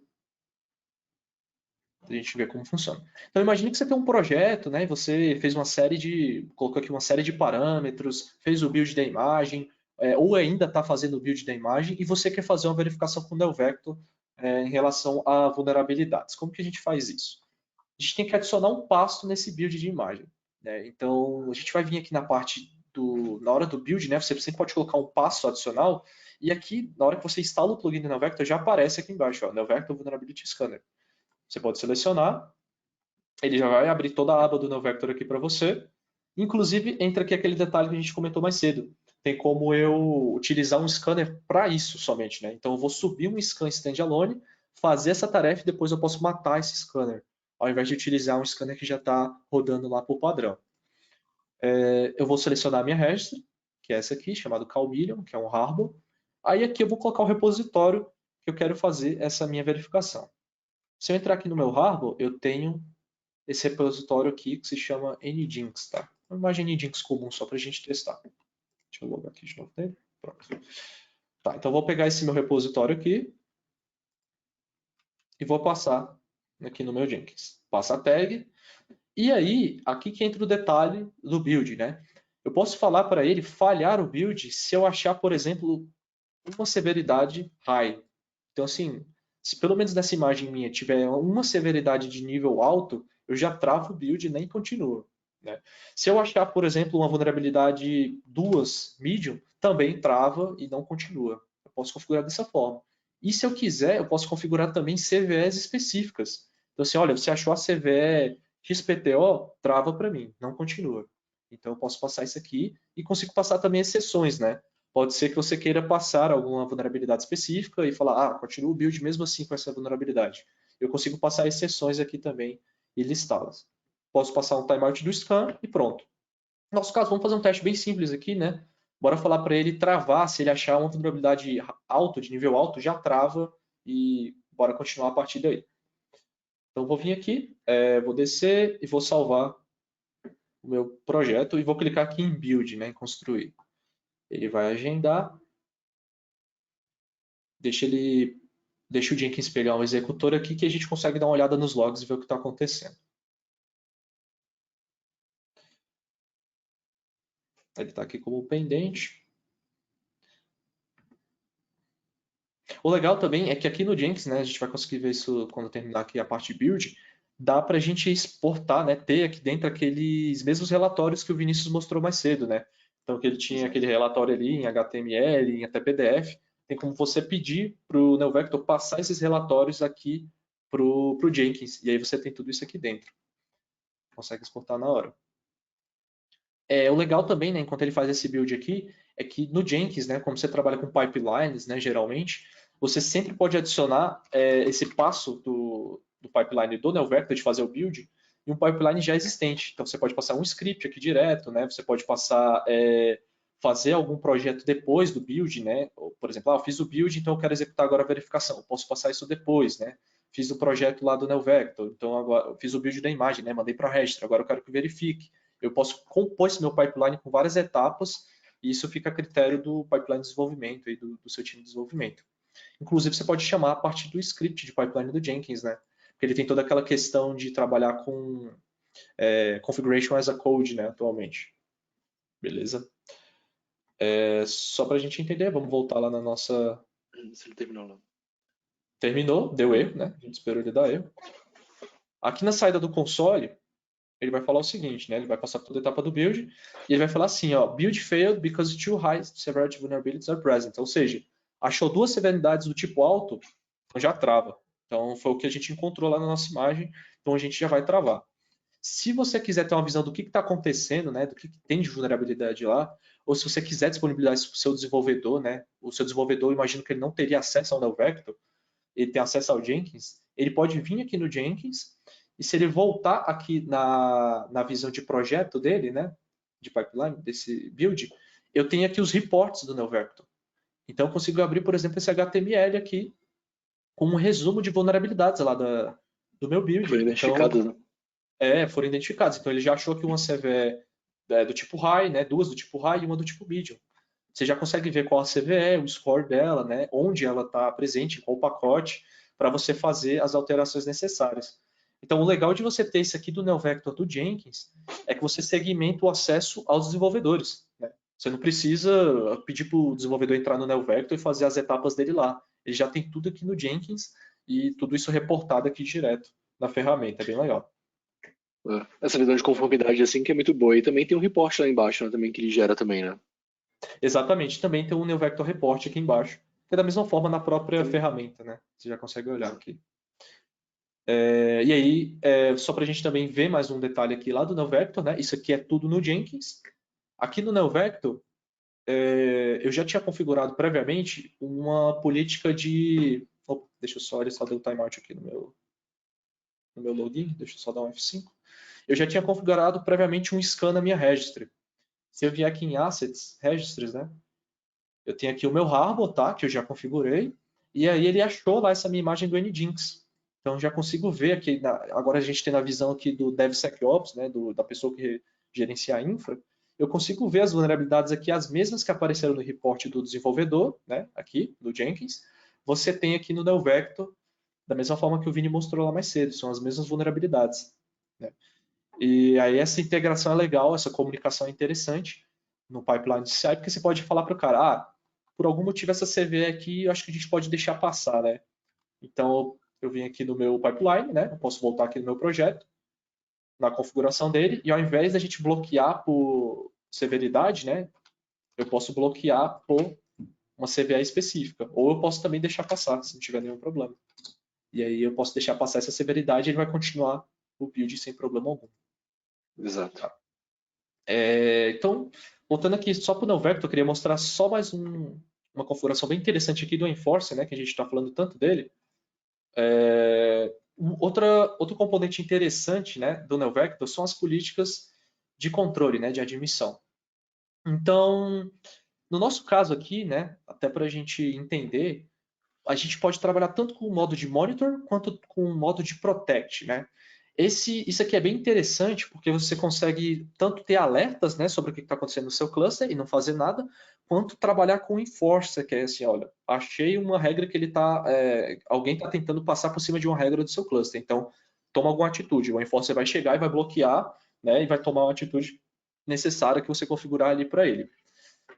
para a gente ver como funciona. Então imagine que você tem um projeto, né? E você fez colocou aqui uma série de parâmetros, fez o build da imagem, ou ainda está fazendo o build da imagem e você quer fazer uma verificação com o NeoVector em relação a vulnerabilidades. Como que a gente faz isso? A gente tem que adicionar um passo nesse build de imagem, né? Então a gente vai vir aqui na parte na hora do build, né? Você sempre pode colocar um passo adicional e aqui na hora que você instala o plugin do NeoVector já aparece aqui embaixo, ó, NeoVector Vulnerability Scanner. Você pode selecionar, ele já vai abrir toda a aba do NeoVector aqui para você. Inclusive, entra aqui aquele detalhe que a gente comentou mais cedo. Tem como eu utilizar um scanner para isso somente, né? Então, eu vou subir um scan standalone, fazer essa tarefa e depois eu posso matar esse scanner, ao invés de utilizar um scanner que já está rodando lá por padrão. Eu vou selecionar a minha registry, que é essa aqui, chamado Calmillion, que é um Harbor. Aí aqui eu vou colocar o repositório que eu quero fazer essa minha verificação. Se eu entrar aqui no meu Harbor, eu tenho esse repositório aqui que se chama Nginx, tá? Uma imagem Nginx comum só para a gente testar. Deixa eu logar aqui de novo dele. Pronto. Tá, então eu vou pegar esse meu repositório aqui e vou passar aqui no meu Jenkins. Passa a tag. E aí, aqui que entra o detalhe do build, né? Eu posso falar para ele falhar o build se eu achar, por exemplo, uma severidade high. Então, assim, se pelo menos nessa imagem minha tiver uma severidade de nível alto, eu já travo o build e nem continuo. Né? Se eu achar, por exemplo, uma vulnerabilidade 2 medium, também trava e não continua. Eu posso configurar dessa forma. E se eu quiser, eu posso configurar também CVEs específicas. Então, assim, olha, você achou a CVE XPTO, trava para mim, não continua. Então, eu posso passar isso aqui e consigo passar também exceções, né? Pode ser que você queira passar alguma vulnerabilidade específica e falar, continua o build mesmo assim com essa vulnerabilidade. Eu consigo passar exceções aqui também e listá-las. Posso passar um timeout do scan e pronto. No nosso caso, vamos fazer um teste bem simples aqui, né? Bora falar para ele travar, se ele achar uma vulnerabilidade alta, de nível alto, já trava e bora continuar a partir daí. Então, vou vir aqui, vou descer e vou salvar o meu projeto e vou clicar aqui em Build, né, em construir. Ele vai agendar, deixa o Jenkins pegar um executor aqui que a gente consegue dar uma olhada nos logs e ver o que está acontecendo. Ele está aqui como pendente. O legal também é que aqui no Jenkins, né, a gente vai conseguir ver isso quando terminar aqui a parte build, dá para a gente exportar, né, ter aqui dentro aqueles mesmos relatórios que o Vinícius mostrou mais cedo, né? Então, que ele tinha aquele relatório ali em HTML, em até PDF, tem como você pedir para o NeoVector passar esses relatórios aqui para o Jenkins, e aí você tem tudo isso aqui dentro. Consegue exportar na hora. O legal também, né, enquanto ele faz esse build aqui, é que no Jenkins, né, como você trabalha com pipelines, né, geralmente, você sempre pode adicionar esse passo do pipeline do NeoVector de fazer o build em um pipeline já existente. Então você pode passar um script aqui direto, né, você pode passar fazer algum projeto depois do build, né? Ou, por exemplo, eu fiz o build, então eu quero executar agora a verificação. Eu posso passar isso depois, né? Fiz o projeto lá do NeoVector, então agora eu fiz o build da imagem, né? Mandei para a registry, agora eu quero que verifique. Eu posso compor esse meu pipeline com várias etapas e isso fica a critério do pipeline de desenvolvimento e do seu time de desenvolvimento. Inclusive, você pode chamar a partir do script de pipeline do Jenkins, né? Porque ele tem toda aquela questão de trabalhar com configuration as a code, né, atualmente. Beleza? Só para a gente entender, vamos voltar lá na nossa... Se ele terminou lá. Terminou, deu erro, né? A gente esperou ele dar erro. Aqui na saída do console, ele vai falar o seguinte, né? Ele vai passar por toda a etapa do build e ele vai falar assim, ó, build failed because two high severity vulnerabilities are present. Ou seja, achou duas severidades do tipo alto, então já trava. Então foi o que a gente encontrou lá na nossa imagem, então a gente já vai travar. Se você quiser ter uma visão do que está acontecendo, né, do que tem de vulnerabilidade lá, ou se você quiser disponibilizar isso para o seu desenvolvedor, né, o seu desenvolvedor, eu imagino que ele não teria acesso ao NeoVector, ele tem acesso ao Jenkins, ele pode vir aqui no Jenkins E se ele voltar aqui na visão de projeto dele, né, de pipeline, desse build, eu tenho aqui os reports do NeoVector. Então, eu consigo abrir, por exemplo, esse HTML aqui com um resumo de vulnerabilidades lá do meu build. Foi identificado, né? Foram identificados. Então, ele já achou que uma CVE do tipo high, né, duas do tipo high e uma do tipo medium. Você já consegue ver qual a CVE, o score dela, né, onde ela está presente, qual pacote, para você fazer as alterações necessárias. Então, o legal de você ter isso aqui do NeoVector do Jenkins é que você segmenta o acesso aos desenvolvedores. Né? Você não precisa pedir para o desenvolvedor entrar no NeoVector e fazer as etapas dele lá. Ele já tem tudo aqui no Jenkins e tudo isso reportado aqui direto na ferramenta. É bem legal. Essa visão de conformidade assim que é muito boa. E também tem um report lá embaixo, né, também que ele gera também, né? Exatamente. Também tem o NeoVector Report aqui embaixo, que é da mesma forma na própria ferramenta, né? Você já consegue olhar aqui. E aí, só para a gente também ver mais um detalhe aqui lá do NeoVector, né? Isso aqui é tudo no Jenkins. Aqui no NeoVector, eu já tinha configurado previamente uma política de... deixa eu só, ele só deu timeout aqui no meu login, deixa eu só dar um F5. Eu já tinha configurado previamente um scan na minha registry. Se eu vier aqui em Assets, Registries, né? Eu tenho aqui o meu Harbor, tá? Que eu já configurei. E aí ele achou lá essa minha imagem do Nginx. Então já consigo ver aqui, agora a gente tem na visão aqui do DevSecOps, né? Da pessoa que gerencia a infra. Eu consigo ver as vulnerabilidades aqui, as mesmas que apareceram no report do desenvolvedor, né? Aqui, do Jenkins. Você tem aqui no NeoVector, da mesma forma que o Vini mostrou lá mais cedo. São as mesmas vulnerabilidades. Né? E aí essa integração é legal, essa comunicação é interessante no pipeline de CI, porque você pode falar para o cara, por algum motivo essa CV aqui, eu acho que a gente pode deixar passar, né? Então eu vim aqui no meu pipeline, né? Eu posso voltar aqui no meu projeto, na configuração dele, e ao invés da gente bloquear por severidade, né? Eu posso bloquear por uma CVE específica, ou eu posso também deixar passar, se não tiver nenhum problema. E aí eu posso deixar passar essa severidade e ele vai continuar o build sem problema algum. Exato. Então, voltando aqui só para o NeoVector, eu queria mostrar só mais uma configuração bem interessante aqui do Enforcer, né, que a gente está falando tanto dele. Outro componente interessante, né, do NeoVector são as políticas de controle, né, de admissão. Então, no nosso caso aqui, né, até para a gente entender, a gente pode trabalhar tanto com o modo de monitor quanto com o modo de protect, né? Isso aqui é bem interessante porque você consegue tanto ter alertas, né, sobre o que está acontecendo no seu cluster e não fazer nada, quanto trabalhar com o enforcer, que é assim, olha, achei uma regra que alguém está tentando passar por cima de uma regra do seu cluster, então toma alguma atitude. O enforcer vai chegar e vai bloquear, né, e vai tomar uma atitude necessária que você configurar ali para ele.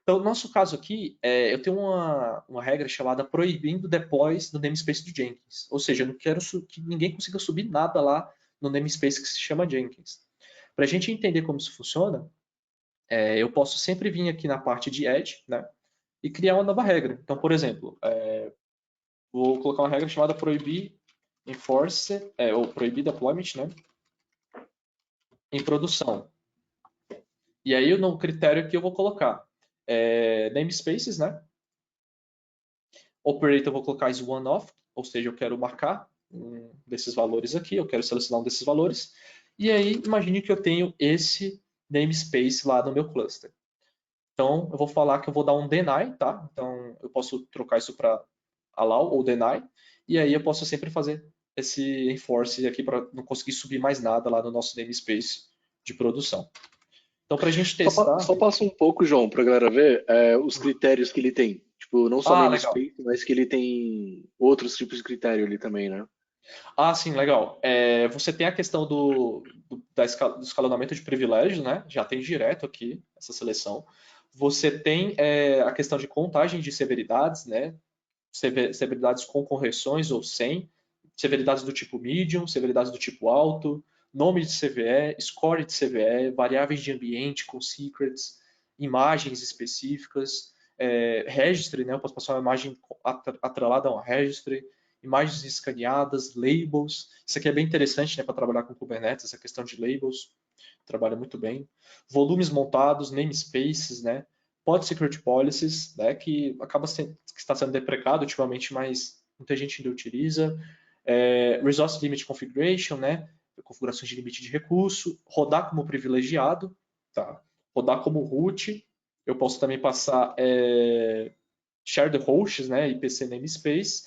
Então, no nosso caso aqui, eu tenho uma regra chamada proibindo deploys no namespace do Jenkins. Ou seja, eu não quero que ninguém consiga subir nada lá no namespace que se chama Jenkins. Para a gente entender como isso funciona, eu posso sempre vir aqui na parte de Edge, né, e criar uma nova regra. Então, por exemplo, vou colocar uma regra chamada proibir enforce, ou proibir deployment, né, em produção. E aí, no critério que eu vou colocar namespaces, né, operator eu vou colocar is one off, ou seja, eu quero marcar um desses valores aqui, eu quero selecionar um desses valores, e aí imagine que eu tenho esse namespace lá no meu cluster. Então, eu vou falar que eu vou dar um deny, tá? Então, eu posso trocar isso para allow ou deny, e aí eu posso sempre fazer esse enforce aqui para não conseguir subir mais nada lá no nosso namespace de produção. Então, para a gente testar... Só passa um pouco, João, para a galera ver os critérios que ele tem. Tipo, não só Legal. namespace, mas que ele tem outros tipos de critério ali também, né? Sim, legal. Você tem a questão do escalonamento de privilégios, né? Já tem direto aqui essa seleção. Você tem a questão de contagem de severidades, né? Severidades com correções ou sem, severidades do tipo medium, severidades do tipo alto, nome de CVE, score de CVE, variáveis de ambiente com secrets, imagens específicas, registry, né? Eu posso passar uma imagem atrelada a um registry, imagens escaneadas, labels. Isso aqui é bem interessante, né, para trabalhar com Kubernetes, essa questão de labels. Trabalha muito bem. Volumes montados, namespaces, né? Pod Security Policies, né, que que está sendo deprecado ultimamente, mas muita gente ainda utiliza. Resource Limit Configuration, né? configurações de limite de recurso, rodar como privilegiado, tá? Rodar como root. Eu posso também passar share the hosts, né? IPC namespace,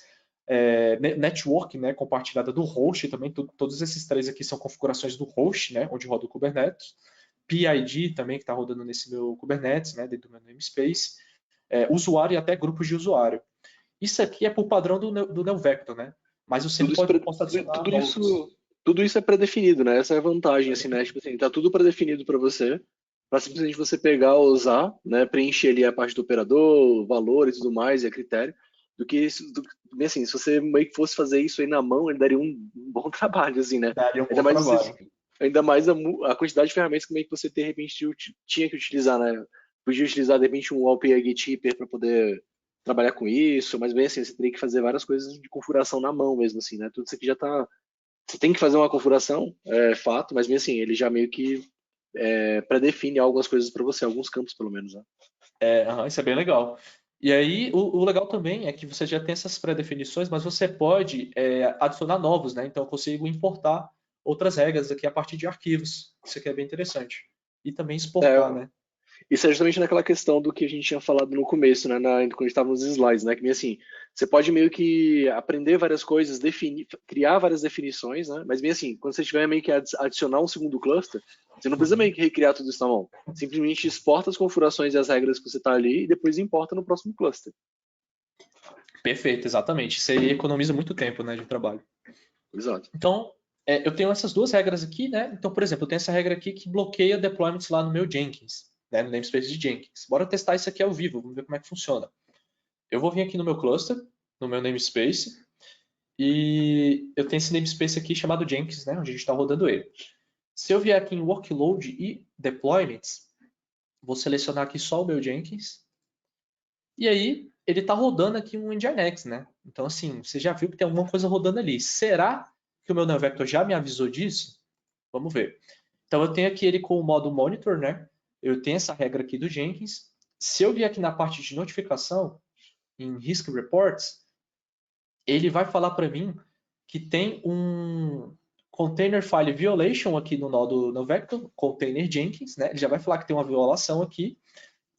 network, né? Compartilhada do host também. Todos esses três aqui são configurações do host, né? Onde roda o Kubernetes. PID também, que está rodando nesse meu Kubernetes, né? Dentro do meu namespace. Usuário e até grupos de usuário. Isso aqui é por padrão do NeoVector, né? Mas eu sempre posso adicionar novos. Tudo isso é pré-definido, né? Essa é a vantagem, assim, né? Tipo assim, tá tudo pré-definido para você, para simplesmente você pegar, usar, né? Preencher ali a parte do operador, valor e tudo mais, e a critério, do que assim, se você meio que fosse fazer isso aí na mão, ele daria um bom trabalho, assim, né? Daria um Ainda bom mais trabalho. ainda mais a quantidade de ferramentas que meio que você de repente tinha que utilizar, né? Podia utilizar de repente um OPA Gatekeeper para poder trabalhar com isso, mas bem assim, você teria que fazer várias coisas de configuração na mão mesmo, assim, né? Tudo isso aqui já tá. Você tem que fazer uma configuração, é fato, mas bem assim, ele já meio que pré-define algumas coisas para você, alguns campos pelo menos, né? Isso é bem legal. E aí, o legal também é que você já tem essas pré-definições, mas você pode adicionar novos, né? Então, eu consigo importar outras regras aqui a partir de arquivos. Isso aqui é bem interessante. E também exportar, É, né? isso é justamente naquela questão do que a gente tinha falado no começo, né, quando a gente estava nos slides, né, que meio assim, você pode meio que aprender várias coisas, definir, criar várias definições, né, mas bem assim, quando você tiver meio que adicionar um segundo cluster, você não precisa meio Uhum. que recriar tudo isso na mão. Simplesmente exporta as configurações e as regras que você está ali e depois importa no próximo cluster. Perfeito, exatamente. Isso aí economiza muito tempo, né, de trabalho. Exato. Então, eu tenho essas duas regras aqui, né? Então, por exemplo, eu tenho essa regra aqui que bloqueia deployments lá no meu Jenkins, né, no namespace de Jenkins. Bora testar isso aqui ao vivo, vamos ver como é que funciona. Eu vou vir aqui no meu cluster, no meu namespace, e eu tenho esse namespace aqui chamado Jenkins, né, onde a gente está rodando ele. Se eu vier aqui em Workload e Deployments, vou selecionar aqui só o meu Jenkins, e aí ele está rodando aqui um Nginx, né? Então, assim, você já viu que tem alguma coisa rodando ali. Será que o meu NeoVector já me avisou disso? Vamos ver. Então, eu tenho aqui ele com o modo Monitor, né? Eu tenho essa regra aqui do Jenkins. Se eu vier aqui na parte de notificação, em Risk Reports, ele vai falar para mim que tem um container file violation aqui no nodo no Vector, container Jenkins, né? Ele já vai falar que tem uma violação aqui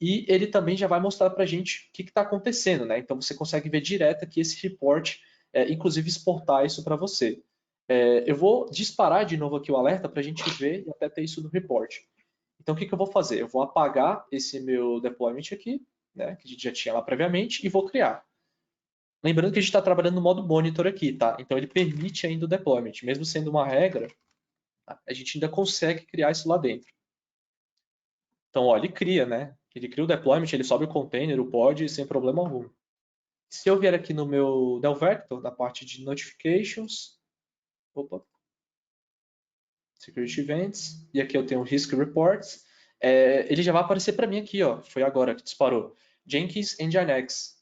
e ele também já vai mostrar para a gente o que está acontecendo, né? Então você consegue ver direto aqui esse report, inclusive exportar isso para você. Eu vou disparar de novo aqui o alerta para a gente ver e até ter isso no report. Então o que eu vou fazer? Eu vou apagar esse meu deployment aqui, né? Que a gente já tinha lá previamente e vou criar. Lembrando que a gente está trabalhando no modo monitor aqui, tá? Então ele permite ainda o deployment. Mesmo sendo uma regra, a gente ainda consegue criar isso lá dentro. Então, ó, ele cria, né? Ele cria o deployment, ele sobe o container, o pod, sem problema algum. Se eu vier aqui no meu NeoVector, na parte de notifications, opa, security events, e aqui eu tenho risk reports, ele já vai aparecer para mim aqui, ó, foi agora que disparou, Jenkins Nginx.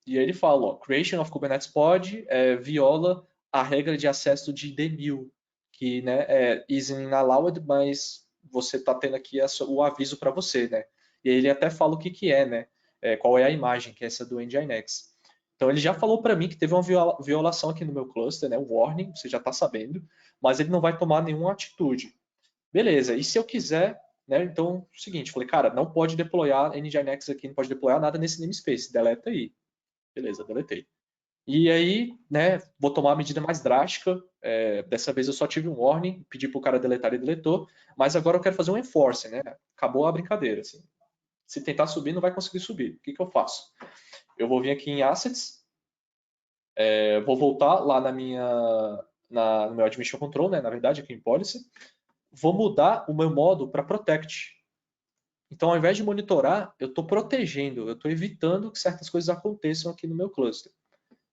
E aí ele fala, ó, creation of Kubernetes pod viola a regra de acesso de D1000, que né, is allowed, mas você está tendo aqui o aviso para você, né? E aí ele até fala o que, que é, né? Qual é a imagem, que é essa do Nginx. Então ele já falou para mim que teve uma violação aqui no meu cluster, né? O warning, você já está sabendo, mas ele não vai tomar nenhuma atitude. Beleza, e se eu quiser, né? Então, o seguinte, falei, cara, não pode deployar Nginx aqui, não pode deployar nada nesse namespace, deleta aí. Beleza, deletei. E aí, né, vou tomar a medida mais drástica. Dessa vez eu só tive um warning, pedi para o cara deletar e deletou, mas agora eu quero fazer um enforce, né? Acabou a brincadeira. Assim. Se tentar subir, não vai conseguir subir. O que, que eu faço? Eu vou vir aqui em Assets, vou voltar lá no meu Admission Control, né? Na verdade, aqui em Policy. Vou mudar o meu modo para Protect. Então, ao invés de monitorar, eu estou protegendo, eu estou evitando que certas coisas aconteçam aqui no meu cluster.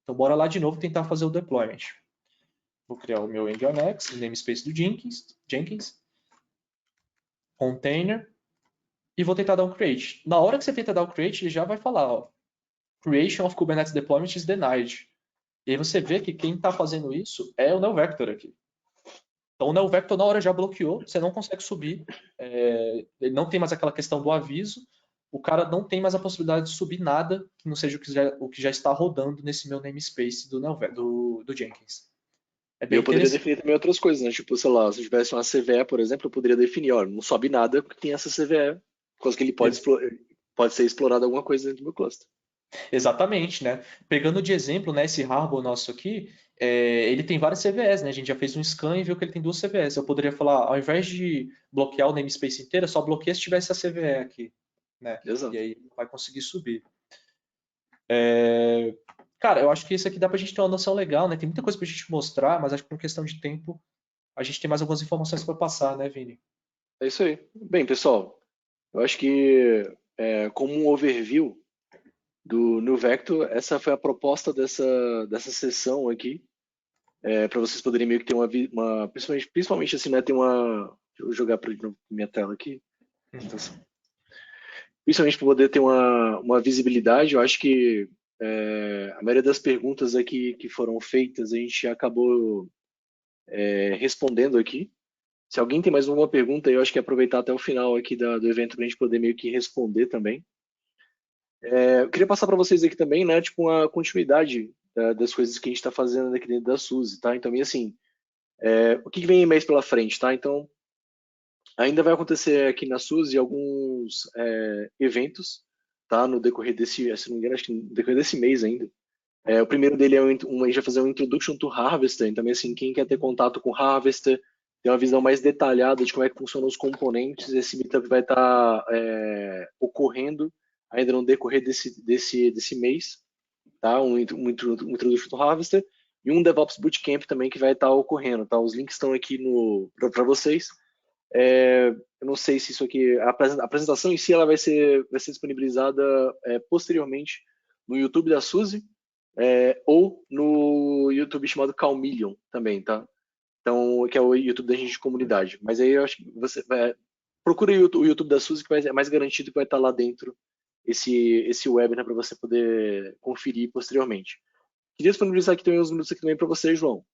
Então, bora lá de novo tentar fazer o deployment. Vou criar o meu Nginx, namespace do Jenkins, container, e vou tentar dar um create. Na hora que você tenta dar o create, ele já vai falar, ó, creation of Kubernetes deployment is denied. E aí você vê que quem está fazendo isso é o NeoVector aqui. Então o NeoVector na hora já bloqueou, você não consegue subir, ele não tem mais aquela questão do aviso, o cara não tem mais a possibilidade de subir nada que não seja o que já está rodando nesse meu namespace do Jenkins. É E bem eu poderia interessante. definir também outras coisas, né? Tipo, sei lá, se eu tivesse uma CVE, por exemplo, eu poderia definir, ó, não sobe nada porque tem essa CVE, por causa que ele pode ser explorado alguma coisa dentro do meu cluster. Exatamente, né? Pegando de exemplo, né, esse Harbor nosso aqui, ele tem várias CVEs, né? A gente já fez um scan e viu que ele tem duas CVEs. Eu poderia falar, ao invés de bloquear o namespace inteiro, só bloqueia se tivesse a CVE aqui, né? E Exato. aí vai conseguir subir. Cara, eu acho que isso aqui dá pra gente ter uma noção legal, né? Tem muita coisa pra gente mostrar, mas acho que por questão de tempo, a gente tem mais algumas informações para passar, né, Vini? É isso aí. Bem, pessoal, eu acho que como um overview do New Vector, essa foi a proposta dessa sessão aqui, para vocês poderem meio que ter principalmente assim, né, ter uma, deixa eu jogar para minha tela aqui, então, principalmente para poder ter uma visibilidade. Eu acho que a maioria das perguntas aqui que foram feitas a gente acabou respondendo aqui. Se alguém tem mais alguma pergunta, eu acho que é aproveitar até o final aqui do evento para a gente poder meio que responder também. Eu queria passar para vocês aqui também, né, tipo uma continuidade das coisas que a gente está fazendo aqui dentro da Suzy, tá? Então, e assim, o que vem mais pela frente, tá? Então, ainda vai acontecer aqui na Suzy alguns eventos, tá? No decorrer desse, se não me engano, acho que no decorrer desse mês ainda. O primeiro dele é a gente vai fazer um Introduction to Harvester, então assim, quem quer ter contato com Harvester, ter uma visão mais detalhada de como é que funcionam os componentes, esse meetup vai estar ocorrendo ainda no decorrer desse mês, tá? Um Introduction to Harvester e um DevOps Bootcamp também que vai estar ocorrendo, tá? Os links estão aqui para vocês. Eu não sei se isso aqui, a apresentação em si, ela vai ser disponibilizada posteriormente no YouTube da Suzy, ou no YouTube chamado Calmillion também, tá? Então, que é o YouTube da gente de comunidade. Mas aí eu acho que você procura o YouTube da Suzy, que é mais garantido que vai estar lá dentro esse webinar para você poder conferir posteriormente. Queria disponibilizar aqui também uns minutos aqui também para você, João,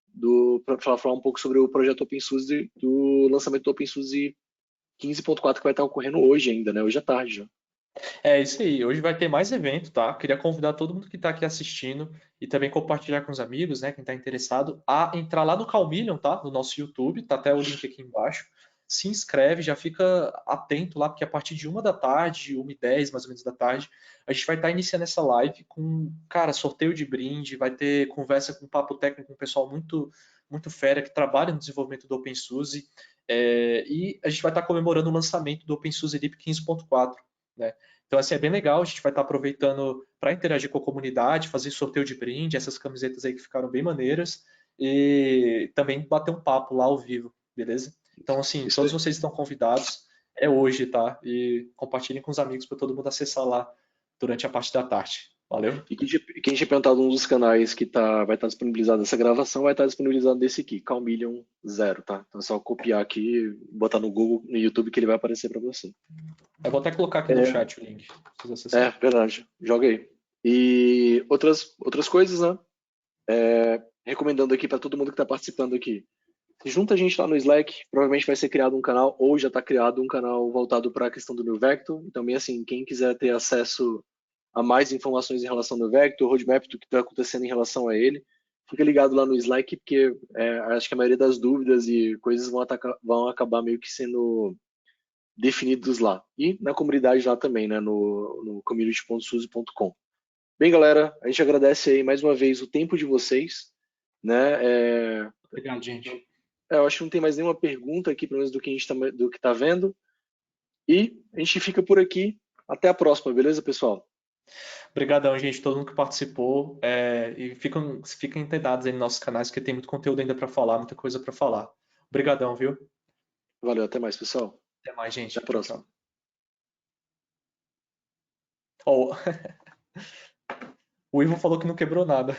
para falar um pouco sobre o projeto OpenSUSE, do lançamento do OpenSUSE 15.4 que vai estar ocorrendo hoje ainda, né? Hoje à tarde já. É isso aí. Hoje vai ter mais evento, tá? Queria convidar todo mundo que está aqui assistindo e também compartilhar com os amigos, né? Quem está interessado, a entrar lá no Calmillion, tá? No nosso YouTube, tá até o link aqui embaixo. Se inscreve, já fica atento lá, porque a partir de 1 da tarde, 1h10 mais ou menos da tarde, a gente vai estar iniciando essa live com, cara, sorteio de brinde, vai ter conversa com papo técnico com um pessoal muito, muito fera que trabalha no desenvolvimento do OpenSUSE. E a gente vai estar comemorando o lançamento do OpenSUSE Leap 15.4, né? Então, assim, é bem legal, a gente vai estar aproveitando para interagir com a comunidade, fazer sorteio de brinde, essas camisetas aí que ficaram bem maneiras, e também bater um papo lá ao vivo, beleza? Então, assim, Isso todos aí. vocês estão convidados, é hoje, tá? E compartilhem com os amigos para todo mundo acessar lá durante a parte da tarde. Valeu? E quem tinha perguntado um dos canais que vai estar disponibilizado essa gravação, vai estar disponibilizado nesse aqui, Calmillion Zero, tá? Então é só copiar aqui, botar no Google, no YouTube, que ele vai aparecer para você. Eu vou até colocar aqui no É, chat o link, pra vocês acessarem. verdade. Joga aí. E outras coisas, né? Recomendando aqui para todo mundo que está participando aqui. Se junta a gente lá no Slack, provavelmente vai ser criado um canal, ou já está criado um canal voltado para a questão do New Vector. Então, também assim, quem quiser ter acesso a mais informações em relação ao Vector, roadmap do que está acontecendo em relação a ele, fica ligado lá no Slack, porque acho que a maioria das dúvidas e coisas vão acabar meio que sendo definidos lá. E na comunidade lá também, né, no community.suzy.com. Bem, galera, a gente agradece aí mais uma vez o tempo de vocês, né? Obrigado, gente. Eu acho que não tem mais nenhuma pergunta aqui, pelo menos do que a gente do que tá vendo. E a gente fica por aqui. Até a próxima, beleza, pessoal? Obrigadão, gente, todo mundo que participou. E fiquem antenados aí nos nossos canais, porque tem muito conteúdo ainda para falar, muita coisa para falar. Obrigadão, viu? Valeu, até mais, pessoal. Até mais, Até a gente. Tchau, próxima. tchau. Ó, o Ivo falou que não quebrou nada.